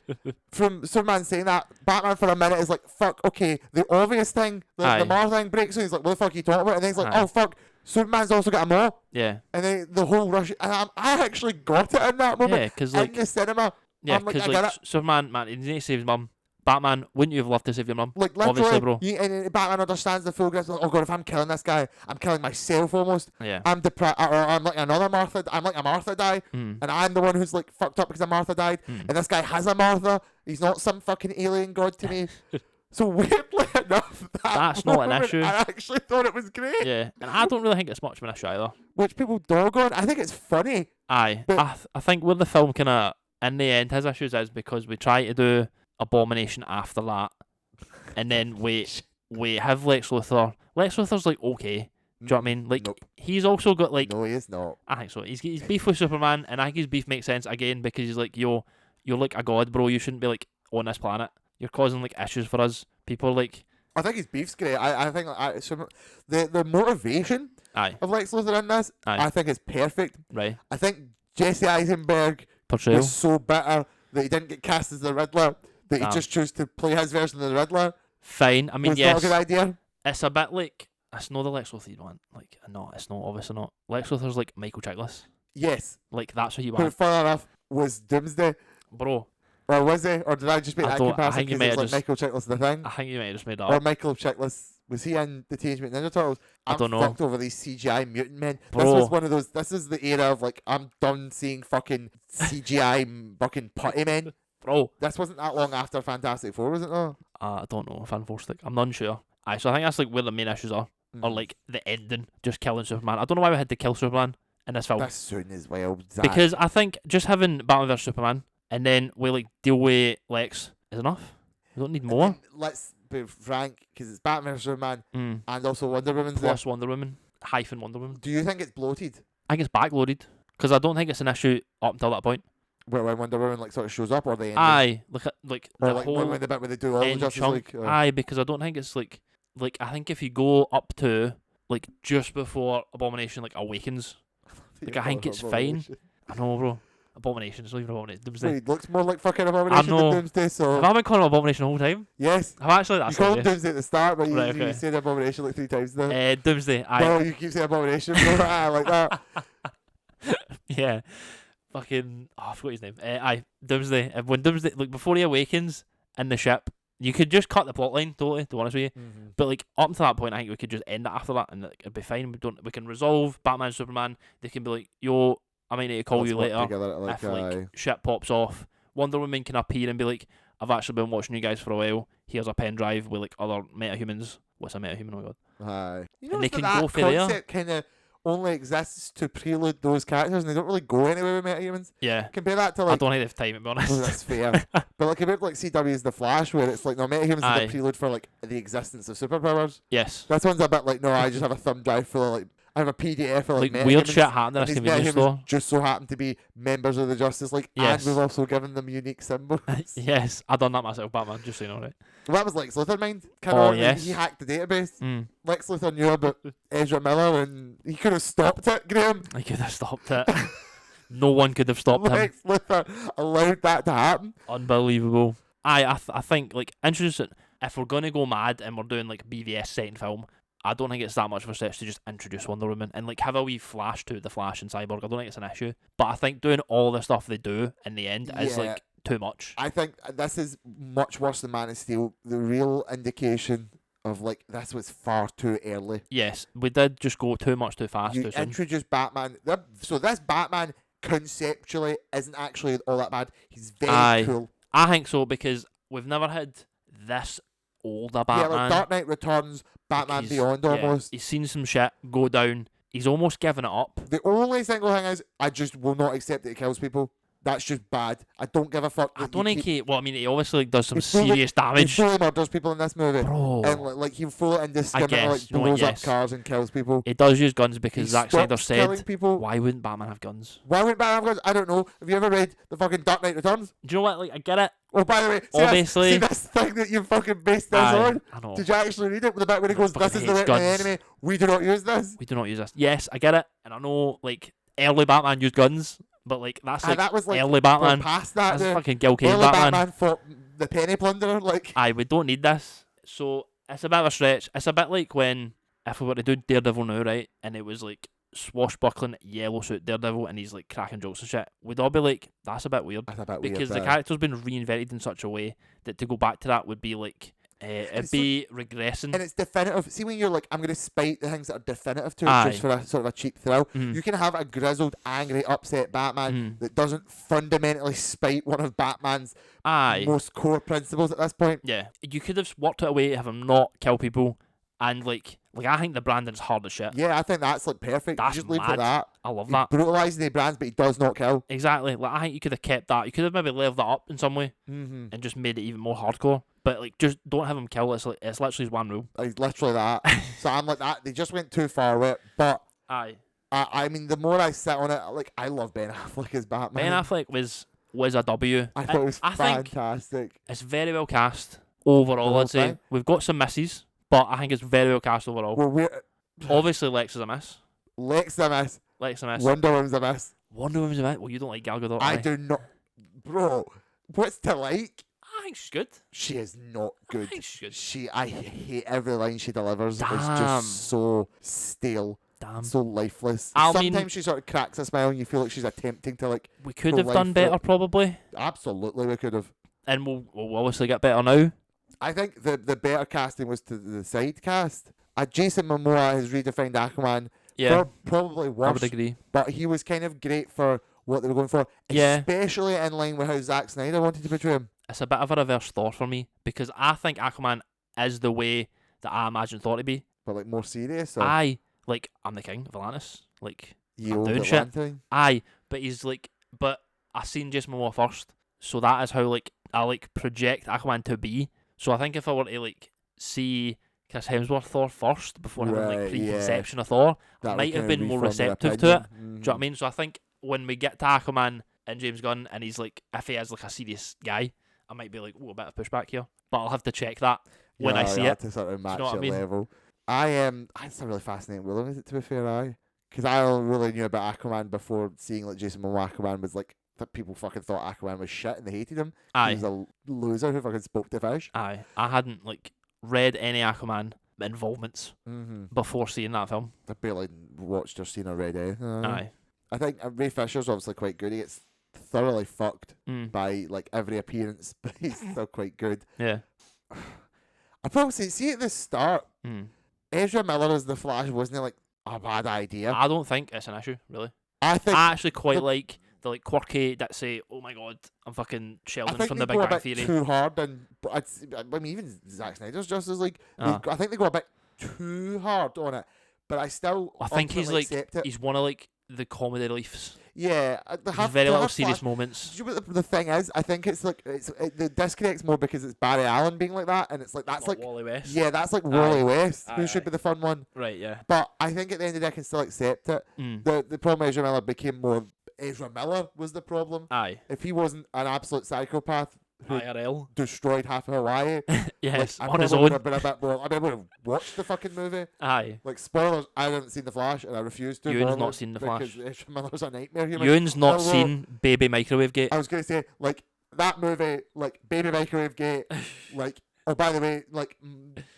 from Superman saying that, Batman for a minute is like, fuck, okay, the obvious thing, the Martha thing breaks, so he's like, what the fuck are you talking about? And then he's like, oh, fuck, Superman's also got a mole. Yeah. And then the whole rush, and I actually got it in that moment. Yeah, because, in like... the cinema. Yeah, I'm like, because, I like, get it. Superman, man, he needs to save his mum. Batman, wouldn't you have loved to save your mum? Like, literally, obviously, bro. And Batman understands the full grasp. Like, oh god, if I'm killing this guy, I'm killing myself almost. Yeah. I'm depressed, or I'm like another Martha. I'm like a Martha die, and I'm the one who's like fucked up because a Martha died, and this guy has a Martha. He's not some fucking alien god to me. So weirdly enough, that's not an issue. I actually thought it was great. Yeah, and I don't really think it's much of an issue either. Which people dog on. I think it's funny. Aye, but I think where the film kind of, in the end, his issues is because we try to do Abomination after that, and then we have Lex Luthor. Lex Luthor's like okay. Do you know what I mean? Like, nope. He's also got like... No, he is not. I think so. He's beef with Superman, and I think his beef makes sense again because he's like, yo, you're like a god, bro. You shouldn't be like on this planet. You're causing like issues for us. People like... I think his beef's great. I think the motivation of Lex Luthor in this, I think is perfect. Right. I think Jesse Eisenberg Portrayal. was so bitter that he didn't get cast as the Riddler, that he just chose to play his version of the Riddler. Fine. I mean, was yes. not a good idea. It's a bit like... It's not the Lex Luthor you want. Like, no, it's not. Obviously not. Lex Luthor's like Michael Chiklis. Yes. Like, that's what you But want. further enough, was Doomsday. Bro. Or was he? Or did I just make that comparison think you because might it's have like Michael Chiklis the Thing? I think you might have just made that Or up. Michael Chiklis, was he in the Teenage Mutant Ninja Turtles? I don't know. I'm fucked over these CGI mutant men. Bro. This was one of those, this is the era of like, I'm done seeing fucking CGI fucking putty men. Bro. This wasn't that long after Fantastic Four, was it though? I don't know if I'm forced. I'm not sure. Aye, so I think that's like where the main issues are. Or like the ending, just killing Superman. I don't know why we had to kill Superman in this film. That's soon as well, Zack. Because I think just having Batman vs Superman and then we like deal with Lex is enough. We don't need more. Let's be frank, because it's Batman vs Superman and also Wonder Woman's plus there. Wonder Woman hyphen Wonder Woman. Do you think it's bloated? I think it's backloaded because I don't think it's an issue up until that point. Where when Wonder Woman like sort of shows up, or the end? Aye, like or the like whole when the bit where they do all the end Justice chunk. League. Or... Aye, because I don't think it's like I think if you go up to like just before Abomination like awakens, like I think it's fine. I know, bro. Abomination, it's not even Abomination. Doomsday. Wait, looks more like fucking Abomination know. than Doomsday, so... Have I been calling him Abomination the whole time? Yes. I've actually... That's you called him Doomsday at the start, but right, you said Abomination like 3 times now. Doomsday, aye. No, you keep saying Abomination, bro. I like that. Yeah. Fucking... Oh, I forgot his name. Aye, Doomsday. When Doomsday... Like, before he awakens in the ship, you could just cut the plotline, totally, to be honest with you. Mm-hmm. But, like, up to that point, I think we could just end it after that, and like, it'd be fine. We can resolve Batman and Superman. They can be like, yo... I might need to call Let's you work later together, like, if like shit pops off. Wonder Woman can appear and be like, I've actually been watching you guys for a while. Here's a pen drive with like other metahumans. What's a metahuman? Oh my god. Aye. You know, and they that can go for there. concept kind of only exists to prelude those characters, and they don't really go anywhere with metahumans. Yeah. Compare that to I like. don't think they have time, to be honest. Oh, that's fair. But like compared to like CW's The Flash, where it's like no metahumans are Aye. the prelude for like the existence of superpowers. Yes. This one's a bit like no, I just have a thumb drive full of like I have a PDF for like Like weird metahumans, shit happening and in a these convenience metahumans store. just so happen to be members of the Justice League, Yes. and we've also given them unique symbols. Yes, I done that myself, Batman. Just so you know, right? Well, that was Lex Luthor mind. Oh, yes. He hacked the database. Mm. Lex Luthor knew about Ezra Miller, and he could have stopped it, Graham. I could have stopped it. No one could have stopped him. Lex Luthor allowed that to happen. Unbelievable. I think like introduce it. If we're gonna go mad and we're doing like BVS second film, I don't think it's that much of a stretch to just introduce Wonder Woman and like have a wee flash to the Flash and Cyborg. I don't think it's an issue, but I think doing all the stuff they do in the end is like too much. I think this is much worse than Man of Steel. The real indication of like this was far too early. Yes, we did just go too much too fast. You Too soon. introduced Batman. So this Batman conceptually isn't actually all that bad. He's very cool. I think so because we've never had this older Batman. Yeah, like Dark Knight Returns, Batman He's- Beyond almost. He's seen some shit go down. He's almost given it up. The only single thing is, I just will not accept that he kills people. That's just bad. I don't give a fuck. I don't think he. Well, I mean, he obviously like, does some He fully- serious He damage. fully murders people in this movie. Bro. And like he fully indiscriminately like, guess, you know what, blows up yes. cars and kills people. He does use guns because He Zack Snyder stops killing said, people. why wouldn't Batman have guns? Why would Batman have guns? I don't know. Have you ever read the fucking Dark Knight Returns? Do you know what? Like, I get it. Oh, by the way, Obviously. see this thing that you fucking based this Aye, on? I know. Did you actually read it with the bit where he goes, Fucking this is the hates weapon of the guns. enemy, we do not use this? We do not use this. Yes, I get it. And I know, like, early Batman used guns, but, like, that's, And like, that was like, early we're Batman. past that That's now. fucking Gil Kane Early Batman. Batman fought the penny plunderer, like. Aye, we don't need this. So, it's a bit of a stretch. It's a bit like when, if we were to do Daredevil now, right, and it was, like, swashbuckling yellow suit Daredevil and he's, like, cracking jokes and shit, we'd all be like, that's a bit weird. That's a bit Because weird, the character's been reinvented in such a way that to go back to that would be like it'd be regressing. And it's definitive. See, when you're like, I'm going to spite the things that are definitive to it Aye. just for a sort of a cheap thrill. Mhm. You can have a grizzled, angry, upset Batman Mhm. that doesn't fundamentally spite one of Batman's Aye, most core principles at this point. yeah. You could have worked it away, have him not kill people, and like I think the branding's hard as shit. Yeah, I think that's like perfect. That's You just leave it mad. at that. I love He's that. brutalising the brands, but he does not kill. Exactly. Like I think you could have kept that. You could have maybe leveled that up in some way Mm-hmm. and just made it even more hardcore. But like, just don't have him kill. It's like it's literally his one rule. Like, literally that. So I'm like that. They just went too far with it. But Aye. I mean, the more I sit on it, like I love Ben Affleck as Batman. Ben Affleck was a W. I thought it was I think fantastic. it's very well cast overall. whole I'd say thing? we've got some misses, but I think it's very well cast overall. Well, we're Obviously, Lex is a miss. Lex the miss. Lex a miss. Wonder Woman's a miss. Wonder Woman's a miss. Well, you don't like Gal Gadot. I aye. do not, bro. What's to like? I think she's good. She is not I good. think she's good. I hate every line she delivers. It's Damn. just so stale, Damn. so lifeless. I Sometimes mean- she sort of cracks a smile, and you feel like she's attempting to like. We could the have done life better, that- probably, Absolutely, we could have. and we'll obviously get better now. I think the better casting was to the side cast. Jason Momoa has redefined Aquaman. Yeah, Probably I worse, would agree. but he was kind of great for what they were going for. Yeah. Especially in line with how Zack Snyder wanted to portray him. It's a bit of a reverse Thor for me because I think Aquaman is the way that I imagine Thor to be. But like more serious. So Like I'm the king of Atlantis. Like you I'm old doing shit. Atlantean. but he's like, but I seen Jason Momoa first, so that is how like I like project Aquaman to be. So I think if I were to like see Chris Hemsworth Thor first before having like Right, preconception of Thor, That would might have kinda been more reform their receptive to it. opinion. Do you know what I mean? So I think when we get to Aquaman and James Gunn and he's like, if he is like a serious guy, I might be like, oh, a bit of pushback here. But I'll have to check that when I see it. to sort of match know what I your mean? level. I am. It's a really fascinating world, is it? To be fair, because I only really knew about Aquaman before seeing like Jason Momoa. Aquaman was like that people fucking thought Aquaman was shit and they hated him. He Aye, was a loser who fucking spoke to fish. aye. I hadn't like read any Aquaman involvements Mm-hmm. before seeing that film. I barely watched or seen or read it. Aye. I think Ray Fisher's obviously quite good. He gets thoroughly fucked Mm. by like every appearance, but he's still quite good. Yeah. I probably see at the start, Mm. Ezra Miller as the Flash wasn't like a bad idea. I don't think it's an issue, really. I think I actually quite the- like the like quirky that say, "Oh my god, I'm fucking I Sheldon think from they the go Big a Bang bit Theory." too hard, and I mean even Zack Snyder's Justice League. Ah. I think they go a bit too hard on it. but I still I think he's ultimately like accept it. he's one of like the comedy reliefs. Yeah, There's very little serious moments. Do you know what the thing is? I think it's like the disconnect's more because it's Barry Allen being like that, and it's like that's Not like Wally West. yeah, that's like Wally West, who Aye, should aye. be the fun one. Right, yeah. But I think at the end of the day, I can still accept it. The problem Ezra Miller became more. Ezra Miller was the problem. Aye. If he wasn't an absolute psychopath who IRL. destroyed half of Hawaii, Yes, like, I on his probably would own. have been a bit more. I mean, I would have watched the fucking movie. Aye. Like, spoilers, I haven't seen The Flash, and I refuse to. Ewan's bother not seen The Flash. because Ezra Miller's a nightmare human. Ewan's not Although, seen Baby Microwave Gate. I was going to say, like, that movie, like, Baby Microwave Gate, like, oh, by the way, like,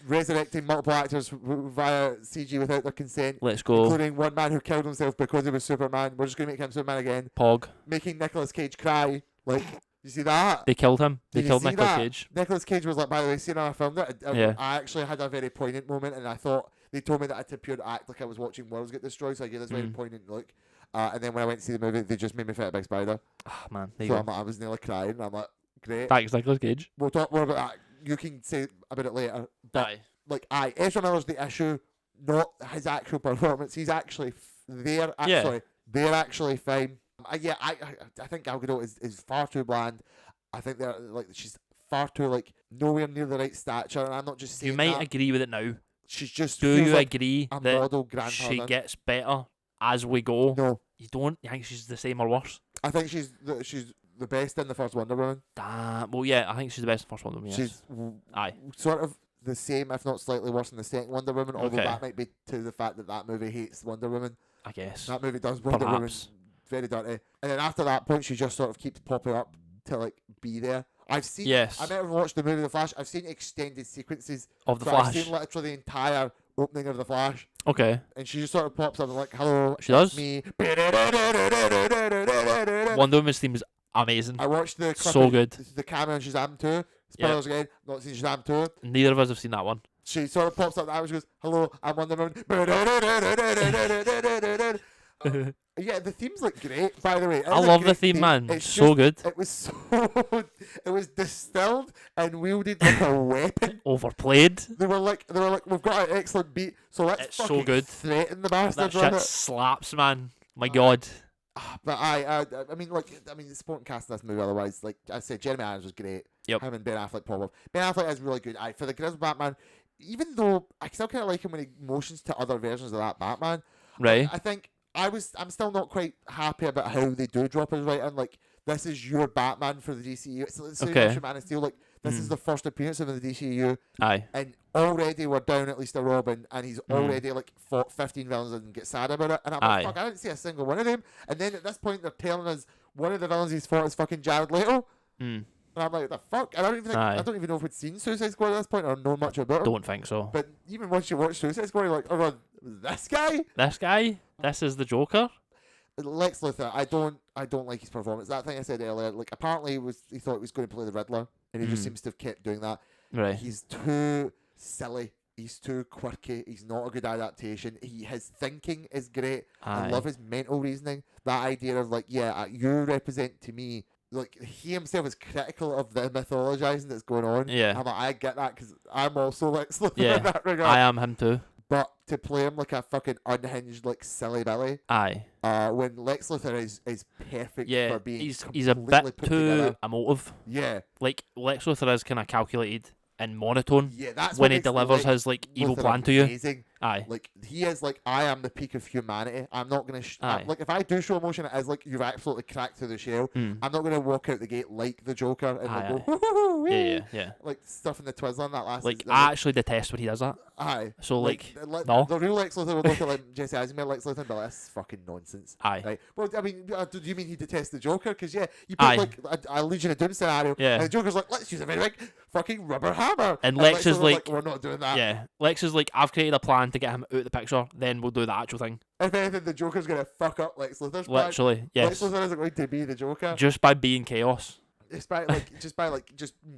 resurrecting multiple actors via CG without their consent. Let's go. Including one man who killed himself because he was Superman. We're just going to make him Superman again. Pog. Making Nicolas Cage cry. Like, you see that? They killed him. They Did you killed see Nicolas that? Cage. Nicolas Cage was like, by the way, seeing I filmed it, Yeah. I actually had a very poignant moment, and I thought they told me that I had to pure act like I was watching worlds get destroyed, so I gave this very poignant look. And then when I went to see the movie, they just made me fit a big spider. Ah, man. There So you I'm go. like, I was nearly crying. And I'm like, great. Thanks, Nicolas Cage. We'll talk more about that. You can say about it later. But Aye. like, Ezra Miller's the issue, not his actual performance. He's actually there. Yeah. Sorry, they're actually fine. Yeah, I think Gal Gadot is far too bland. I think they're like she's far too like nowhere near the right stature, and I'm not just saying You might that. agree with it now. She's just Do feels you like agree a that model grandmother. she gets better as we go? No, You don't? You think she's the same or worse? I think she's the best in the first Wonder Woman. Damn. Well, yeah, I think she's the best first one. Yes. She's Aye. sort of the same, if not slightly worse, than the second Wonder Woman. Although Okay. that might be to the fact that movie hates Wonder Woman. I guess. That movie does Wonder Woman Perhaps. very dirty. And then after that point, she just sort of keeps popping up to like be there. I've seen. Yes. I might have watched the movie The Flash. I've seen extended sequences Of the so I've Flash. seen literally the entire opening of The Flash, Okay. and she just sort of pops up and like, "Hello, She it's does? me." Wonder Woman's theme is amazing. I watched the clip So of good. the camera in Shazam 2. Spoilers again. Not seen Shazam 2. Neither of us have seen that one. She sort of pops up and she goes, "Hello, I'm Wonder Woman." Yeah, the theme's like great, by the way. It I is a love the great theme, man. It's So good. It was so. It was distilled and wielded like a weapon. Overplayed. They were like, we've got an excellent beat, so let's It's so fucking good. threaten the That bastards shit on it. slaps, man. My God. But I mean, the supporting cast in this movie. Otherwise, like I said, Jeremy Irons was great. Yep. Him and Ben Affleck, probably. Ben Affleck is really good. For the Grizzly Batman, even though I still kind of like him when he motions to other versions of that Batman. Right. I think I'm still not quite happy about how they do drop his right in. Like, this is your Batman for the DCEU. It's the same Okay. as your Man of Steel. Like, this is the first appearance of him in the DCEU, Aye. and already we're down at least a Robin, and he's already like fought 15 villains and get sad about it. And I'm Aye. like, fuck, I didn't see a single one of them. And then at this point, they're telling us one of the villains he's fought is fucking Jared Leto. Mm. And I'm like, the fuck? I don't even know if we'd seen Suicide Squad at this point or know much about him. Don't think so. But even once you watch Suicide Squad, you're like, oh god, this guy? This guy? This is the Joker? Lex Luthor, I don't like his performance. That thing I said earlier, like apparently he thought he was going to play the Riddler, and he just seems to have kept doing that. Right. He's too silly. He's too quirky. He's not a good adaptation. His thinking is great. I Aye. love his mental reasoning. That idea of like, yeah, you represent to me. Like he himself is critical of the mythologizing that's going on. Yeah. I'm like, I get that because I'm also Lex Luthor Yeah. in that regard. I am him too. But to play him like a fucking unhinged, like silly Billy, Aye. when Lex Luthor is perfect Yeah. for being He's a completely bit put too together. emotive. Yeah, Like, Lex Luthor is kind of calculated and monotone yeah, that's when what he makes delivers Lex his, like, evil Luthor plan to you. amazing. Aye. Like he is like, I am the peak of humanity. I'm not gonna Aye. like if I do show emotion, it is like you've absolutely cracked through the shell. Mm. I'm not gonna walk out the gate like the Joker and Aye, like go "Woo-hoo-hoo, wee," Yeah. like stuff in the Twizzler that last. Like, I actually detest when he does that. aye. So, like, the no. real Lex Luthor would look at like Jesse Eisenberg Lex Luthor, but that's fucking nonsense. Aye. Right. Well, I mean, do you mean he detests the Joker? Because yeah, you put Aye. like a Legion of Doom scenario, Yeah. and the Joker's like, let's use a very big fucking rubber hammer, And Lex is Luthor's like, we're not doing that. Yeah. Lex is like, I've created a plan to get him out of the picture, then we'll do the actual thing. If anything, the Joker's gonna fuck up Lex Luthor's plan. Literally, yes. Lex Luthor isn't going to be the Joker. Just by being chaos. Just by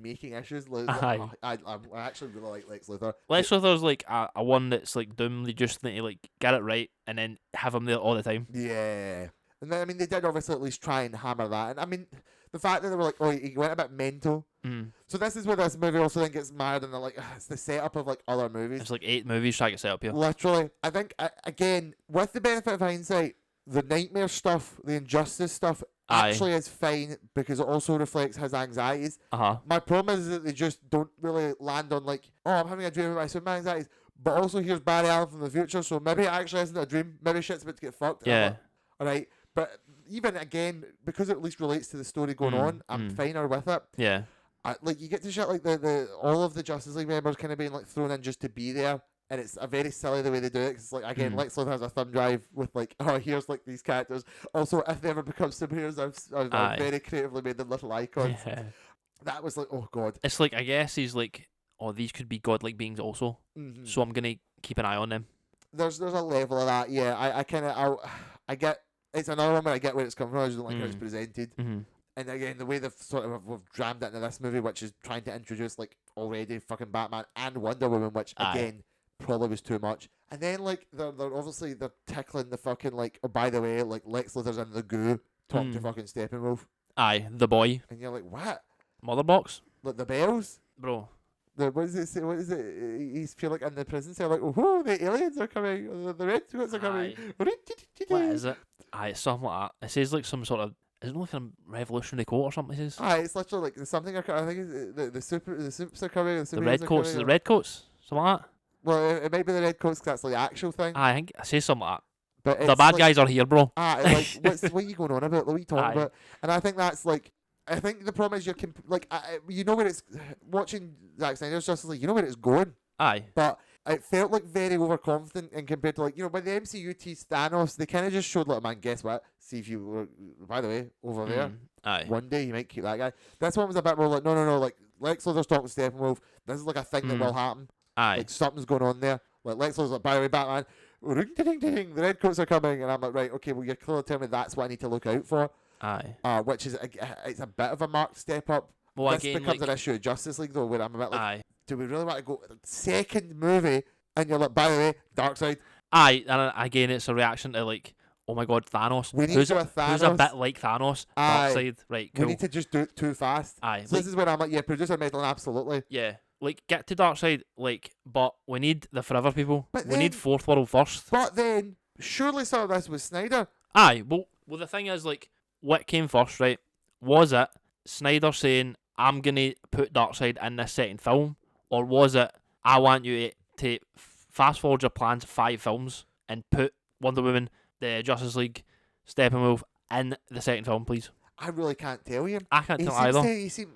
making issues. Like, Aye. I actually really like Lex Luthor. Lex Luthor's like a one that's like Doom. They just need to like get it right and then have him there all the time. Yeah. And then, I mean, they did obviously at least try and hammer that. And I mean, the fact that they were like, oh, he went a bit mental. So this is where this movie also then gets marred, and they're like, it's the setup of like other movies. It's like 8 movies trying to set up here. Literally, I think again, with the benefit of hindsight, the nightmare stuff, the injustice stuff, actually is fine because it also reflects his anxieties. My problem is that they just don't really land on like, oh, I'm having a dream about my anxieties, but also here's Barry Allen from the future, so maybe it actually isn't a dream. Maybe shit's about to get fucked. Yeah. All right, but even again, because it at least relates to the story going on, I'm finer with it. Yeah. Like you get to shit like the all of the Justice League members kind of being like thrown in just to be there, and it's a very silly the way they do it. Cause it's like again, Lex Luthor has a thumb drive with like, oh, here's like these characters. Also, if they ever become superheroes, I've very creatively made them little icons. Yeah. That was like, oh god. It's like, I guess he's like, oh, these could be godlike beings also, so I'm gonna keep an eye on them. There's a level of that, yeah. I get it's another one where I get where it's coming from. I just don't like how it's presented. And again, the way they've sort of we've jammed it into this movie, which is trying to introduce like already fucking Batman and Wonder Woman, which again probably was too much. And then like they're obviously they're tickling the fucking like, oh, by the way, like Lex Luthor's in the goo talking to fucking Steppenwolf. The boy. And you're like, what? Mother box? Like the bells? Bro. What does it say? What is it? He's feel like in the prison cell, like, oh, the aliens are coming, the redcoats are coming. What is it? It's something like that. It says like some sort of, is it like a revolutionary quote or something? It says. It's literally like something. I think it's the supers are coming. The redcoats. The redcoats. Something like that. Well, it might be the redcoats because that's like the actual thing. I think it says something like that. But the bad guys are here, bro. Like what are you going on about? What are you talking about? And I think that's like, I think the problem is you're you know where it's watching Zack Snyder's Justice League. You know where it's going. But it felt like very overconfident, and compared to like, you know, when the MCU teased Thanos, they kind of just showed like, man, guess what? See if you were, by the way, over there. One day you might keep that guy. This one was a bit more like, no, like Lex Luthor's talking to Steppenwolf. This is like a thing that will happen. Like something's going on there. Like Lex Luthor's like, by the way, Batman, the redcoats are coming, and I'm like, right, okay, well you're clearly telling me that's what I need to look out for. Which is it's a bit of a marked step up. Well, this again, becomes an issue of Justice League though, where I'm a bit like, do we really want to go second movie? And you're like, by the way, Darkseid. And again, it's a reaction to like, oh my god, Thanos. We need to do a Thanos. Who's a bit like Thanos? Darkseid, right? Cool. We need to just do it too fast. So like, this is where I'm like, yeah, producer meddling, absolutely. Yeah, like get to Darkseid, like, but we need the Forever people. We need Fourth World first. But then, surely some of this was Snyder. Well, the thing is, like, what came first, right? Was it Snyder saying, I'm going to put Darkseid in this second film? Or was it, I want you to fast forward your plans 5 films and put Wonder Woman, the Justice League, Steppenwolf in the second film, please? I really can't tell you. I can't tell either.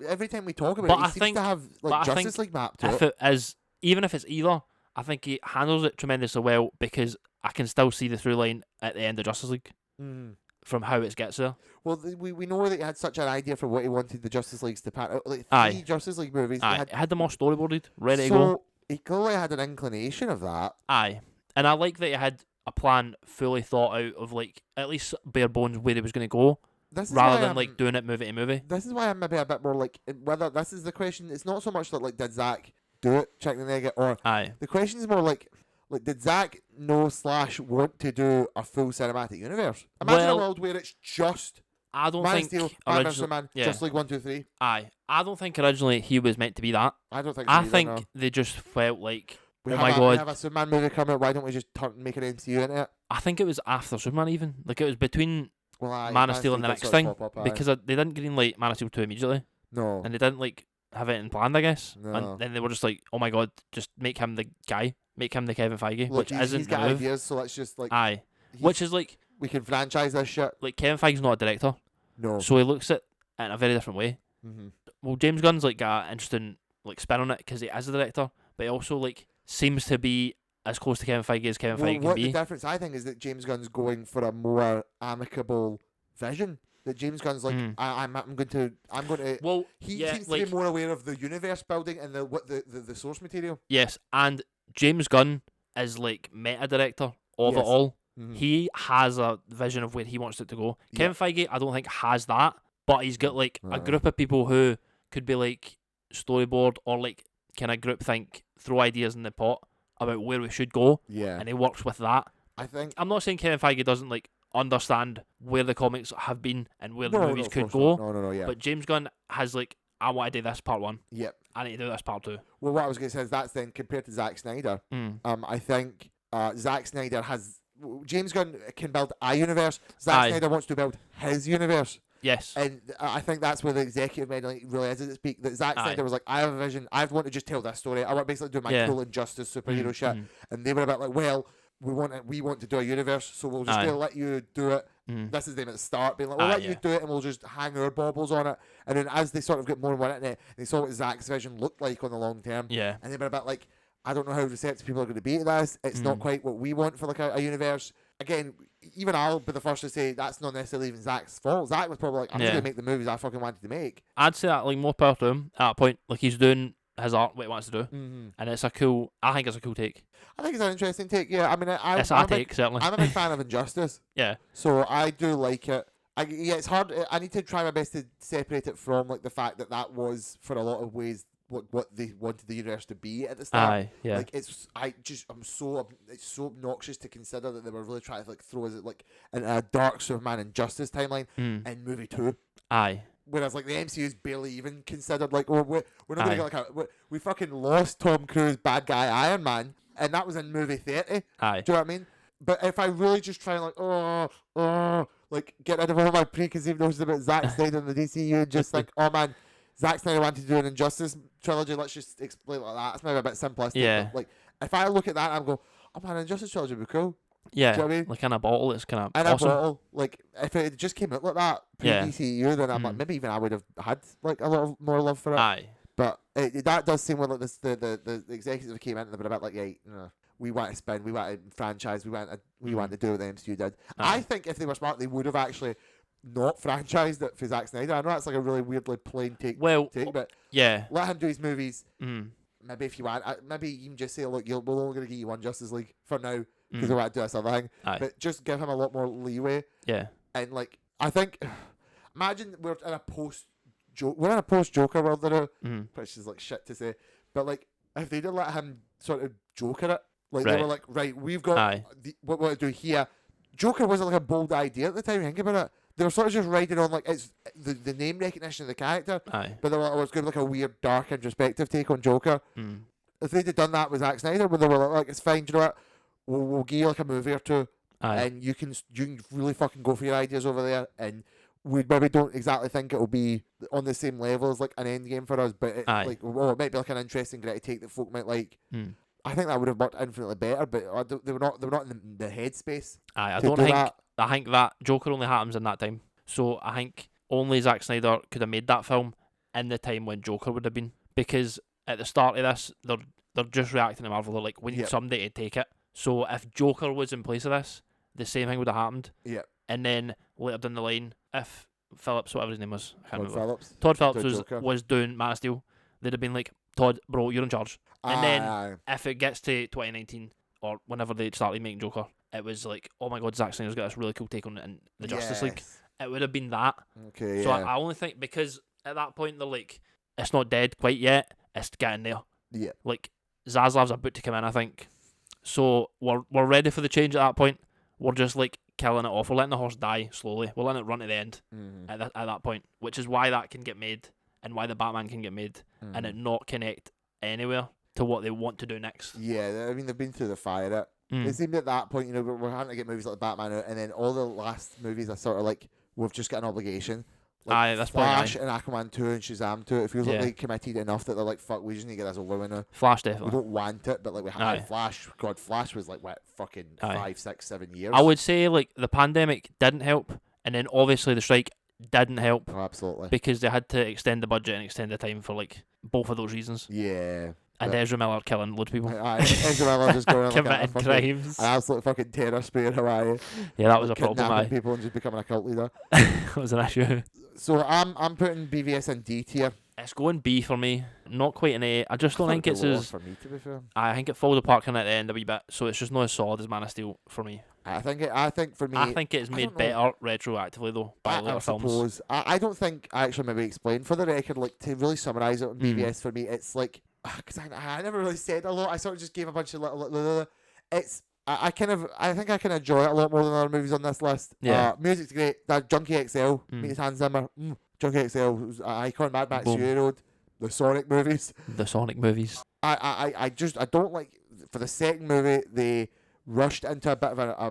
Every time we talk about it, he seems to have like Justice League mapped to it. Even if it's either, I think he handles it tremendously well, because I can still see the through line at the end of Justice League. From how it gets there. Well, we know that he had such an idea for what he wanted the Justice Leagues to pack. Like 3 Justice League movies. It had them all storyboarded, ready to go. He clearly had an inclination of that. And I like that he had a plan fully thought out of like at least bare bones where he was going to go, rather than like doing it movie to movie. This is why I'm maybe a bit more like, whether this is the question. It's not so much that like, did Zack do it, check the nugget, or the question is more like did Zack want to do a full cinematic universe? Imagine a world where it's just I don't Man think Steel, Batman, Superman, Justice League 1, 2, 3. I don't think originally he was meant to be that. I don't think so I either, think no. They just felt like, we my god, we have a Superman movie coming out, why don't we just make an MCU into it? I think it was after Superman even. Like it was between Man of Steel and the next thing. Because they didn't greenlight Man of Steel 2 immediately. No. And they didn't like have it in planned, I guess. No. And then they were just like, oh my god, just make him the guy. Make him the Kevin Feige. Look, which isn't he's got the move. ideas, so let's just like... Which is like... We can franchise this shit. Like, Kevin Feige's not a director. No. So he looks at it in a very different way. Well, James Gunn's like got an interesting like spin on it because he is a director, but he also like seems to be as close to Kevin Feige as Kevin Feige can be. The difference I think is that James Gunn's going for a more amicable vision. That James Gunn's like, I'm going to. Well, he seems to be more aware of the universe building and the source material. Yes, and James Gunn is like meta director of it all. He has a vision of where he wants it to go. Kevin Feige, I don't think has that, but he's got like a group of people who could be like storyboard or like kind of group think, throw ideas in the pot about where we should go. Yeah, and he works with that. I think I'm not saying Kevin Feige doesn't like understand where the comics have been and where the No, movies of could course go. not. No, yeah. But James Gunn has like, I want to do this part 1. Yep. I need to do this part 2. Well, what I was going to say is that's then compared to Zack Snyder. I think Zack Snyder has... James Gunn can build a universe. Zack Snyder wants to build his universe. Yes. And I think that's where the executive meddling really is at its peak. That Zack Snyder was like, I have a vision. I want to just tell this story. I want to basically do my cool injustice superhero shit. And they were a bit like, well, we want to do a universe, so we'll just let you do it. This is them at the start, being like, we'll let you do it and we'll just hang our baubles on it. And then as they sort of get more and more into it, they saw what Zack's vision looked like on the long term. Yeah. And they were a bit like, I don't know how receptive people are going to be to this. It's not quite what we want for like a universe. Again, even I'll be the first to say that's not necessarily even Zack's fault. Zack was probably like, I'm just going to make the movies I fucking wanted to make. I'd say that, like, more power to him at that point. Like, he's doing his art, what he wants to do. And it's a cool, I think it's a cool take. I think it's an interesting take, yeah. I mean, It's a take, certainly. I'm a big fan of Injustice. Yeah. So I do like it. It's hard. I need to try my best to separate it from like the fact that was for a lot of ways what they wanted the universe to be at the start. Like it's so obnoxious to consider that they were really trying to like throw us like a dark Superman Injustice timeline in movie 2. Whereas like the MCU's barely even considered like, we're not gonna get like we fucking lost Tom Cruise bad guy Iron Man, and that was in movie 30. Do you know what I mean? But if I really just try and like like get rid of all my preconceived notions about Zack Snyder and the DCEU and just think, oh man, Zack Snyder wanted to do an Injustice trilogy, let's just explain it like that. It's maybe a bit simplistic. Yeah. But like if I look at that and I go, oh man, Injustice trilogy would be cool. Yeah. Do you know what I mean? Like in a bottle, it's kind of in awesome. a bottle. Like if it just came out like that pre-DCEU, then I'm like, maybe even I would have had like a little more love for it. But that does seem like this, the executives came in and they were a bit like, yeah, we want to spin, we want to franchise, we want to do what the MCU did. I think if they were smart, they would have actually not franchised it for Zack Snyder. I know that's like a really weirdly plain take, but let him do his movies. Maybe if you want, maybe you can just say, look, we're only going to give you one Justice League for now because we want to do this other thing. But just give him a lot more leeway. Yeah. And like, I think, imagine we're in a post Joker world now, which is like shit to say. But like, if they did let him sort of Joker it, like they were like, right, we've got what we want to do here. Joker wasn't like a bold idea at the time. Think about it. They were sort of just riding on like it's the name recognition of the character, but they were like, it was going to be like a weird, dark, introspective take on Joker. If they'd have done that with Zack Snyder, when they were like, it's fine, do you know what? We'll give you like a movie or two, and you can really fucking go for your ideas over there, and we maybe don't exactly think it'll be on the same level as like an Endgame for us, but it might be like an interesting, gritty take that folk might like. I think that would have worked infinitely better, but they were not in the headspace. I think that Joker only happens in that time, so I think only Zack Snyder could have made that film in the time when Joker would have been, because at the start of this, they're just reacting to Marvel. They're like, we need somebody to take it. So if Joker was in place of this, the same thing would have happened. Yeah. And then later down the line, if Phillips, whatever his name was, Todd Phillips was doing Man of Steel, they'd have been like, Todd, bro, you're in charge. And then if it gets to 2019 or whenever they started making Joker, it was like, oh my god, Zack Snyder's got this really cool take on it in the Justice League. It would have been that. Okay. So I only think because at that point they're like, it's not dead quite yet, it's getting there. Yeah. Like Zaslav's about to come in, I think. So we're ready for the change at that point. We're just like killing it off. We're letting the horse die slowly. We're letting it run to the end at that point, which is why that can get made and why the Batman can get made and it not connect anywhere to what they want to do next. Yeah, I mean, they've been through the fire. It seemed at that point, we're having to get movies like Batman out, and then all the last movies are sort of like, we've just got an obligation. Like that's Flash and Aquaman 2 and Shazam 2, it feels like they committed enough that they're like, fuck, we just need to get this over with now. Flash, definitely. We don't want it, but like we had Flash. God, Flash was like, what, fucking 5, 6, 7 years? I would say like the pandemic didn't help, and then obviously the strike didn't help. Oh, absolutely. Because they had to extend the budget and extend the time for like both of those reasons. Yeah. And Ezra Miller killing loads of people. Ezra Miller just going committing crimes. An absolute fucking terror spray in Hawaii. Yeah, that was a problem. Kidnapping people and just becoming a cult leader. That was an issue. So I'm putting BVS in D tier. It's going B for me. Not quite an A. I just don't think it's as... for me, to be fair. I think it falls apart kind of at the end a wee bit, so it's just not as solid as Man of Steel for me. I think it's made better retroactively though by later films. I don't think I actually maybe explained for the record, like to really summarise it on BVS for me, it's like, because I never really said a lot. I sort of just gave a bunch of little. It's I think I can enjoy it a lot more than other movies on this list. Yeah. Music's great. That Junkie XL, Mm. meet Hans Zimmer. Junkie XL was an icon. Mad Max Boom. Fury Road, the Sonic movies. The Sonic movies. I don't like, for the second movie they rushed into a bit of a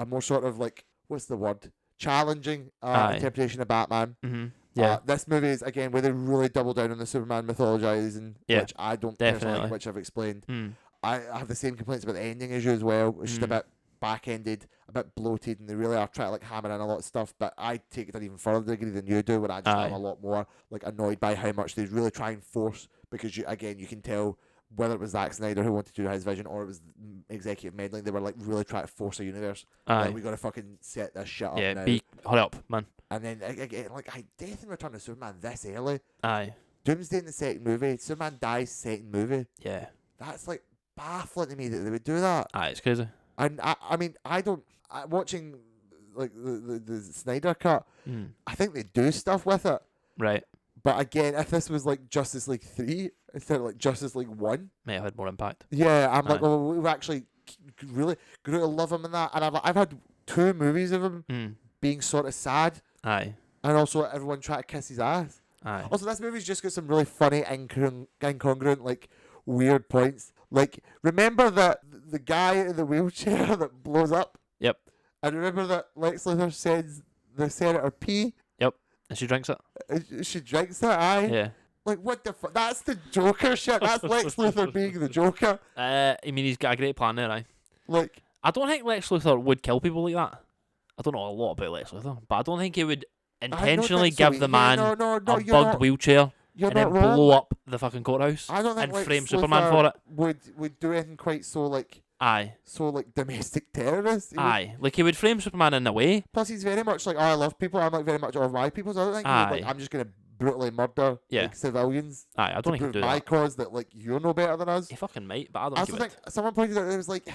more sort of like, what's the word, challenging interpretation of Batman. Mm-hmm. Yeah. This movie is again where they really double down on the Superman mythologizing, which I don't personally like, which I've explained. I have the same complaints about the ending issue as well. It's just a bit back-ended, a bit bloated, and they really are trying to like hammer in a lot of stuff. But I take it to an even further degree than you do, where I just am a lot more like annoyed by how much they really try and force, because you can tell whether it was Zack Snyder who wanted to do his vision or it was executive meddling. They were like really trying to force a universe. Like, we gotta fucking set this shit up now. Hurry up, man. And then again, like, Death and Return of Superman this early. Aye. Doomsday in the second movie. Superman dies second movie. Yeah. That's like baffling to me that they would do that. Aye, it's crazy. And I mean, watching like the Snyder cut, I think they do stuff with it. Right. But again, if this was like Justice League 3 instead of like Justice League 1, may have had more impact. Yeah, I'm like, well, we've actually really grew to love him in that. And I've had 2 movies of him being sort of sad. Aye. And also everyone trying to kiss his ass. Aye. Also, this movie's just got some really funny, incongruent, like, weird points. Like, remember that the guy in the wheelchair that blows up? Yep. And remember that Lex Luthor sends the Senator pee? Yep. And she drinks it? She drinks it, aye? Yeah. Like, what the fuck? That's the Joker shit. That's Lex Luthor being the Joker. I mean, he's got a great plan there, aye. Like, I don't think Lex Luthor would kill people like that. I don't know a lot about Lex Luthor, but I don't think he would intentionally give the man a bugged wheelchair and then blow up the fucking courthouse and Lex frame Luthor Superman for it. Would do anything quite so like domestic terrorist. Like he would frame Superman in a way. Plus, he's very much like, I love people. I'm like very much all my people. So I don't think he'd, like, I'm just gonna brutally murder like, civilians. I don't think he'd do my that. cause that like you're no better than us. He fucking might, but I don't also think someone pointed out it was like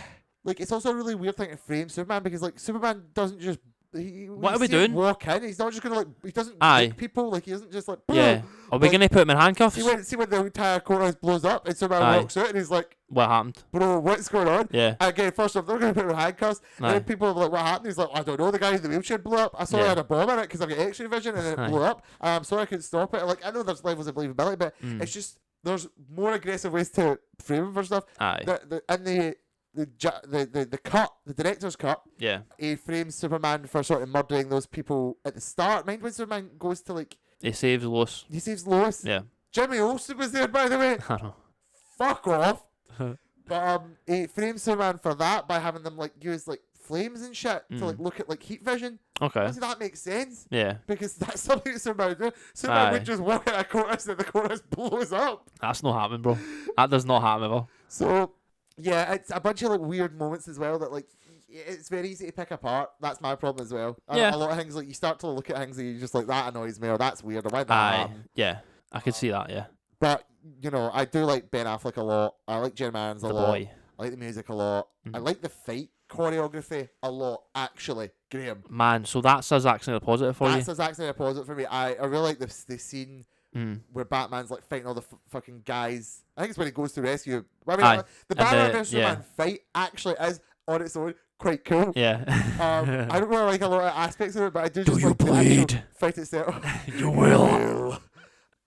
it's also a really weird thing to frame Superman, because like Superman doesn't just. What are we doing? Walk in. He's not just gonna like. He doesn't kick people. Like he isn't just like. Yeah. Are we gonna put him in handcuffs? See when the entire courthouse blows up and Superman walks out and he's like, "What happened, bro? What's going on?" Yeah. Again, first off, they're gonna put him in handcuffs, and then people are like, "What happened?" He's like, "I don't know. The guy in the wheelchair blew up. I saw he had a bomb in it because I've got X-ray vision, and then it blew up. I'm sorry I couldn't stop it." Like, I know there's levels of believability, but it's just there's more aggressive ways to frame him for stuff. The cut, the director's cut, he frames Superman for sort of murdering those people at the start. Mind when Superman goes to like... He saves Lois. Yeah. Jimmy Olsen was there, by the way. I know. Fuck off. But he frames Superman for that by having them like use like flames and shit to like look at like heat vision. Okay. See, that makes sense. Yeah. Because that's something that Superman would do. Superman would just walk in a courthouse and the courthouse blows up. That's not happening, bro. That does not happen ever. So... yeah, it's a bunch of like weird moments as well that like it's very easy to pick apart. That's my problem as well. A lot of things like you start to look at things and you're just like, that annoys me, or that's weird, or why that happen. Yeah, I could see that. Yeah, but you know, I do like Ben Affleck a lot. I like Jeremy Irons a lot. Boy. I like the music a lot. I like the fight choreography a lot. Actually, Graham. Man, so that's a Zack Snyder positive for you. That's a Zack Snyder positive for me. I really like the scene. Where Batman's like fighting all the fucking guys. I think it's when he goes to rescue. I mean, the Batman vs Superman fight actually is on its own quite cool. Yeah. I don't really like a lot of aspects of it, but I do just you like bleed? the fight itself. You will.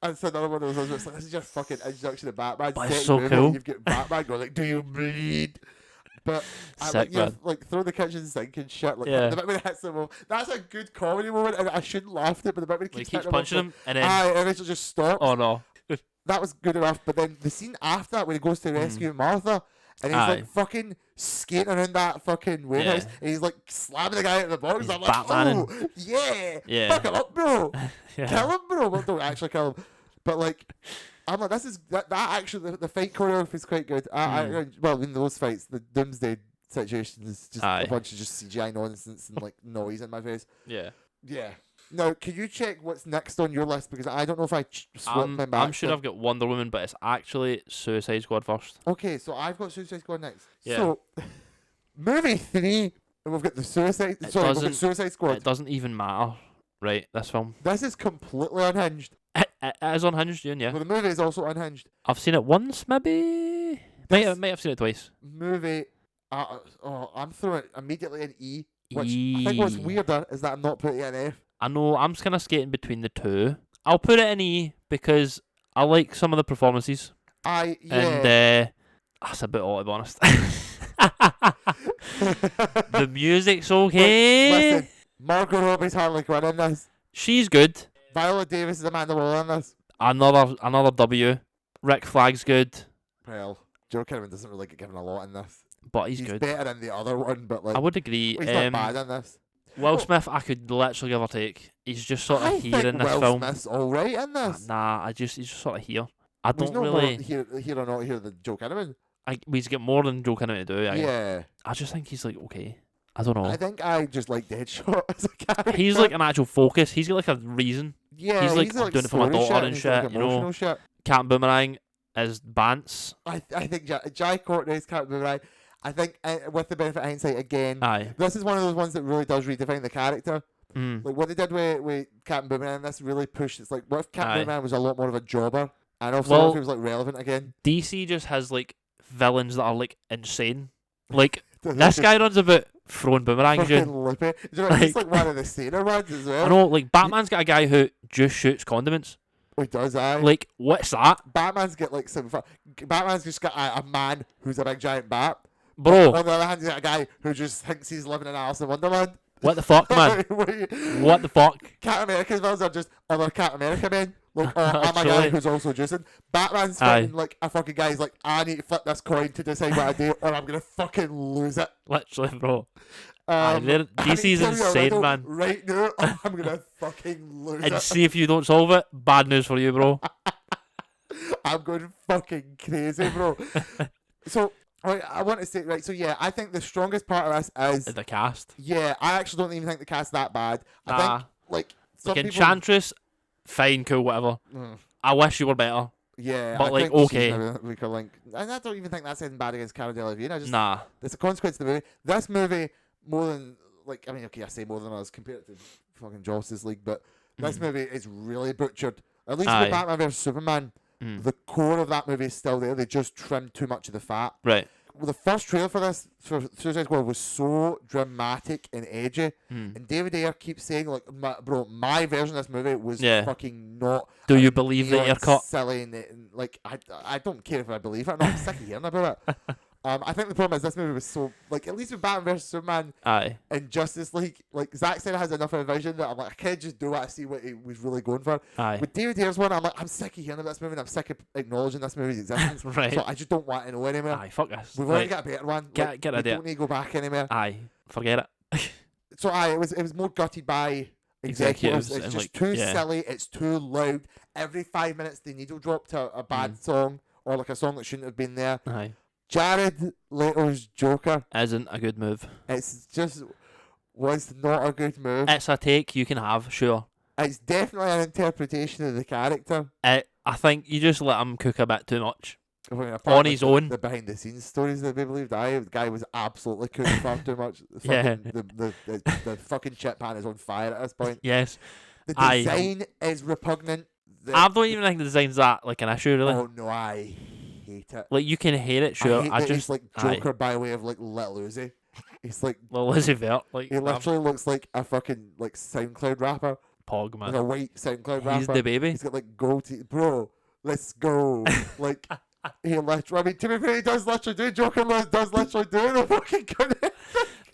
And so another one of those was like, this is your fucking introduction to Batman. But it's so cool. You've got Batman going like, do you bleed? But like throw the kitchen sink and shit. Like the bit when it hits them, that's a good comedy moment, and I shouldn't laugh at it. But the bit when he keeps punching him, and then eventually just stops. Oh no, that was good enough. But then the scene after that, when he goes to rescue Martha, and he's like fucking skating around that fucking warehouse, and he's like slamming the guy out of the box. I'm like, oh yeah, fuck him up, bro. Kill him, bro. Well, don't actually kill him, but like. I'm like, this is that actually the fight choreography is quite good. Well, in those fights, the Doomsday situation is just a bunch of just CGI nonsense and like noise in my face. Yeah. Now, can you check what's next on your list, because I don't know if I swapped my back. I'm sure I've got Wonder Woman, but it's actually Suicide Squad first. Okay, so I've got Suicide Squad next. Yeah. So, movie 3, and we've got the Suicide Squad. It doesn't even matter, right? This film. This is completely unhinged. It is unhinged, Ewan, yeah. Well, the movie is also unhinged. I've seen it once, maybe. Might have seen it twice. Movie, I'm throwing it immediately an E. Which I think what's weirder is that I'm not putting it an F. I know, I'm kind of skating between the two. I'll put it in E because I like some of the performances. Yeah. And that's a bit odd, to be honest. The music's okay. Listen, Margot Robbie's Harley Quinn in this. She's good. Viola Davis is Amanda Waller in this. Another W. Rick Flag's good. Well, Joe Kinnaman doesn't really get given a lot in this. But he's He's good. better in the other one, but like I would agree. he's not bad in this. Will Smith, I could literally give or take. He's just sort of here in this Will film. Smith's alright in this. He's just sort of here. I He's don't not really. more here or not here than Joe Kinnaman. He's got more than Joe Kinnaman to do. Yeah. I just think he's like okay. I don't know. I think I just like Deadshot as a character. He's like an actual focus. He's got like a reason. Yeah, he's like doing it for my daughter and shit. Like you know, shit. Captain Boomerang is Bance. I think Jai Courtney's Captain Boomerang. I think with the benefit of hindsight again, this is one of those ones that really does redefine the character. Like what they did with Captain Boomerang, this really pushed. It's like what if Captain Boomerang was a lot more of a jobber, and also if he was like relevant again. DC just has like villains that are like insane. Like this guy runs about throwing boomerangs. He's like one of the saner ones as well. I know, like Batman's got a guy who just shoots condiments. He does, aye. Like, what's that? Batman's got like Batman's just got a man who's a big giant bat. Bro. On the other hand, he's got a guy who just thinks he's living in Alice in Wonderland. What the fuck, man? What the fuck? Captain America's villains are just other Captain America men. Like, I'm a guy who's also juicing. Batman's fighting like a fucking guy. He's like, I need to flip this coin to decide what I do, or I'm gonna fucking lose it. Literally, bro. DC's insane, man. Right now, I'm gonna fucking lose it. And see if you don't solve it, bad news for you, bro. I'm going fucking crazy, bro. So. Right, I want to say, right, so yeah, I think the strongest part of this is the cast. Yeah, I actually don't even think the cast's that bad. I think, like, some people... Enchantress, fine, cool, whatever. I wish you were better. Yeah, but I like, think okay. Weaker link. And I don't even think that's anything bad against Cara Delevingne. Nah. It's a consequence of the movie. This movie, more than, like, I mean, okay, I say more than others compared to fucking Justice League, but this movie is really butchered. At least with Batman vs Superman, the core of that movie is still there. They just trimmed too much of the fat. Right. Well, the first trailer for this, for Suicide Squad, was so dramatic and edgy. And David Ayer keeps saying, like, my version of this movie was fucking not. Do you believe the Ayer cut? Silly and like, I don't care if I believe it or not. I'm sick of hearing about it. I think the problem is this movie was so, like, at least with Batman vs Superman and Justice League, like, Zack Snyder has enough of a vision that I'm like, I can't just do what I see what he was really going for. With David Ayer's one, I'm like, I'm sick of hearing about this movie and I'm sick of acknowledging this movie's existence. Right. So I just don't want to know anymore. Fuck this. We've already got a better one. Get we idea. don't need to go back anymore. Forget it. So it was more gutted by executives. It's just like, too silly. It's too loud. Every 5 minutes they needle drop to a bad song or like a song that shouldn't have been there. Jared Leto's Joker isn't a good move. It's just was not a good move. It's a take you can have, sure. It's definitely an interpretation of the character. I think you just let him cook a bit too much. On his own. The behind the scenes stories that we believed. The guy was absolutely cooking far too much. The fucking chip pan is on fire at this point. Yes. The design is repugnant. I don't even think the design's that like an issue, really. Oh no, I hate it. Like, you can hate it, sure. I just like Joker by way of like Lil Uzi. He's like Lil Uzi Vert. Like, he literally looks like a fucking like SoundCloud rapper. Pog, man. Like a white SoundCloud rapper. He's the baby. He's got like gold teeth. Bro, let's go. Like he literally, I mean, to be fair, he does literally do Joker. Does literally do the fucking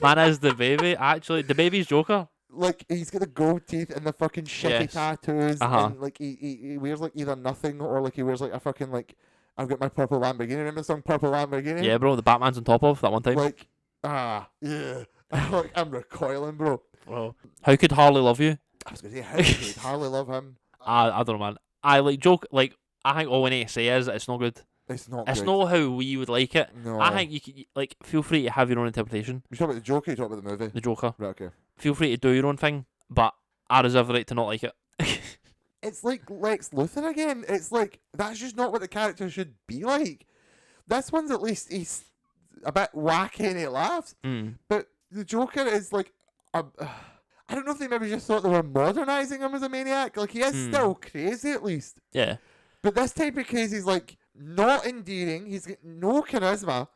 man is the baby. Actually, the baby's Joker. Like, he's got the gold teeth and the fucking shitty tattoos, and like he wears like either nothing or like he wears like a fucking like, I've got my purple Lamborghini. Remember the song Purple Lamborghini? Yeah, bro. The Batman's on top of that one time. Like, yeah. Like, I'm recoiling, bro. Bro, how could Harley love you? I was gonna say, how could Harley love him? I don't know, man. I like joke. Like, I think all we need to say is it's not good. It's not. It's good. not how we would like it. No. I think you could, like, feel free to have your own interpretation. You talk about the Joker. You talk about the movie. The Joker. Right. Okay. Feel free to do your own thing, but I reserve the right to not like it. It's like Lex Luthor again. It's like, that's just not what the character should be like. This one's at least, he's a bit wacky and he laughs. But the Joker is like, I don't know if they maybe just thought they were modernising him as a maniac. Like, he is still crazy at least. Yeah. But this type of crazy is like not endearing. He's got no charisma.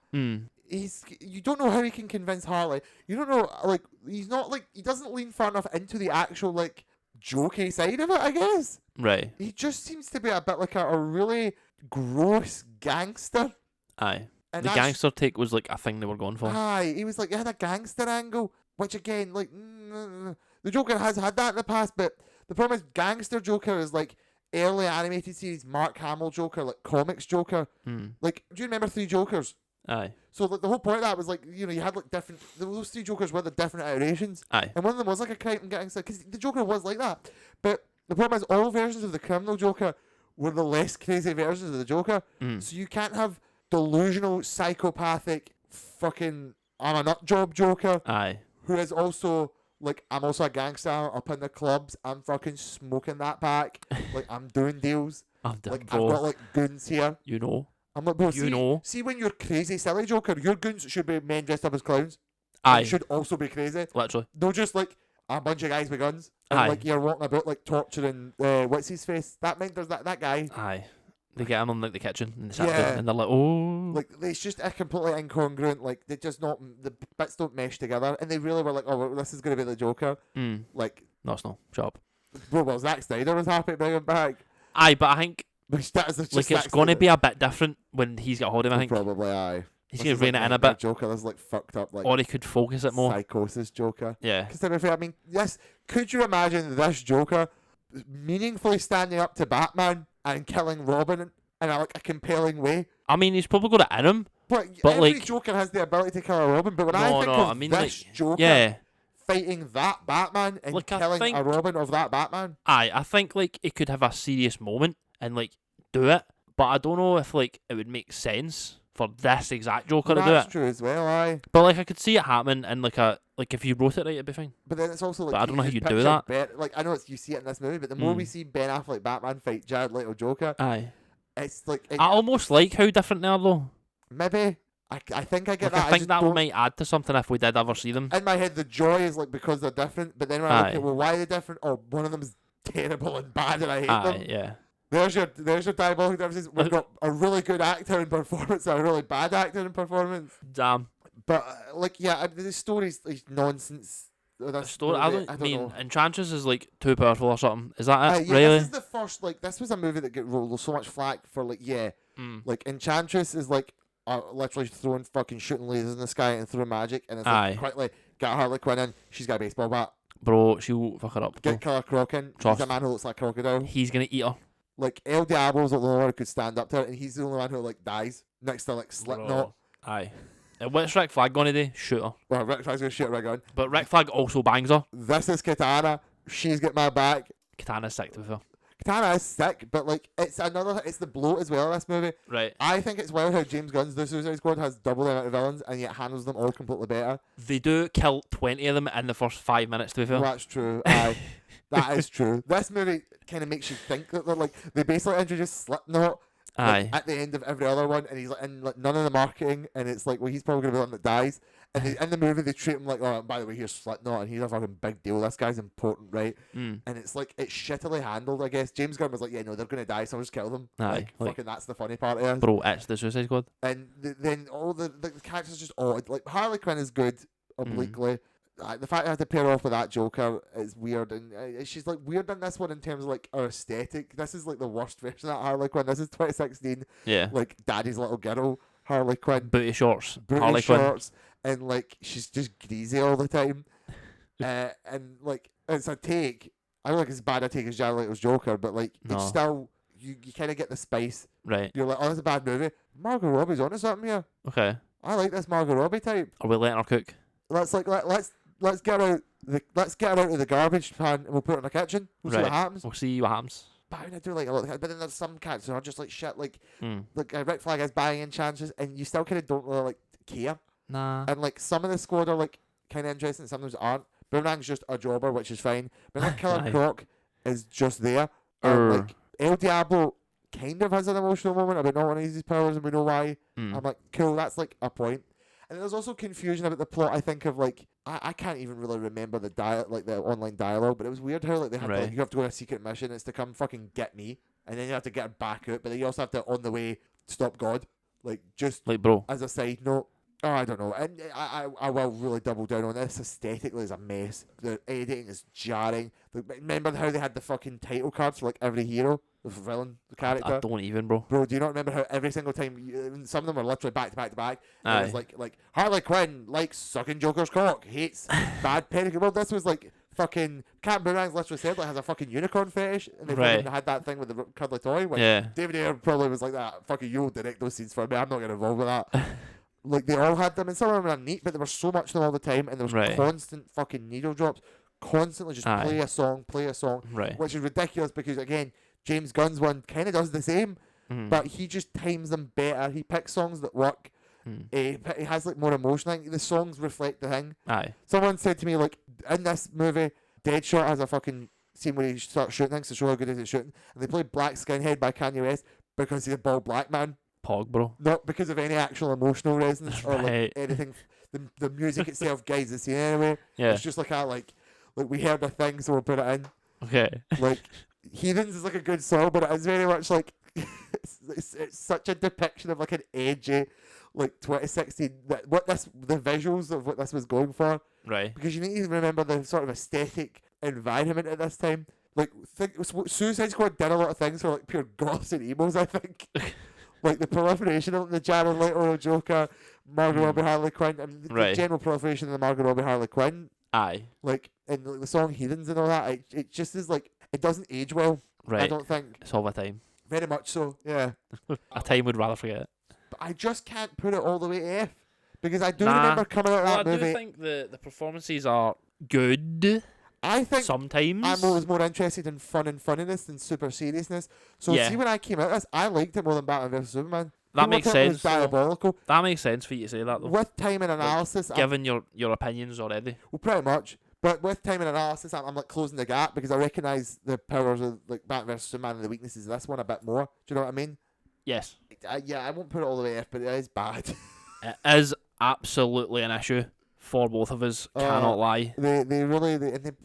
you don't know how he can convince Harley. You don't know, like, he's not, like, he doesn't lean far enough into the actual, like, jokey side of it, I guess. Right. He just seems to be a bit like a really gross gangster. Aye. And The gangster take was like a thing they were going for. Aye, he was like, he had a gangster angle, which again, like, the Joker has had that in the past, but the problem is gangster Joker is like early animated series Mark Hamill Joker, like comics Joker. Like, do you remember Three Jokers? Aye. So like the whole point of that was like, you know, you had like different, those three Jokers were the different iterations. Aye. And one of them was like a crime gangster, because the Joker was like that. But the problem is all versions of the criminal Joker were the less crazy versions of the Joker. So you can't have delusional, psychopathic, fucking I'm a nut job Joker. Aye. Who is also like, I'm also a gangster up in the clubs. I'm fucking smoking that back. Like, I'm doing deals. Like, I've got like goons here. You know. I'm like, bro, You see when you're crazy, silly Joker, your goons should be men dressed up as clowns. Aye. They should also be crazy. Literally. No, just like a bunch of guys with guns. And Aye. like you're walking about like torturing what's his face? That man, there's that guy. Aye. They get him in like the kitchen and they sit Yeah. down and they're like, oh. Like, it's just a completely incongruent. Like, they just not, the bits don't mesh together. And they really were like, oh, well, this is going to be the Joker. Like, No, it's not. Shut up. bro, well, Zack Snyder was happy to bring him back. Aye, but I think Which that is just like it's going to be a bit different when he's got hold of him, I think. Probably, aye. He's going to rein it in a bit. Joker, this is like fucked up, like, Or he could focus it more. psychosis Joker. Yeah. Because to be fair, I mean, yes, could you imagine this Joker meaningfully standing up to Batman and killing Robin in a, like, a compelling way? I mean, he's probably got it in him. But every like, Joker has the ability to kill a Robin, but when I think of this like, Joker yeah. fighting that Batman and Like, I killing think- a Robin of that Batman. Aye, I think like it could have a serious moment and like do it, but I don't know if like it would make sense for this exact Joker to do That's it. true as well, aye. But like I could see it happening in like if you wrote it right, it'd be fine. But then it's also like, But I don't know how you do picture that. like, I know you see it in this movie, but the more we see Ben Affleck Batman fight Jared Leto Joker, Aye. it's like, I almost like how different they are though. maybe I think I get Like, that. I think just that don't- might add to something if we did ever see them. in my head, the joy is like because they're different, but then when I look Aye. at, well, why are they different? Oh, one of them's terrible and bad, and I hate Aye, them. yeah. There's your diabolical differences. We've got a really good actor in performance and a really bad actor in performance. Damn. But like, yeah, the story's like nonsense. The story, I movie, don't mean know. Enchantress is like too powerful or something. Is that it? Yeah, Really? this is the first, like, this was a movie that got rolled so much flack for, like, like, Enchantress is like literally throwing fucking shooting lasers in the sky and throwing magic, and it's like, Aye. quickly get Harley Quinn in. She's got a baseball bat. Bro, she'll fuck her up. Bro. Get Killer Croc in. Trust. He's a man who looks like a crocodile. He's gonna eat her. Like, El Diablo's the only one who could stand up to her, and he's the only one who like dies next to like Slipknot. Bro. Aye. What's Rick Flag gonna do? Shoot her. Well, Rick Flag's gonna shoot Rick gun. But Rick Flag also bangs her. This is Katana. She's got my back. Katana's sick to be fair. Katana is sick, but like it's the bloat as well in this movie. Right. I think it's wild how James Gunn's The Suicide Squad has double the amount of villains and yet handles them all completely better. They do kill 20 of them in the first 5 minutes to be fair. Well, that's true. Aye. That is true. This movie kind of makes you think that they're like, they basically introduce Slipknot Aye. at the end of every other one, and he's like in like none of the marketing, and it's like, well, he's probably gonna be the one that dies. And in the movie, they treat him like, oh, by the way, here's Slipknot, and he's a fucking big deal. This guy's important, right? And it's like, it's shittily handled, I guess. James Gunn was like, yeah, no, they're gonna die, so I'll just kill them. Aye, like- Fucking that's the funny part of it. Bro, it's the Suicide Squad. And then all the characters just odd. Like, Harley Quinn is good, obliquely. The fact I have to pair off with that Joker is weird, and she's like weird in this one in terms of like her aesthetic. This is like the worst version of Harley Quinn. This is 2016, Yeah. like Daddy's Little Girl Harley Quinn, Booty shorts. booty Harley Quinn. shorts, and like she's just greasy all the time. And like it's a take. I don't think it's as bad a take as Jared Leto's Joker, but like No. it's still you kind of get the spice. Right. You're like, oh, that's a bad movie. Margot Robbie's onto something here. Okay. I like this Margot Robbie type. Are we letting her cook? Let's get her out of the garbage pan and we'll put it in the kitchen. We'll see Right. what happens. We'll see what happens. But I do like a lot, but then there's some cats who are just like shit. Like Mm. Rick Flag is buying in chances, and you still kind of don't really like care. Nah. And like some of the squad are like kind of interesting, sometimes aren't. Boomerang's just a jobber, which is fine. But like Killer Aye. Croc is just there. And like El Diablo kind of has an emotional moment about not wanting to use his powers, and we know why. I'm like, cool, that's like a point. And there's also confusion about the plot. I think of like I can't even really remember the the online dialogue, but it was weird how like they had to, Right. like, you have to go on a secret mission. It's to come fucking get me, and then you have to get her back out. But then you also have to on the way stop God. Like just Like, bro, as a side note, Oh, I don't know. And I will really double down on this. Aesthetically, is a mess. The editing is jarring. Remember how they had the fucking title cards for like every hero, the villain, the character. I don't even, bro. Bro, do you not remember how every single time some of them were literally back to back to back? It was like Harley Quinn likes sucking Joker's cock, hates bad pedigree. Well, this was like fucking Captain Boomerang's literally said like has a fucking unicorn fetish, and they fucking had that thing with the cuddly toy. Which David Ayer probably was like that. Fucking you'll direct those scenes for me. I'm not getting involved with that. Like they all had them, and some of them were neat, but there was so much of them all the time, and there was constant fucking needle drops, constantly just play a song, which is ridiculous because again, James Gunn's one kind of does the same, but he just times them better. He picks songs that work. He has like more emotion. I think the songs reflect the thing. Someone said to me like in this movie, Deadshot has a fucking scene where he starts shooting things to show how good he is at shooting, and they play Black Skinhead by Kanye West because he's a bald black man. Pog, bro. Not because of any actual emotional resonance or like anything. The music itself guides the scene anyway. Yeah. It's just like we heard a thing, so we'll put it in. Okay. Like Heathens is like a good song, but it is very much like it's such a depiction of like an edgy like 2016 the visuals of what this was going for. Right. Because you need to remember the sort of aesthetic environment at this time. Like Suicide Squad did a lot of things for like pure goths and emos, I think. Like the proliferation of the Jared Leto Joker, Margot Robbie Harley Quinn, and the general proliferation of the Margot Robbie Harley Quinn. Like, and like, the song Heathens and all that, it just is like, it doesn't age well. I don't think. It's all the time. Very much so, yeah. A time would rather forget it. But I just can't put it all the way to F. Because I do remember coming out of that movie. I do think the performances are good. I think sometimes I was more interested in fun and funniness than super seriousness. So see, when I came out of this, I liked it more than Batman vs Superman. That makes sense. Diabolical. That makes sense for you to say that, though. With time and analysis, given your opinions already. Well, pretty much. But with time and analysis, I'm like closing the gap because I recognise the powers of like Batman vs Superman and the weaknesses of this one a bit more. Do you know what I mean? Yes. I won't put it all the way F, but it is bad. It is absolutely an issue for both of us. Cannot lie. They really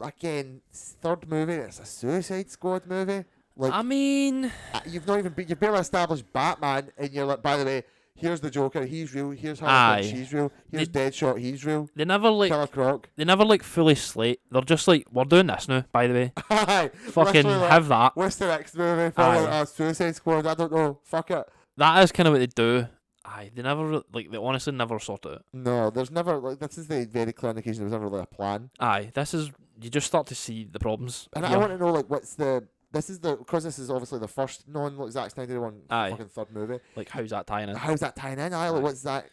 again, third movie. It's a Suicide Squad movie. Like, I mean, you've barely established Batman, and you're like, by the way, here's the Joker, he's real. Here's Harley Quinn, she's real. Here's Deadshot, he's real. They never like Killer Croc. They never like fully slate. They're just like, we're doing this now. By the way, fucking have that. What's the next movie for Suicide Squad? I don't know. Fuck it. That is kind of what they do. They never they honestly never sort it out. No, there's never this is the very clear indication there was never really a plan. This is you just start to see the problems. And I want to know because this is obviously the first Zack Snyder one fucking third movie. Like how's that tying in? What's Zack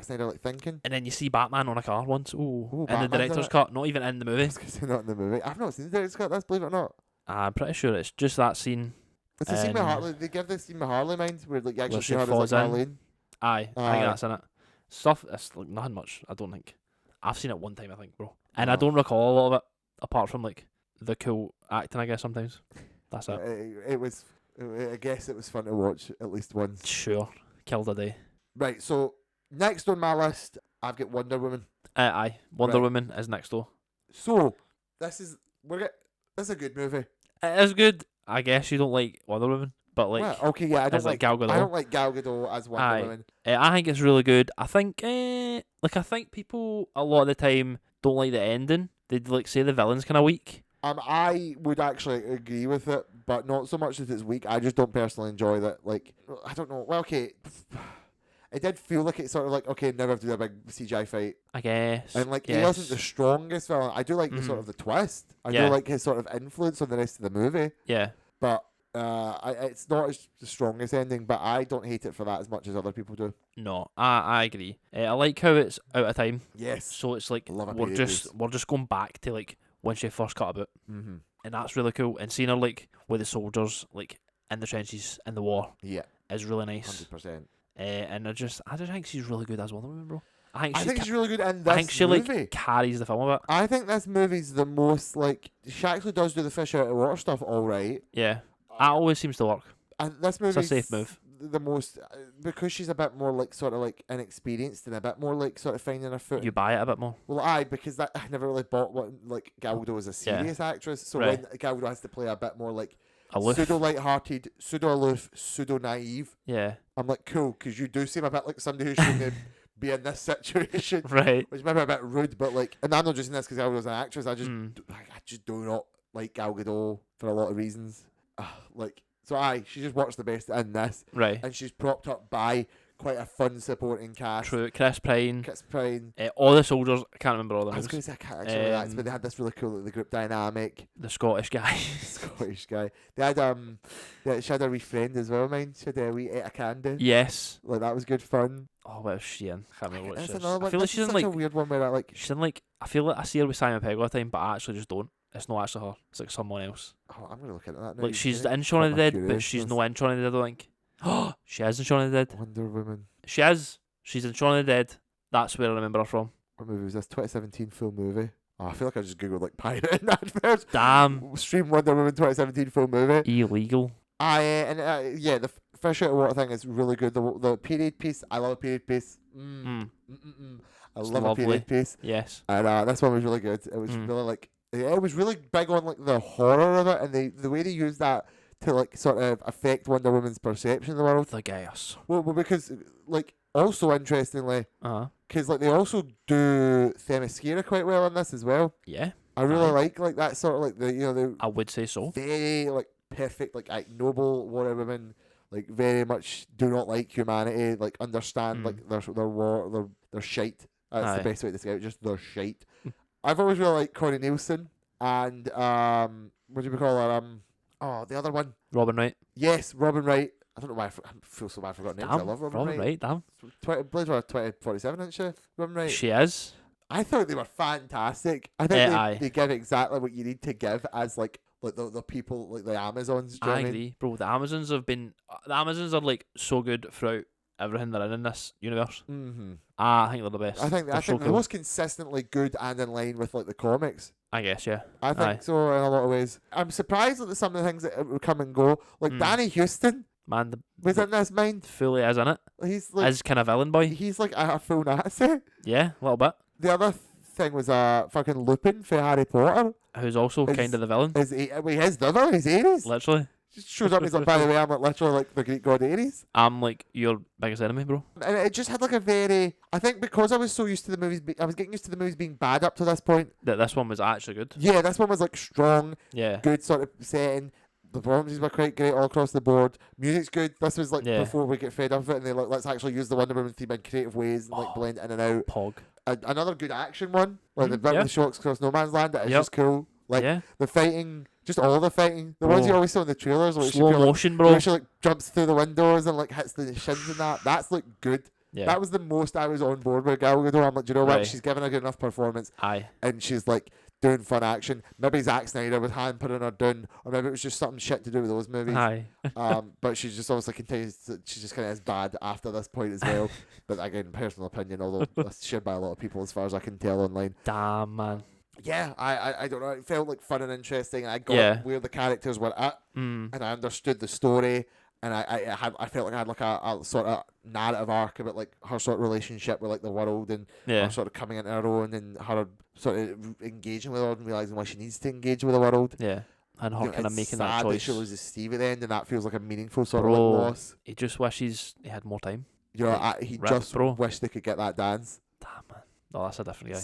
Snyder thinking? And then you see Batman on a car once. Ooh, in the director's cut, not even in the movie. I was gonna say not in the movie. I've not seen the director's cut. Believe it or not. I'm pretty sure it's just that scene. It's the scene with Harley. They give the scene with Harley mind where like you actually see her as like Marlene. I think that's in it. Stuff. It's like nothing much. I don't think. I've seen it one time, I think, bro, and I don't recall a lot of it apart from like the cool acting. I guess sometimes. That's it. It was. I guess it was fun to watch at least once. Sure, killed a day. Right. So next on my list, I've got Wonder Woman. Wonder Woman is next door. So this is a good movie. It is good. I guess you don't like Wonder Woman, but like I don't like Gal Gadot. I don't like Gal Gadot as Wonder Woman. I think it's really good. I think I think people a lot of the time don't like the ending. They'd like say the villain's kind of weak. I would actually agree with it, but not so much that it's weak. I just don't personally enjoy that. Like, I don't know. Well, okay. It did feel like it's sort of like, okay, now we have to do a big CGI fight. I guess. And like, he wasn't the strongest villain. I do like the sort of the twist. I do like his sort of influence on the rest of the movie. Yeah. But it's not the strongest ending, but I don't hate it for that as much as other people do. No, I agree. I like how it's out of time. Yes. So it's like we're just going back to like when she first cut about, and that's really cool. And seeing her like with the soldiers like in the trenches in the war, is really nice. 100%. And I just think she's really good as Wonder Woman, bro. I think she's really good in this movie. I think she like carries the film a bit. I think this movie's the most like she actually does do the fish out of water stuff all right. Yeah, that always seems to work. And this movie's a safe move. The most because she's a bit more like sort of like inexperienced and a bit more like sort of finding her foot. You buy it a bit more. Well, because I never really bought what like Gal Gadot was a serious actress, so when Gal Gadot has to play a bit more like aloof. Pseudo light-hearted, pseudo aloof, pseudo naive. Yeah, I'm like cool because you do seem a bit like somebody who's shouldn't be in this situation. Right. Which may be a bit rude, but like, and I'm not just saying this because Gal Gadot's an actress. I just do not like Gal Gadot for a lot of reasons. She just works the best in this, Right. and she's propped up by quite a fun supporting cast. True. Chris Pine. All the soldiers. I can't remember all the I was names. going to say I can't actually remember that, but they had this really cool the group dynamic. The Scottish guy. Scottish guy. They had she had a wee friend as well. Mine. She had a wee ate a candy. Yes. Like that was good fun. Oh, what is she in? I can't remember what That's she is. another one. I feel like This she's is in such like a weird one where she's in like I feel like I see her with Simon Pegg all the time, but I actually just don't. It's not actually her. It's like someone else. Oh, I'm gonna look into that now. Like she's in Shaun of the Dead, but she's no in Shaun of the Dead. I don't think. Oh, she is in Shaun of the Dead. Wonder Woman. She is. She's in Shaun of the Dead. That's where I remember her from. What movie was this? 2017 full movie. Oh, I feel like I just googled like pirate adverts. Damn. Stream Wonder Woman 2017 full movie. Illegal. The fish out of water thing is really good. The period piece, I love a period piece. I It's love lovely. a period piece. Yes. And this one was really good. It was really like it was really big on like the horror of it, and the way they used that to like sort of affect Wonder Woman's perception of the world. The gas. Well, because like also interestingly, because like they also do Themyscira quite well in this as well. Yeah. I really like that sort of like the I would say so. very like perfect like noble warrior women, like very much do not like humanity, like understand like their war, their shite. That's the best way to describe it. Just their shite. I've always really liked Connie Nielsen and what do we call her? The other one. Robin Wright. Yes, Robin Wright. I don't know why I feel so bad I forgot names. Damn, I love Robin Wright. Damn. Blade Runner 2047, isn't she? Robin Wright. She is. I thought they were fantastic. I think they give exactly what you need to give as like the people like the Amazons. Do you know I what agree, bro. The Amazons are like so good throughout everything they're in this universe. I think they're the best. I think so they're most consistently good and in line with like the comics. I guess, yeah. I think so in a lot of ways. I'm surprised at some of the things that would come and go. Like Danny Houston. Man, was in this mind. Fully is in it. He's like as kind of villain boy. He's like a full Nazi. Yeah, a little bit. The other thing was fucking Lupin for Harry Potter, who's also kind of the villain. He's the villain. He's Ares. Literally. Just shows up. He's like, by the way, I'm like literally like the Greek god Ares. I'm like your biggest enemy, bro. And it just had like a very. I think because I was so used to the movies, I was getting used to the movies being bad up to this point. That this one was actually good. Yeah, this one was like strong. Yeah. Good sort of setting. The performances were quite great all across the board. Music's good. This was like before we get fed up of it, and they like let's actually use the Wonder Woman theme in creative ways and like blend in and out. Pog. Another good action one, like the bit with the shocks across no man's land. That is just cool. Like the fighting, just all the fighting. The ones you always saw in the trailers, like slow motion, bro. Where she like jumps through the windows and like hits the shins and that. That's like good. Yeah. That was the most I was on board with Gal Gadot. I'm like, do you know what? She's given a good enough performance. And she's like doing fun action. Maybe Zack Snyder was hand putting her down, or maybe it was just something shit to do with those movies. But she just obviously continues. She just kind of is bad after this point as well. But again, personal opinion, although that's shared by a lot of people as far as I can tell online. Damn, man. Yeah, I don't know. It felt like fun and interesting. I got where the characters were at, and I understood the story. And I felt like I had like a sort of narrative arc about like her sort of relationship with like the world and her sort of coming into her own and her sort of engaging with the world and realising why she needs to engage with the world. Yeah. And her kind of making that sad choice. That she loses Steve at the end, and that feels like a meaningful sort of loss. He just wishes he had more time. You know, he just wished they could get that dance. Damn, man. No, that's a different guy.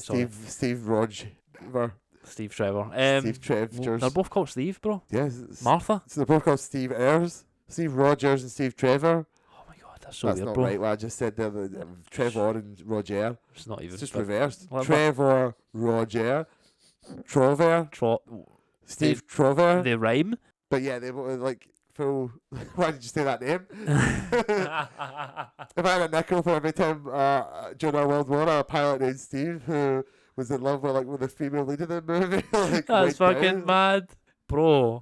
Steve Roger. Steve Trevor. Steve Trevor. They're both called Steve, bro. Yes. Martha. So they're both called Steve Ayres. Steve Rogers and Steve Trevor. Oh my god, that's so weird, bro. That's not right. What I just said there, Trevor and Roger. It's not even. It's just reversed. Trevor, Roger, Trover, Steve Trover. They rhyme. But yeah, they were like full. Why did you say that name? If I had a nickel for every time during our World War, a pilot named Steve who was in love with the female lead of the movie. Like, that's fucking mad, bro.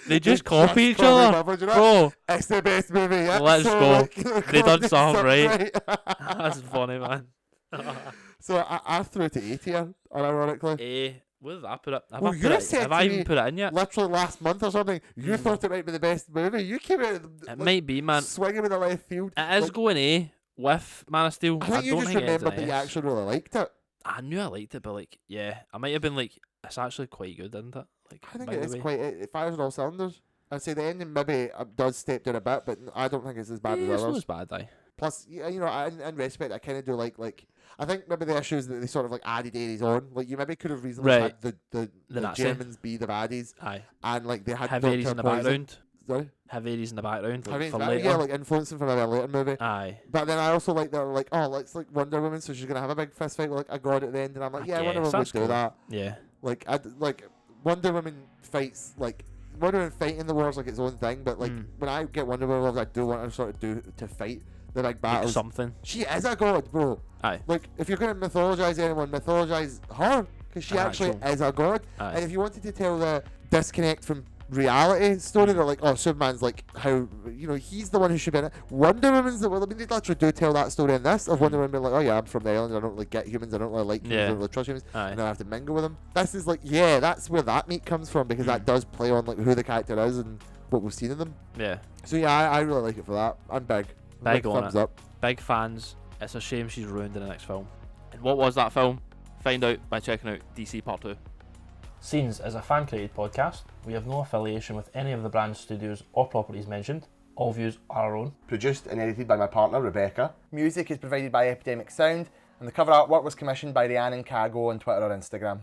They just copy each other, bro. It's the best movie yet. Let's go. Like, they done something right. That's funny, man. So I threw it to A tier, unironically. Where did I put it? Have I even put it in yet? Literally last month or something. You thought it might be the best movie. You came out. It might be, man. Swinging with the left field. It is going A with Man of Steel. I think you just remembered that you actually really liked it. I knew I liked it, but like, yeah, I might have been like, it's actually quite good, isn't it? Like, I think it is quite. It fires on all cylinders. I'd say the ending maybe does step down a bit, but I don't think it's as bad as others. It's not as bad, Plus, you know, in respect, I kind of do like. I think maybe the issue is that they sort of like added Ares on. Like you maybe could have reasonably Right. had the Nazi. Germans be the baddies, Aye. and like they had Have Dr. Ares in the Poison. background. Sorry? Have Ares in the background. Like, Ares for back- later. Yeah, like influencing from a later movie. Aye. But then I also like they're like, oh, it's like Wonder Woman, so she's gonna have a big fist fight with like a god at the end, and I'm like, yeah, Wonder Woman would do that. Yeah. Like, like Wonder Woman fights like. Wonder Woman fighting the wars like its own thing, but like when I get Wonder Woman, I do want her sort of to fight the big battles. Like something. She is a god, bro. Aye. Like if you're gonna mythologize anyone, mythologize her because she actually is a god. Aye. And if you wanted to tell the disconnect from reality story, they're like, oh, Superman's like how he's the one who should be in it. Wonder Woman's the well, I mean they literally do tell that story in this of Wonder Woman being like, oh yeah, I'm from the island, I don't really get humans, I don't really like humans, I don't really trust humans, and I have to mingle with them. This is like, yeah, that's where that meat comes from because that does play on like who the character is and what we've seen in them. Yeah. So yeah, I really like it for that. I'm big. Big on thumbs it. up. Big fans. It's a shame she's ruined in the next film. And what was that film? Find out by checking out DC Part 2. Scenes is a fan-created podcast. We have no affiliation with any of the brand studios or properties mentioned. All views are our own. Produced and edited by my partner, Rebecca. Music is provided by Epidemic Sound, and the cover artwork was commissioned by Rhiannon Kagoe on Twitter or Instagram.